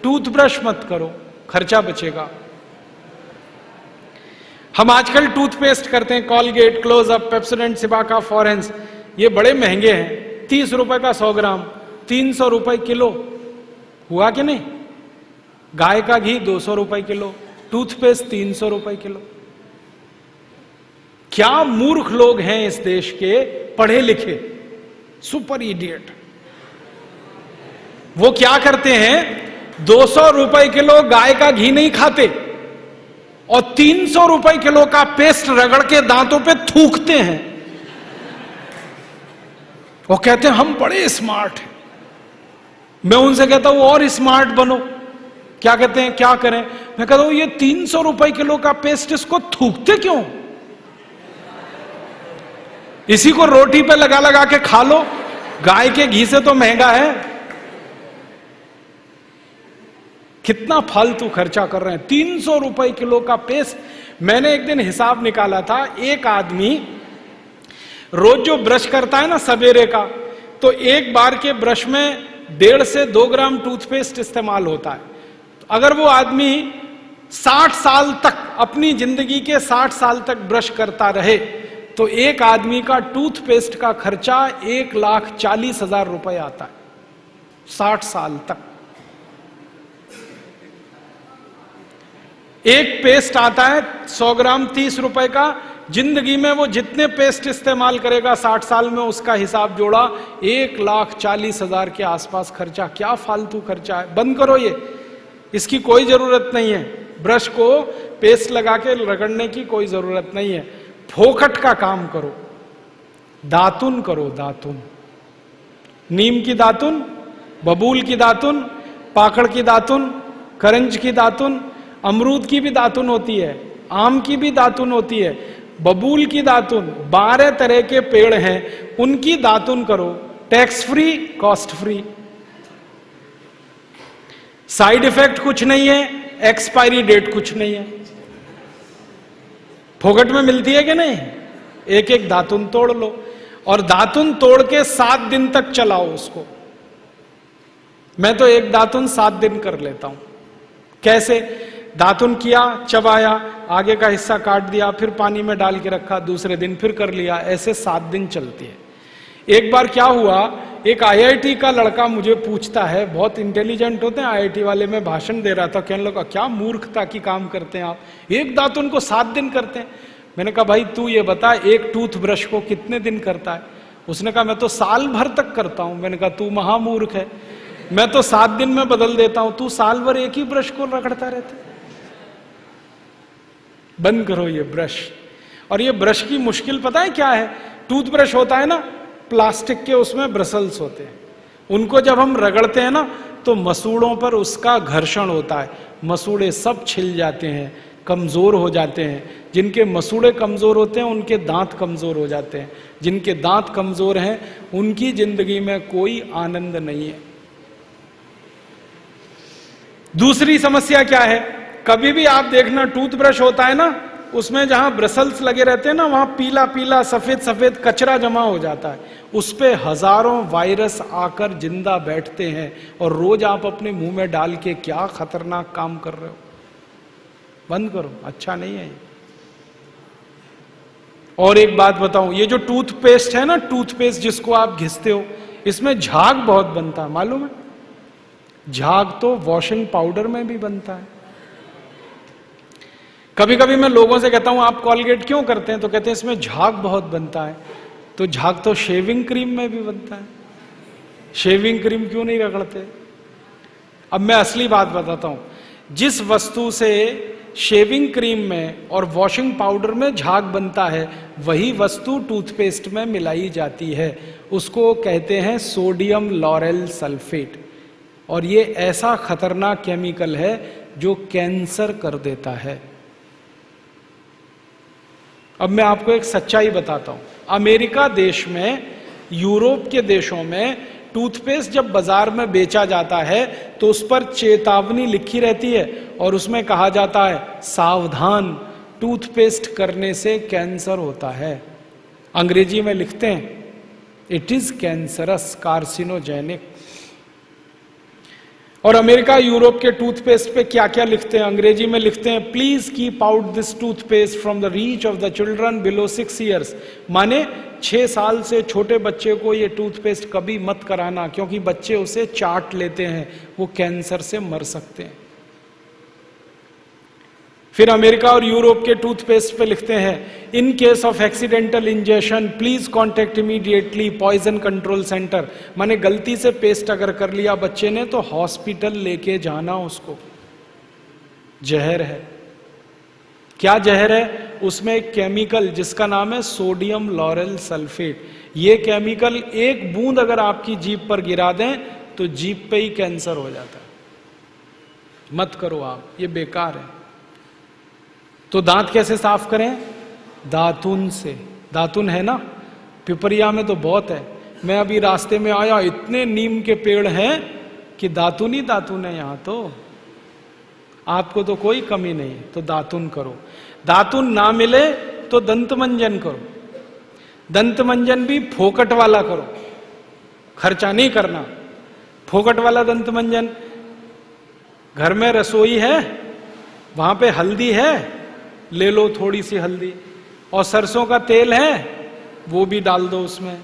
टूथब्रश मत करो, खर्चा बचेगा। हम आजकल टूथपेस्ट करते हैं, कॉलगेट, क्लोजअप, पेप्सोडेंट, सिबाका, फॉरेंस, ये बड़े महंगे हैं। 30 रुपए का 100 ग्राम, 300 रुपए किलो, हुआ कि नहीं? गाय का घी 200 रुपए किलो, टूथपेस्ट 300 रुपए किलो। क्या मूर्ख लोग हैं इस देश के, पढ़े लिखे, सुपर इडियट। वो क्या करते हैं, 200 रुपए किलो गाय का घी नहीं खाते और 300 रुपए किलो का पेस्ट रगड़ के दांतों पे थूकते हैं। वो कहते हैं हम बड़े स्मार्ट हैं। मैं उनसे कहता हूं और स्मार्ट बनो। क्या कहते हैं, क्या करें? मैं कहता हूं ये 300 रुपए किलो का पेस्ट, इसको थूकते क्यों? इसी को रोटी पे लगा लगा के खा लो, गाय के घी से तो महंगा है। कितना फालतू खर्चा कर रहे हैं। 300 रुपए किलो का पेस्ट। मैंने एक दिन हिसाब निकाला था, एक आदमी रोज जो ब्रश करता है ना सवेरे का, तो एक बार के ब्रश में 1.5 से 2 ग्राम टूथपेस्ट इस्तेमाल होता है। अगर वो आदमी 60 साल तक, अपनी जिंदगी के 60 साल तक ब्रश करता रहे, तो एक आदमी का टूथपेस्ट का खर्चा 1,40,000 रुपए आता है 60 साल तक। एक पेस्ट आता है 100 ग्राम 30 रुपए का। जिंदगी में वो जितने पेस्ट इस्तेमाल करेगा 60 साल में, उसका हिसाब जोड़ा 1,40,000 के आसपास खर्चा। क्या फालतू खर्चा है, बंद करो ये, इसकी कोई जरूरत नहीं है। ब्रश को पेस्ट लगा के रगड़ने की कोई जरूरत नहीं है। फोकट का काम करो, दातुन करो, दातुन, नीम की दातुन, बबूल की दातुन, पाकड़ की दातुन, करंज की दातुन, अमरूद की भी दातुन होती है, आम की भी दातुन होती है, बबूल की दातुन, 12 तरह के पेड़ हैं, उनकी दातुन करो। Tax free, cost free, side effect कुछ नहीं है, एक्सपायरी डेट कुछ नहीं है। फोकट में मिलती है कि नहीं? एक एक दातुन तोड़ लो और दातुन तोड़ के 7 दिन तक चलाओ उसको। मैं तो एक दातुन 7 दिन कर लेता हूं। कैसे? दातुन किया, चबाया, आगे का हिस्सा काट दिया, फिर पानी में डाल के रखा, दूसरे दिन फिर कर लिया, ऐसे 7 दिन चलती है। एक बार क्या हुआ, एक आईआईटी का लड़का मुझे पूछता है, बहुत इंटेलिजेंट होते हैं आईआईटी वाले, मैं भाषण दे रहा था, कहने लगा क्या मूर्खता की काम करते हैं आप, एक दातुन को 7 दिन करते हैं। मैंने कहा भाई तू ये बता, एक टूथब्रश को कितने दिन करता है? उसने कहा मैं तो साल भर तक करता हूं। मैंने कहा तू महामूर्ख है, मैं तो 7 दिन में बदल देता हूं, तू साल भर एक ही ब्रश को रगड़ता रहता है। बंद करो ये ब्रश। और ये ब्रश की मुश्किल पता है क्या है? टूथब्रश होता है ना प्लास्टिक के, उसमें ब्रसल्स होते हैं, उनको जब हम रगड़ते हैं ना तो मसूड़ों पर उसका घर्षण होता है, मसूड़े सब छिल जाते हैं, कमजोर हो जाते हैं। जिनके मसूड़े कमजोर होते हैं उनके दांत कमजोर हो जाते हैं, जिनके दांत कमजोर हैं उनकी जिंदगी में कोई आनंद नहीं है। दूसरी समस्या क्या है? कभी भी आप देखना टूथब्रश होता है ना, उसमें जहां ब्रसल्स लगे रहते हैं ना, वहां पीला पीला सफेद सफेद कचरा जमा हो जाता है, उस पे हजारों वायरस आकर जिंदा बैठते हैं, और रोज आप अपने मुंह में डाल के क्या खतरनाक काम कर रहे हो। बंद करो, अच्छा नहीं है ये। और एक बात बताऊं, ये जो टूथपेस्ट है ना, टूथपेस्ट जिसको आप घिसते हो, इसमें झाग बहुत बनता है, मालूम है? झाग तो वॉशिंग पाउडर में भी बनता है। कभी कभी मैं लोगों से कहता हूं आप कॉलगेट क्यों करते हैं, तो कहते हैं इसमें झाग बहुत बनता है। तो झाग तो शेविंग क्रीम में भी बनता है, शेविंग क्रीम क्यों नहीं रगड़ते? अब मैं असली बात बताता हूं, जिस वस्तु से शेविंग क्रीम में और वॉशिंग पाउडर में झाग बनता है, वही वस्तु टूथपेस्ट में मिलाई जाती है। उसको कहते हैं सोडियम लॉरेल सल्फेट, और ये ऐसा खतरनाक केमिकल है जो कैंसर कर देता है। अब मैं आपको एक सच्चाई बताता हूं। अमेरिका देश में, यूरोप के देशों में टूथपेस्ट जब बाजार में बेचा जाता है तो उस पर चेतावनी लिखी रहती है और उसमें कहा जाता है सावधान, टूथपेस्ट करने से कैंसर होता है। अंग्रेजी में लिखते हैं इट इज कैंसरस, कार्सिनोजेनिक। और अमेरिका यूरोप के टूथपेस्ट पे क्या क्या लिखते हैं? अंग्रेजी में लिखते हैं please keep out this toothpaste from the reach of the children below 6 years. माने 6 साल से छोटे बच्चे को ये टूथपेस्ट कभी मत कराना, क्योंकि बच्चे उसे चाट लेते हैं, वो कैंसर से मर सकते हैं। फिर अमेरिका और यूरोप के टूथपेस्ट पे लिखते हैं in case of accidental injection please contact immediately poison control centre. माने गलती से पेस्ट अगर कर लिया बच्चे ने तो हॉस्पिटल लेके जाना उसको। जहर है। क्या जहर है? उसमें एक केमिकल जिसका नाम है सोडियम लॉरेल सल्फेट। ये केमिकल एक बूंद अगर आपकी जीभ पर गिरा दें तो जीभ पे ही कैंसर हो जाता है। मत करो आप, ये बेकार है। तो दांत कैसे साफ करें? दातुन से। दातुन है ना, पिपरिया में तो बहुत है। मैं अभी रास्ते में आया, इतने नीम के पेड़ हैं कि दातुन ही दातुन है यहां तो। आपको तो कोई कमी नहीं, तो दातुन करो। दातुन ना मिले तो दंत मंजन करो। दंत मंजन भी फोकट वाला करो, खर्चा नहीं करना। फोकट वाला दंत मंजन, घर में रसोई है, वहां पे हल्दी है, ले लो थोड़ी सी हल्दी, और सरसों का तेल है वो भी डाल दो उसमें,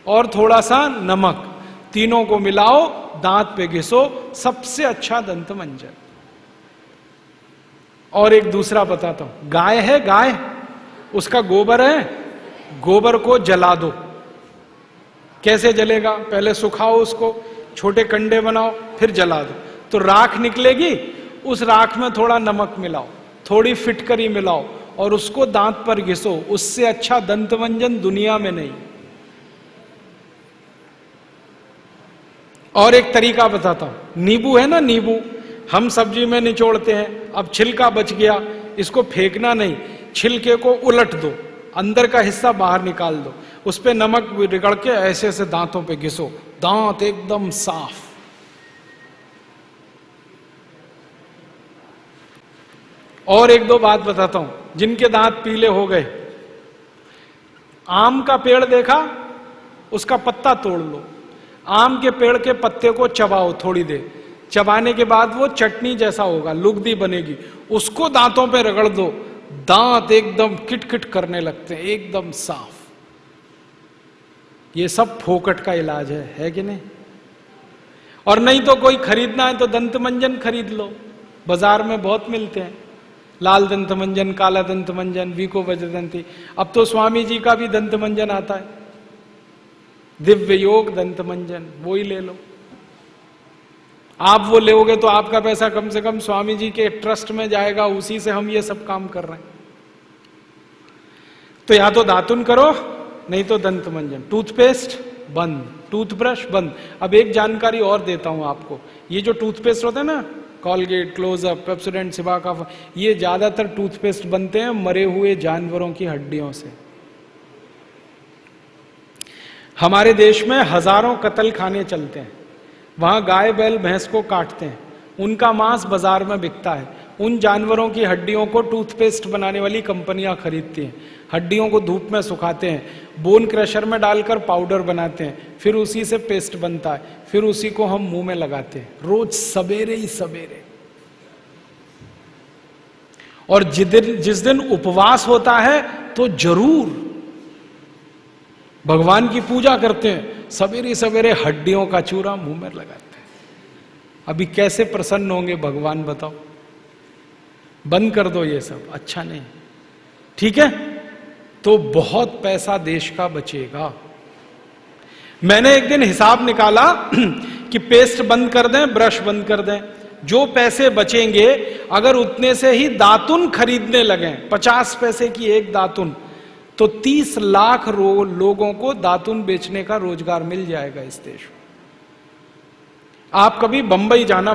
और थोड़ा सा नमक, तीनों को मिलाओ, दांत पे घिसो, सबसे अच्छा दंत मंजन। और एक दूसरा बताता हूं, गाय है, गाय, उसका गोबर है, गोबर को जला दो। कैसे जलेगा? पहले सुखाओ उसको, छोटे कंडे बनाओ, फिर जला दो, तो राख निकलेगी। उस राख में थोड़ा नमक मिलाओ, थोड़ी फिटकरी मिलाओ और उसको दांत पर घिसो। उससे अच्छा दंतमंजन दुनिया में नहीं। और एक तरीका बताता हूं, नींबू है ना, नींबू हम सब्जी में निचोड़ते हैं। अब छिलका बच गया, इसको फेंकना नहीं, छिलके को उलट दो, अंदर का हिस्सा बाहर निकाल दो, उस पे नमक रगड़ के ऐसे ऐसे दांतों पे घिसो, दांत एकदम साफ। और एक दो बात बताता हूं, जिनके दांत पीले हो गए, आम का पेड़ देखा, उसका पत्ता तोड़ लो, आम के पेड़ के पत्ते को चबाओ थोड़ी देर, चबाने के बाद वो चटनी जैसा होगा, लुगदी बनेगी, उसको दांतों पे रगड़ दो, दांत एकदम किटकिट करने लगते हैं, एकदम साफ। ये सब फोकट का इलाज है कि नहीं? और नहीं तो कोई खरीदना है तो दंत मंजन खरीद लो, बाजार में बहुत मिलते हैं, लाल दंत मंजन, काला दंत मंजन, वीको वज्रदंती। अब तो स्वामी जी का भी दंत मंजन आता है, दिव्य योग दंत मंजन, वो ही ले लो। आप वो लोगे तो आपका पैसा कम से कम स्वामी जी के ट्रस्ट में जाएगा, उसी से हम ये सब काम कर रहे हैं। तो या तो दातुन करो, नहीं तो दंत मंजन। टूथपेस्ट बंद, टूथब्रश बंद। अब एक जानकारी और देता हूं आपको, ये जो टूथपेस्ट होता है ना, कॉलगेट, क्लोजअप, पेप्सोडेंट, सिबाका, ये ज्यादातर टूथपेस्ट बनते हैं मरे हुए जानवरों की हड्डियों से। हमारे देश में हजारों कत्ल खाने चलते हैं, वहां गाय बैल भैंस को काटते हैं, उनका मांस बाजार में बिकता है। उन जानवरों की हड्डियों को टूथपेस्ट बनाने वाली कंपनियां खरीदती हैं, हड्डियों को धूप में सुखाते हैं, बोन क्रशर में डालकर पाउडर बनाते हैं, फिर उसी से पेस्ट बनता है, फिर उसी को हम मुंह में लगाते हैं रोज सवेरे ही सवेरे। और जिस दिन उपवास होता है तो जरूर भगवान की पूजा करते हैं, सवेरे सवेरे हड्डियों का चूरा मुंह में लगाते हैं। अभी कैसे प्रसन्न होंगे भगवान बताओ? बंद कर दो ये सब, अच्छा नहीं। ठीक है, तो बहुत पैसा देश का बचेगा। मैंने एक दिन हिसाब निकाला कि पेस्ट बंद कर दें, ब्रश बंद कर दें, जो पैसे बचेंगे अगर उतने से ही दातुन खरीदने लगे, 50 पैसे की एक दातुन, तो 30 लाख लोगों को दातुन बेचने का रोजगार मिल जाएगा इस देश में। आप कभी बंबई जाना,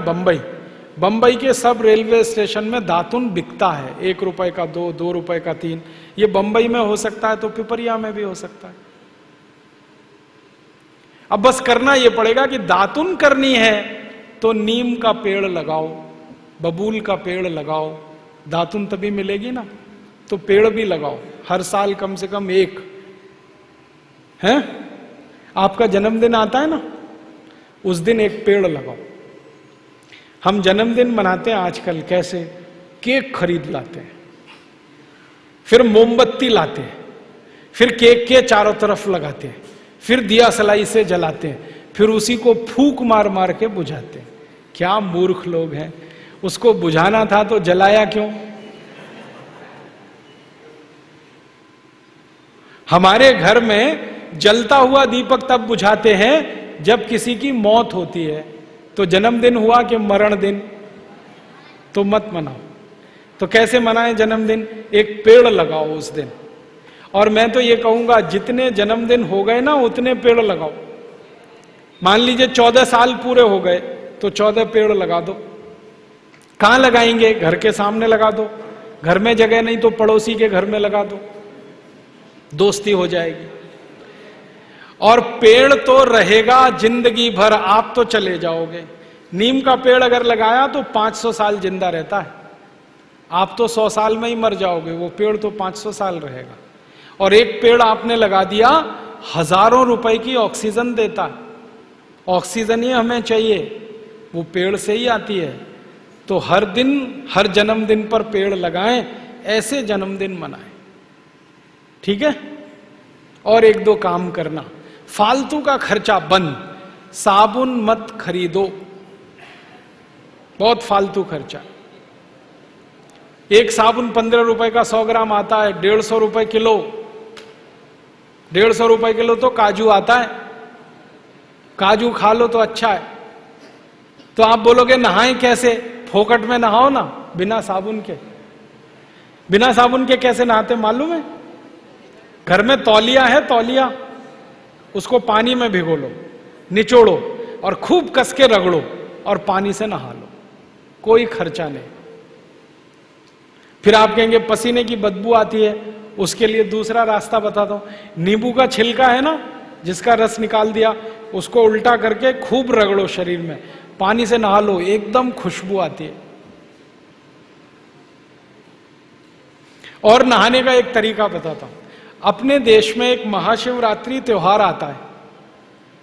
बंबई के सब रेलवे स्टेशन में दातुन बिकता है, 1 रुपए का 2, 2 रुपए का 3। ये बंबई में हो सकता है तो पिपरिया में भी हो सकता है। अब बस करना यह पड़ेगा कि दातुन करनी है तो नीम का पेड़ लगाओ, बबूल का पेड़ लगाओ, दातुन तभी मिलेगी ना। तो पेड़ भी लगाओ, हर साल कम से कम एक। है, आपका जन्मदिन आता है ना, उस दिन एक पेड़ लगाओ। हम जन्मदिन मनाते हैं आजकल कैसे? केक खरीद लाते हैं, फिर मोमबत्ती लाते हैं, फिर केक के चारों तरफ लगाते हैं, फिर दिया सलाई से जलाते हैं, फिर उसी को फूंक मार मार के बुझाते हैं। क्या मूर्ख लोग हैं! उसको बुझाना था तो जलाया क्यों? हमारे घर में जलता हुआ दीपक तब बुझाते हैं जब किसी की मौत होती है। तो जन्मदिन हुआ कि मरण दिन? तो मत मनाओ। तो कैसे मनाएं जन्मदिन? एक पेड़ लगाओ उस दिन। और मैं तो ये कहूंगा, जितने जन्मदिन हो गए ना उतने पेड़ लगाओ। मान लीजिए 14 साल पूरे हो गए तो 14 पेड़ लगा दो। कहां लगाएंगे? घर के सामने लगा दो, घर में जगह नहीं तो पड़ोसी के घर में लगा दो, दोस्ती हो जाएगी। और पेड़ तो रहेगा जिंदगी भर, आप तो चले जाओगे। नीम का पेड़ अगर लगाया तो 500 साल जिंदा रहता है, आप तो 100 साल में ही मर जाओगे, वो पेड़ तो 500 साल रहेगा। और एक पेड़ आपने लगा दिया, हजारों रुपए की ऑक्सीजन देता है। ऑक्सीजन ही हमें चाहिए, वो पेड़ से ही आती है। तो हर दिन, हर जन्मदिन पर पेड़ लगाएं, ऐसे जन्मदिन मनाएं। ठीक है? और 1-2 काम करना, फालतू का खर्चा बंद। साबुन मत खरीदो, बहुत फालतू खर्चा। एक साबुन 15 रुपए का 100 ग्राम आता है, 150 रुपए किलो। 150 रुपए किलो तो काजू आता है, काजू खा लो तो अच्छा है। तो आप बोलोगे नहाएं कैसे? फोकट में नहाओ ना, बिना साबुन के। बिना साबुन के कैसे नहाते मालूम है? घर में तौलिया है, तौलिया, उसको पानी में भिगो लो, निचोड़ो और खूब कस के रगड़ो और पानी से नहा लो, कोई खर्चा नहीं। फिर आप कहेंगे पसीने की बदबू आती है, उसके लिए दूसरा रास्ता बताता हूं। नींबू का छिलका है ना, जिसका रस निकाल दिया, उसको उल्टा करके खूब रगड़ो शरीर में, पानी से नहा लो, एकदम खुशबू आती है। और नहाने का एक तरीका बताता हूं। अपने देश में एक महाशिवरात्रि त्योहार आता है,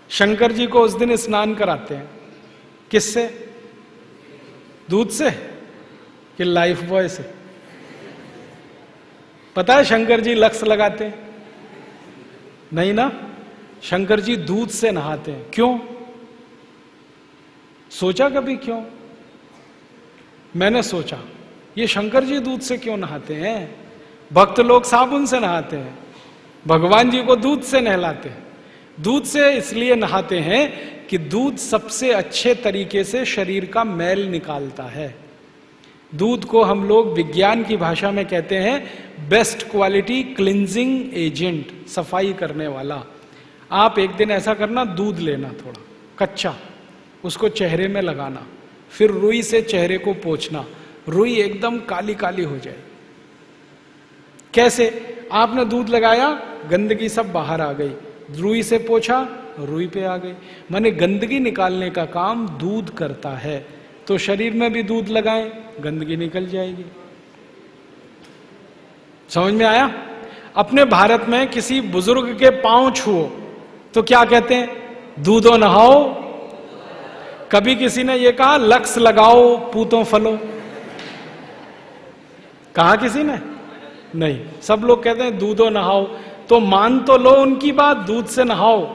शंकर जी को उस दिन स्नान कराते हैं। किससे? दूध से कि लाइफ बॉय से? पता है शंकर जी लक्स लगाते हैं? नहीं ना, शंकर जी दूध से नहाते हैं। क्यों? सोचा कभी क्यों? मैंने सोचा, ये शंकर जी दूध से क्यों नहाते हैं? भक्त लोग साबुन से नहाते हैं, भगवान जी को दूध से नहलाते हैं। दूध से इसलिए नहाते हैं कि दूध सबसे अच्छे तरीके से शरीर का मैल निकालता है। दूध को हम लोग विज्ञान की भाषा में कहते हैं बेस्ट क्वालिटी क्लिंजिंग एजेंट, सफाई करने वाला। आप एक दिन ऐसा करना, दूध लेना थोड़ा कच्चा, उसको चेहरे में लगाना, फिर रुई से चेहरे को पोंछना, रुई एकदम काली काली हो जाए। कैसे? आपने दूध लगाया, गंदगी सब बाहर आ गई, रुई से पोंछा, रुई पे आ गई। माने गंदगी निकालने का काम दूध करता है। तो शरीर में भी दूध लगाएं, गंदगी निकल जाएगी। समझ में आया? अपने भारत में किसी बुजुर्ग के पांव छुओ तो क्या कहते हैं? दूधो नहाओ। कभी किसी ने यह कहा लक्स लगाओ पूतों फलो? कहा किसी ने? नहीं, सब लोग कहते हैं दूधो नहाओ। तो मान तो लो उनकी बात, दूध से नहाओ।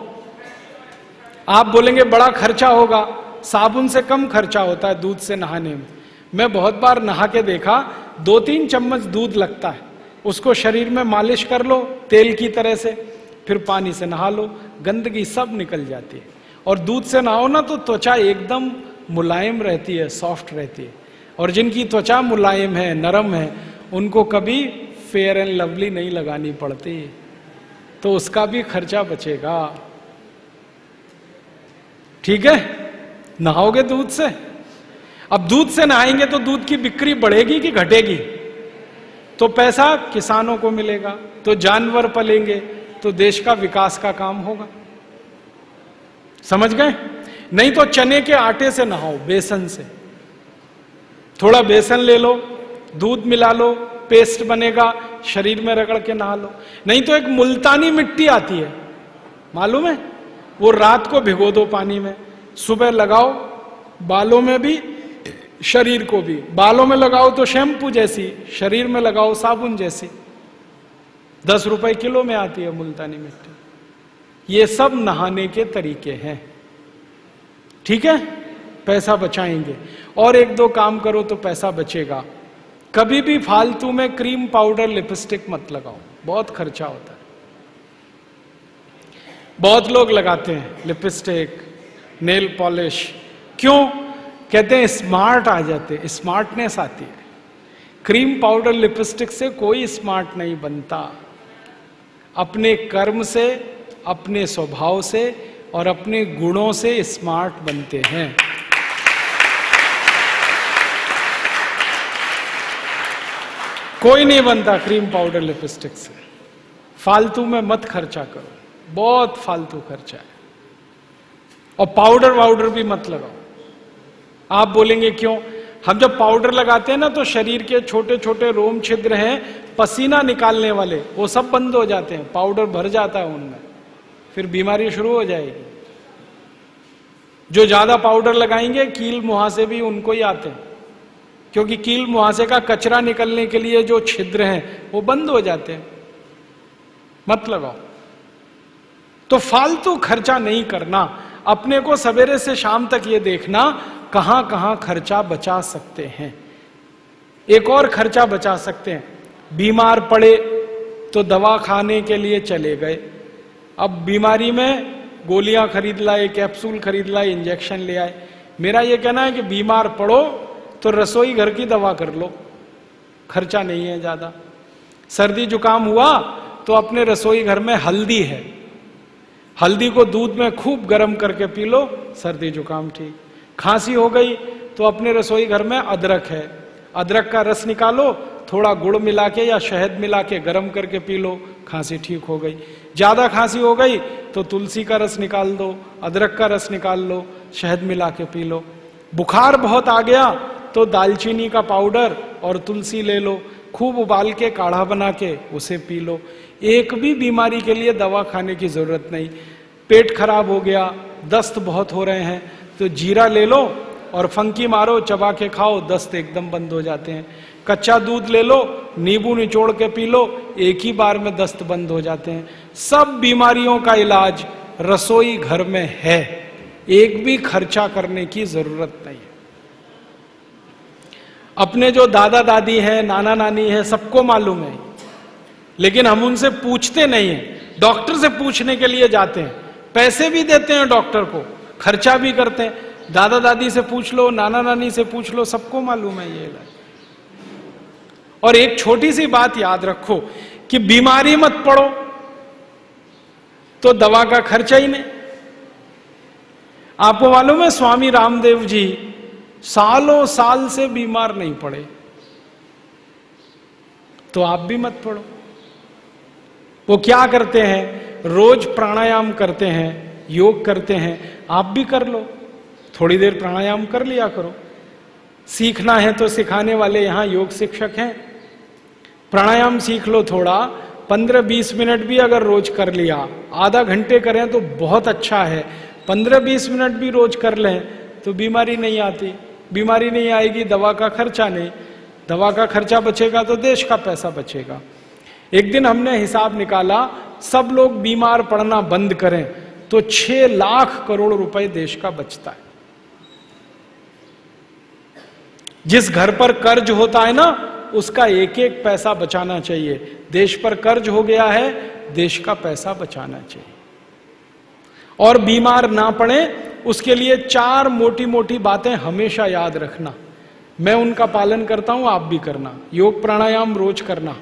आप बोलेंगे बड़ा खर्चा होगा, साबुन से कम खर्चा होता है दूध से नहाने में। मैं बहुत बार नहा के देखा, 2-3 चम्मच दूध लगता है, उसको शरीर में मालिश कर लो तेल की तरह से, फिर पानी से नहा लो, गंदगी सब निकल जाती है। और दूध से नहाओ ना तो त्वचा एकदम मुलायम रहती है, सॉफ्ट रहती है। और जिनकी त्वचा मुलायम है, नरम है, उनको कभी फेयर एंड लवली नहीं लगानी पड़ती, तो उसका भी खर्चा बचेगा। ठीक है, नहाओगे दूध से। अब दूध से नहाएंगे तो दूध की बिक्री बढ़ेगी कि घटेगी? तो पैसा किसानों को मिलेगा, तो जानवर पलेंगे, तो देश का विकास का काम होगा। समझ गए? नहीं तो चने के आटे से नहाओ, बेसन से। थोड़ा बेसन ले लो, दूध मिला लो, पेस्ट बनेगा, शरीर में रगड़ के नहा लो। नहीं तो एक मुल्तानी मिट्टी आती है, मालूम है? वो रात को भिगो दो पानी में, सुबह लगाओ, बालों में भी शरीर को भी। बालों में लगाओ तो शैम्पू जैसी, शरीर में लगाओ साबुन जैसी। 10 रुपए किलो में आती है मुल्तानी मिट्टी। ये सब नहाने के तरीके हैं। ठीक है, पैसा बचाएंगे। और 1-2 काम करो तो पैसा बचेगा। कभी भी फालतू में क्रीम पाउडर लिपस्टिक मत लगाओ, बहुत खर्चा होता है। बहुत लोग लगाते हैं लिपस्टिक, नेल पॉलिश। क्यों? कहते हैं स्मार्ट आ जाते, स्मार्टनेस आती है। क्रीम पाउडर लिपस्टिक से कोई स्मार्ट नहीं बनता। अपने कर्म से, अपने स्वभाव से और अपने गुणों से स्मार्ट बनते हैं। कोई नहीं बनता क्रीम पाउडर लिपस्टिक से। फालतू में मत खर्चा करो, बहुत फालतू खर्चा है। और पाउडर वाउडर भी मत लगाओ। आप बोलेंगे क्यों? हम जब पाउडर लगाते हैं ना तो शरीर के छोटे छोटे रोम छिद्र हैं, पसीना निकालने वाले, वो सब बंद हो जाते हैं, पाउडर भर जाता है उनमें, फिर बीमारी शुरू हो जाएगी। जो ज्यादा पाउडर लगाएंगे कील मुहासे भी उनको ही आते हैं, क्योंकि कील मुहासे का कचरा निकलने के लिए जो छिद्र हैं वो बंद हो जाते हैं। मत लगाओ। तो फालतू खर्चा नहीं करना। अपने को सवेरे से शाम तक ये देखना कहां कहां खर्चा बचा सकते हैं। एक और खर्चा बचा सकते हैं, बीमार पड़े तो दवा खाने के लिए चले गए, अब बीमारी में गोलियां खरीद लाए, कैप्सूल खरीद लाए, इंजेक्शन ले आए। मेरा ये कहना है कि बीमार पड़ो तो रसोई घर की दवा कर लो, खर्चा नहीं है ज्यादा। सर्दी जुकाम हुआ तो अपने रसोई घर में हल्दी है, हल्दी को दूध में खूब गर्म करके पी लो, सर्दी जुकाम ठीक। खांसी हो गई तो अपने रसोई घर में अदरक है, अदरक का रस निकालो, थोड़ा गुड़ मिला के या शहद मिला के गर्म करके पी लो, खांसी ठीक हो गई। ज्यादा खांसी हो गई तो तुलसी का रस निकाल दो, अदरक का रस निकाल लो, शहद मिला के पी लो। बुखार बहुत आ गया तो दालचीनी का पाउडर और तुलसी ले लो, खूब उबाल के काढ़ा बना के उसे पी लो। एक भी बीमारी के लिए दवा खाने की जरूरत नहीं। पेट खराब हो गया, दस्त बहुत हो रहे हैं तो जीरा ले लो और फंकी मारो, चबा के खाओ, दस्त एकदम बंद हो जाते हैं। कच्चा दूध ले लो, नींबू निचोड़ के पी लो, एक ही बार में दस्त बंद हो जाते हैं। सब बीमारियों का इलाज रसोई घर में है, एक भी खर्चा करने की जरूरत नहीं है। अपने जो दादा दादी हैं, नाना नानी है, सबको मालूम है, लेकिन हम उनसे पूछते नहीं हैं। डॉक्टर से पूछने के लिए जाते हैं, पैसे भी देते हैं डॉक्टर को, खर्चा भी करते हैं। दादा दादी से पूछ लो, नाना नानी से पूछ लो, सबको मालूम है ये इलाज। और एक छोटी सी बात याद रखो कि बीमारी मत पड़ो तो दवा का खर्चा ही नहीं। आपको मालूम है स्वामी रामदेव जी सालों साल से बीमार नहीं पड़े, तो आप भी मत पड़ो। वो क्या करते हैं? रोज प्राणायाम करते हैं, योग करते हैं, आप भी कर लो। थोड़ी देर प्राणायाम कर लिया करो। सीखना है तो सिखाने वाले यहां योग शिक्षक हैं, प्राणायाम सीख लो थोड़ा। 15-20 मिनट भी अगर रोज कर लिया, आधा घंटे करें तो बहुत अच्छा है। 15-20 मिनट भी रोज कर लें तो बीमारी नहीं आती। बीमारी नहीं आएगी, दवा का खर्चा नहीं, दवा का खर्चा बचेगा तो देश का पैसा बचेगा। एक दिन हमने हिसाब निकाला, सब लोग बीमार पड़ना बंद करें तो 6 लाख करोड़ रुपए देश का बचता है। जिस घर पर कर्ज होता है ना, उसका एक एक पैसा बचाना चाहिए। देश पर कर्ज हो गया है, देश का पैसा बचाना चाहिए। और बीमार ना पड़े उसके लिए 4 मोटी मोटी बातें हमेशा याद रखना। मैं उनका पालन करता हूं, आप भी करना। योग प्राणायाम रोज करना।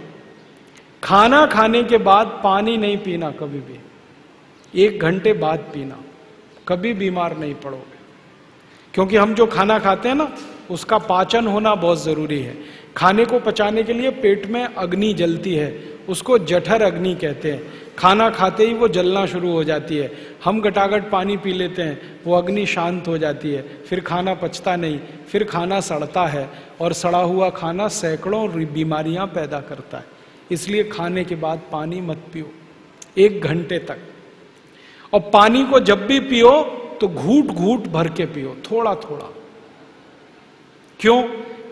खाना खाने के बाद पानी नहीं पीना कभी भी, 1 घंटे बाद पीना। कभी बीमार नहीं पड़ोगे, क्योंकि हम जो खाना खाते हैं ना, उसका पाचन होना बहुत जरूरी है। खाने को पचाने के लिए पेट में अग्नि जलती है, उसको जठर अग्नि कहते हैं। खाना खाते ही वो जलना शुरू हो जाती है। हम गटागट पानी पी लेते हैं, वो अग्नि शांत हो जाती है, फिर खाना पचता नहीं, फिर खाना सड़ता है, और सड़ा हुआ खाना सैकड़ों बीमारियां पैदा करता है। इसलिए खाने के बाद पानी मत पियो 1 घंटे तक। और पानी को जब भी पियो तो घूट घूट भर के पियो, थोड़ा थोड़ा। क्यों?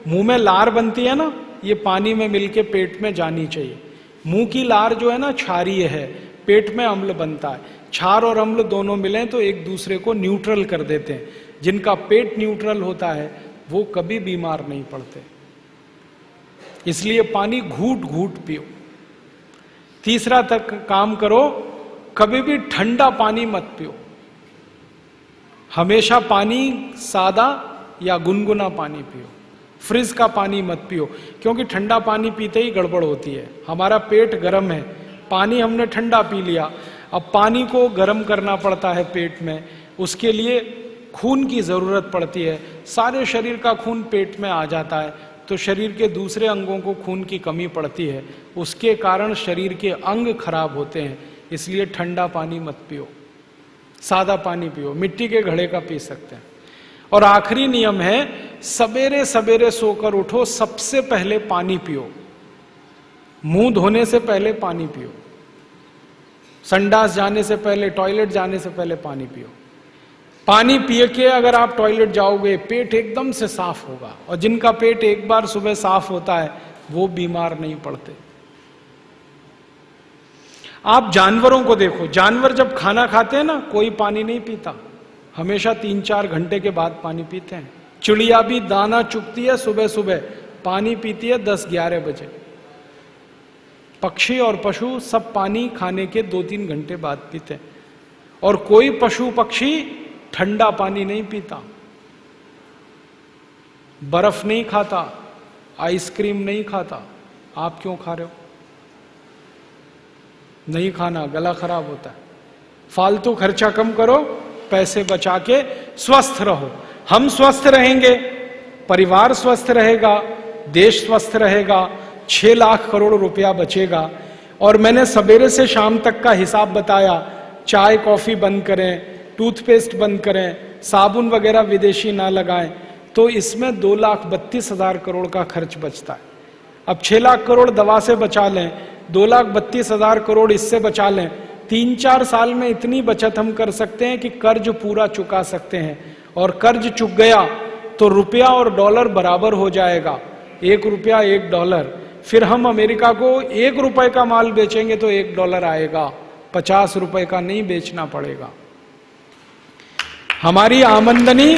मुंह में लार बनती है ना, ये पानी में मिलके पेट में जानी चाहिए। मुंह की लार जो है ना, क्षारीय है, पेट में अम्ल बनता है। क्षार और अम्ल दोनों मिलें तो एक दूसरे को न्यूट्रल कर देते हैं। जिनका पेट न्यूट्रल होता है वो कभी बीमार नहीं पड़ते। इसलिए पानी घूट घूट पियो। तीसरा तक काम करो, कभी भी ठंडा पानी मत पियो। हमेशा पानी सादा या गुनगुना पानी पियो। फ्रिज का पानी मत पियो, क्योंकि ठंडा पानी पीते ही गड़बड़ होती है। हमारा पेट गर्म है, पानी हमने ठंडा पी लिया, अब पानी को गर्म करना पड़ता है पेट में। उसके लिए खून की जरूरत पड़ती है। सारे शरीर का खून पेट में आ जाता है तो शरीर के दूसरे अंगों को खून की कमी पड़ती है, उसके कारण शरीर के अंग खराब होते हैं। इसलिए ठंडा पानी मत पियो, सादा पानी पियो, मिट्टी के घड़े का पी सकते हैं। और आखिरी नियम है, सवेरे सवेरे सोकर उठो, सबसे पहले पानी पियो। मुंह धोने से पहले पानी पियो, संडास जाने से पहले, टॉयलेट जाने से पहले पानी पियो। पानी पिए के अगर आप टॉयलेट जाओगे, पेट एकदम से साफ होगा। और जिनका पेट एक बार सुबह साफ होता है वो बीमार नहीं पड़ते। आप जानवरों को देखो, जानवर जब खाना खाते हैं ना, कोई पानी नहीं पीता, हमेशा 3-4 घंटे के बाद पानी पीते हैं। चिड़िया भी दाना चुगती है सुबह सुबह, पानी पीती है 10-11 बजे। पक्षी और पशु सब पानी खाने के 2-3 घंटे बाद पीते हैं। और कोई पशु पक्षी ठंडा पानी नहीं पीता, बर्फ नहीं खाता, आइसक्रीम नहीं खाता। आप क्यों खा रहे हो? नहीं खाना, गला खराब होता है। फालतू खर्चा कम करो, पैसे बचा के स्वस्थ रहो। हम स्वस्थ रहेंगे, परिवार स्वस्थ रहेगा, देश स्वस्थ रहेगा, 6 लाख करोड़ रुपया बचेगा। और मैंने सवेरे से शाम तक का हिसाब बताया। चाय कॉफी बंद करें, टूथपेस्ट बंद करें, साबुन वगैरह विदेशी ना लगाएं, तो इसमें 2,32,000 करोड़ का खर्च बचता है। अब 6 लाख करोड़ दवा से बचा लें, 2,32,000 करोड़ इससे बचा लें, 3-4 साल में इतनी बचत हम कर सकते हैं कि कर्ज पूरा चुका सकते हैं। और कर्ज चुक गया तो रुपया और डॉलर बराबर हो जाएगा, 1 रुपया 1 डॉलर। फिर हम अमेरिका को 1 रुपए का माल बेचेंगे तो 1 डॉलर आएगा, 50 रुपए का नहीं बेचना पड़ेगा। हमारी आमदनी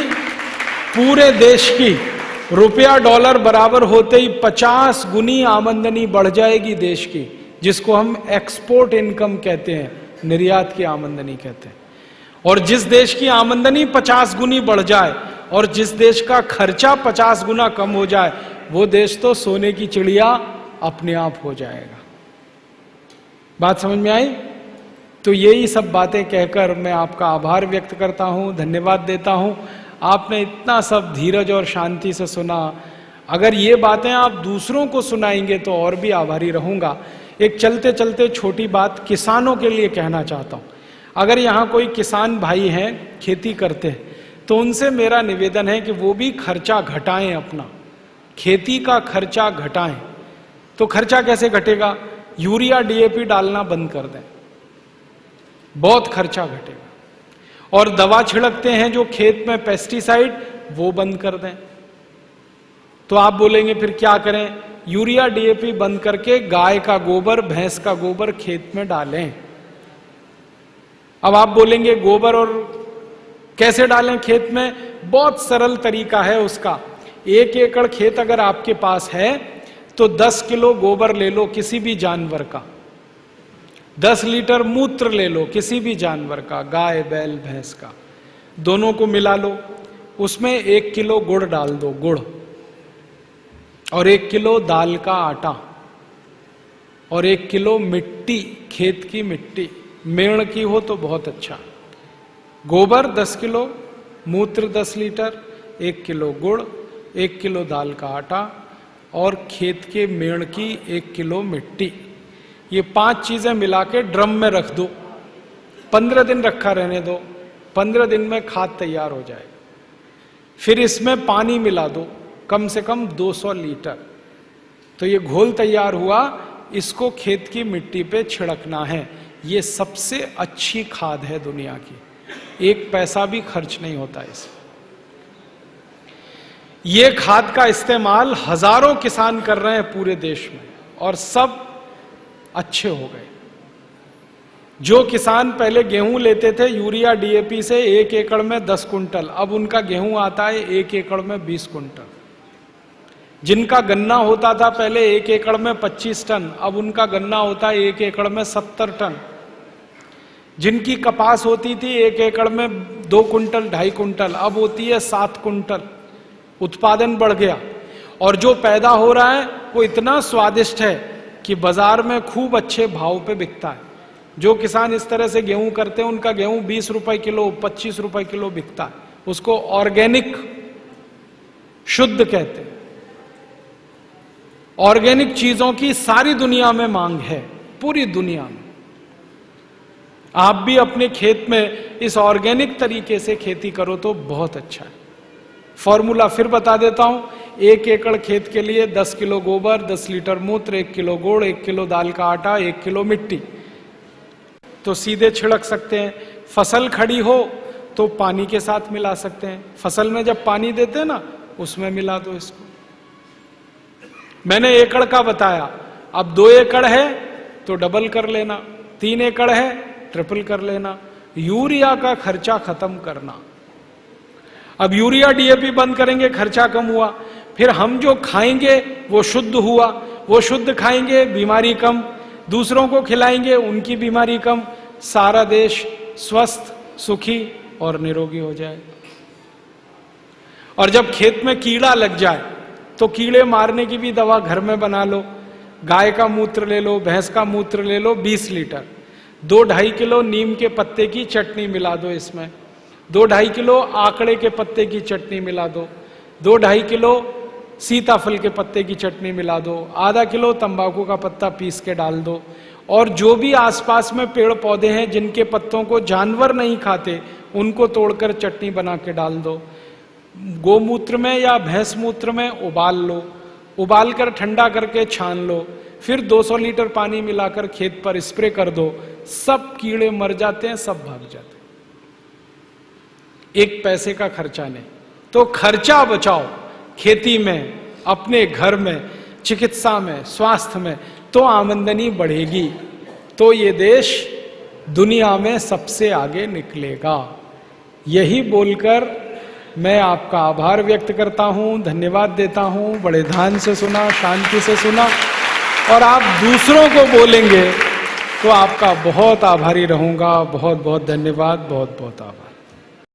पूरे देश की रुपया डॉलर बराबर होते ही 50 गुनी आमदनी बढ़ जाएगी देश की, जिसको हम एक्सपोर्ट इनकम कहते हैं, निर्यात की आमदनी कहते हैं। और जिस देश की आमदनी 50 गुनी बढ़ जाए और जिस देश का खर्चा 50 गुना कम हो जाए, वो देश तो सोने की चिड़िया अपने आप हो जाएगा। बात समझ में आई? तो यही सब बातें कहकर मैं आपका आभार व्यक्त करता हूं, धन्यवाद देता हूं। आपने इतना सब धीरज और शांति से सुना। अगर ये बातें आप दूसरों को सुनाएंगे तो और भी आभारी रहूंगा। एक चलते चलते छोटी बात किसानों के लिए कहना चाहता हूं। अगर यहाँ कोई किसान भाई हैं, खेती करते हैं, तो उनसे मेरा निवेदन है कि वो भी खर्चा घटाएं, अपना खेती का खर्चा घटाएं। तो खर्चा कैसे घटेगा? यूरिया डीएपी डालना बंद कर दें, बहुत खर्चा घटेगा। और दवा छिड़कते हैं जो खेत में पेस्टिसाइड, वो बंद कर दें। तो आप बोलेंगे फिर क्या करें? यूरिया डीएपी बंद करके गाय का गोबर, भैंस का गोबर खेत में डालें, अब आप बोलेंगे गोबर और कैसे डालें खेत में? बहुत सरल तरीका है उसका। 1 एकड़ खेत अगर आपके पास है तो 10 किलो गोबर ले लो किसी भी जानवर का, 10 लीटर मूत्र ले लो किसी भी जानवर का, गाय बैल भैंस का, दोनों को मिला लो, उसमें 1 किलो गुड़ डाल दो, गुड़, और 1 किलो दाल का आटा, और 1 किलो मिट्टी, खेत की मिट्टी, मेड़ की हो तो बहुत अच्छा। गोबर 10 किलो, मूत्र 10 लीटर, 1 किलो गुड़, 1 किलो दाल का आटा और खेत के मेड़ की 1 किलो मिट्टी, ये 5 चीजें मिला के ड्रम में रख दो, 15 दिन रखा रहने दो, 15 दिन में खाद तैयार हो जाएगा। फिर इसमें पानी मिला दो, कम से कम 200 लीटर। तो ये घोल तैयार हुआ, इसको खेत की मिट्टी पे छिड़कना है। ये सबसे अच्छी खाद है दुनिया की, 1 पैसा भी खर्च नहीं होता इसमें। ये खाद का इस्तेमाल हजारों किसान कर रहे हैं पूरे देश में और सब अच्छे हो गए। जो किसान पहले गेहूं लेते थे यूरिया डीएपी से 1 एकड़ में 10 कुंटल, अब उनका गेहूं आता है 1 एकड़ में 20 कुंटल। जिनका गन्ना होता था पहले 1 एकड़ में 25 टन, अब उनका गन्ना होता है 1 एकड़ में 70 टन। जिनकी कपास होती थी 1 एकड़ में 2 कुंटल 2.5 कुंटल, अब होती है 7 कुंटल। उत्पादन बढ़ गया और जो पैदा हो रहा है वो इतना स्वादिष्ट है कि बाजार में खूब अच्छे भाव पे बिकता है। जो किसान इस तरह से गेहूं करते हैं उनका गेहूं 20 रुपए किलो, 25 रुपए किलो बिकता है। उसको ऑर्गेनिक शुद्ध कहते हैं। ऑर्गेनिक चीजों की सारी दुनिया में मांग है, पूरी दुनिया में। आप भी अपने खेत में इस ऑर्गेनिक तरीके से खेती करो तो बहुत अच्छा है। फॉर्मूला फिर बता देता हूं, 1 एकड़ खेत के लिए 10 किलो गोबर, 10 लीटर मूत्र, 1 किलो गुड़, 1 किलो दाल का आटा, 1 किलो मिट्टी। तो सीधे छिड़क सकते हैं। फसल खड़ी हो तो पानी के साथ मिला सकते हैं। फसल में जब पानी देते हैं ना उसमें मिला दो इसको। मैंने एकड़ का बताया, अब 2 एकड़ है तो डबल कर लेना, 3 एकड़ है ट्रिपल कर लेना। यूरिया का खर्चा खत्म करना। अब यूरिया डीएपी बंद करेंगे, खर्चा कम हुआ। फिर हम जो खाएंगे वो शुद्ध हुआ, वो शुद्ध खाएंगे बीमारी कम, दूसरों को खिलाएंगे उनकी बीमारी कम, सारा देश स्वस्थ सुखी और निरोगी हो जाए। और जब खेत में कीड़ा लग जाए तो कीड़े मारने की भी दवा घर में बना लो। गाय का मूत्र ले लो, भैंस का मूत्र ले लो 20 लीटर, 2-2.5 किलो नीम के पत्ते की चटनी मिला दो इसमें, 2-2.5 किलो आकड़े के पत्ते की चटनी मिला दो, 2-2.5 किलो सीताफल के पत्ते की चटनी मिला दो, आधा किलो तंबाकू का पत्ता पीस के डाल दो। और जो भी आसपास में पेड़ पौधे हैं जिनके पत्तों को जानवर नहीं खाते उनको तोड़कर चटनी बना के डाल दो। गोमूत्र में या भैंस मूत्र में उबाल लो, उबाल कर ठंडा करके छान लो, फिर 200 लीटर पानी मिलाकर खेत पर स्प्रे कर दो, सब कीड़े मर जाते हैं, सब भाग जाते हैं। 1 पैसे का खर्चा नहीं। तो खर्चा बचाओ खेती में, अपने घर में, चिकित्सा में, स्वास्थ्य में, तो आमदनी बढ़ेगी, तो ये देश दुनिया में सबसे आगे निकलेगा। यही बोलकर मैं आपका आभार व्यक्त करता हूं, धन्यवाद देता हूं। बड़े ध्यान से सुना, शांति से सुना, और आप दूसरों को बोलेंगे तो आपका बहुत आभारी रहूंगा। बहुत बहुत धन्यवाद, बहुत बहुत आभार।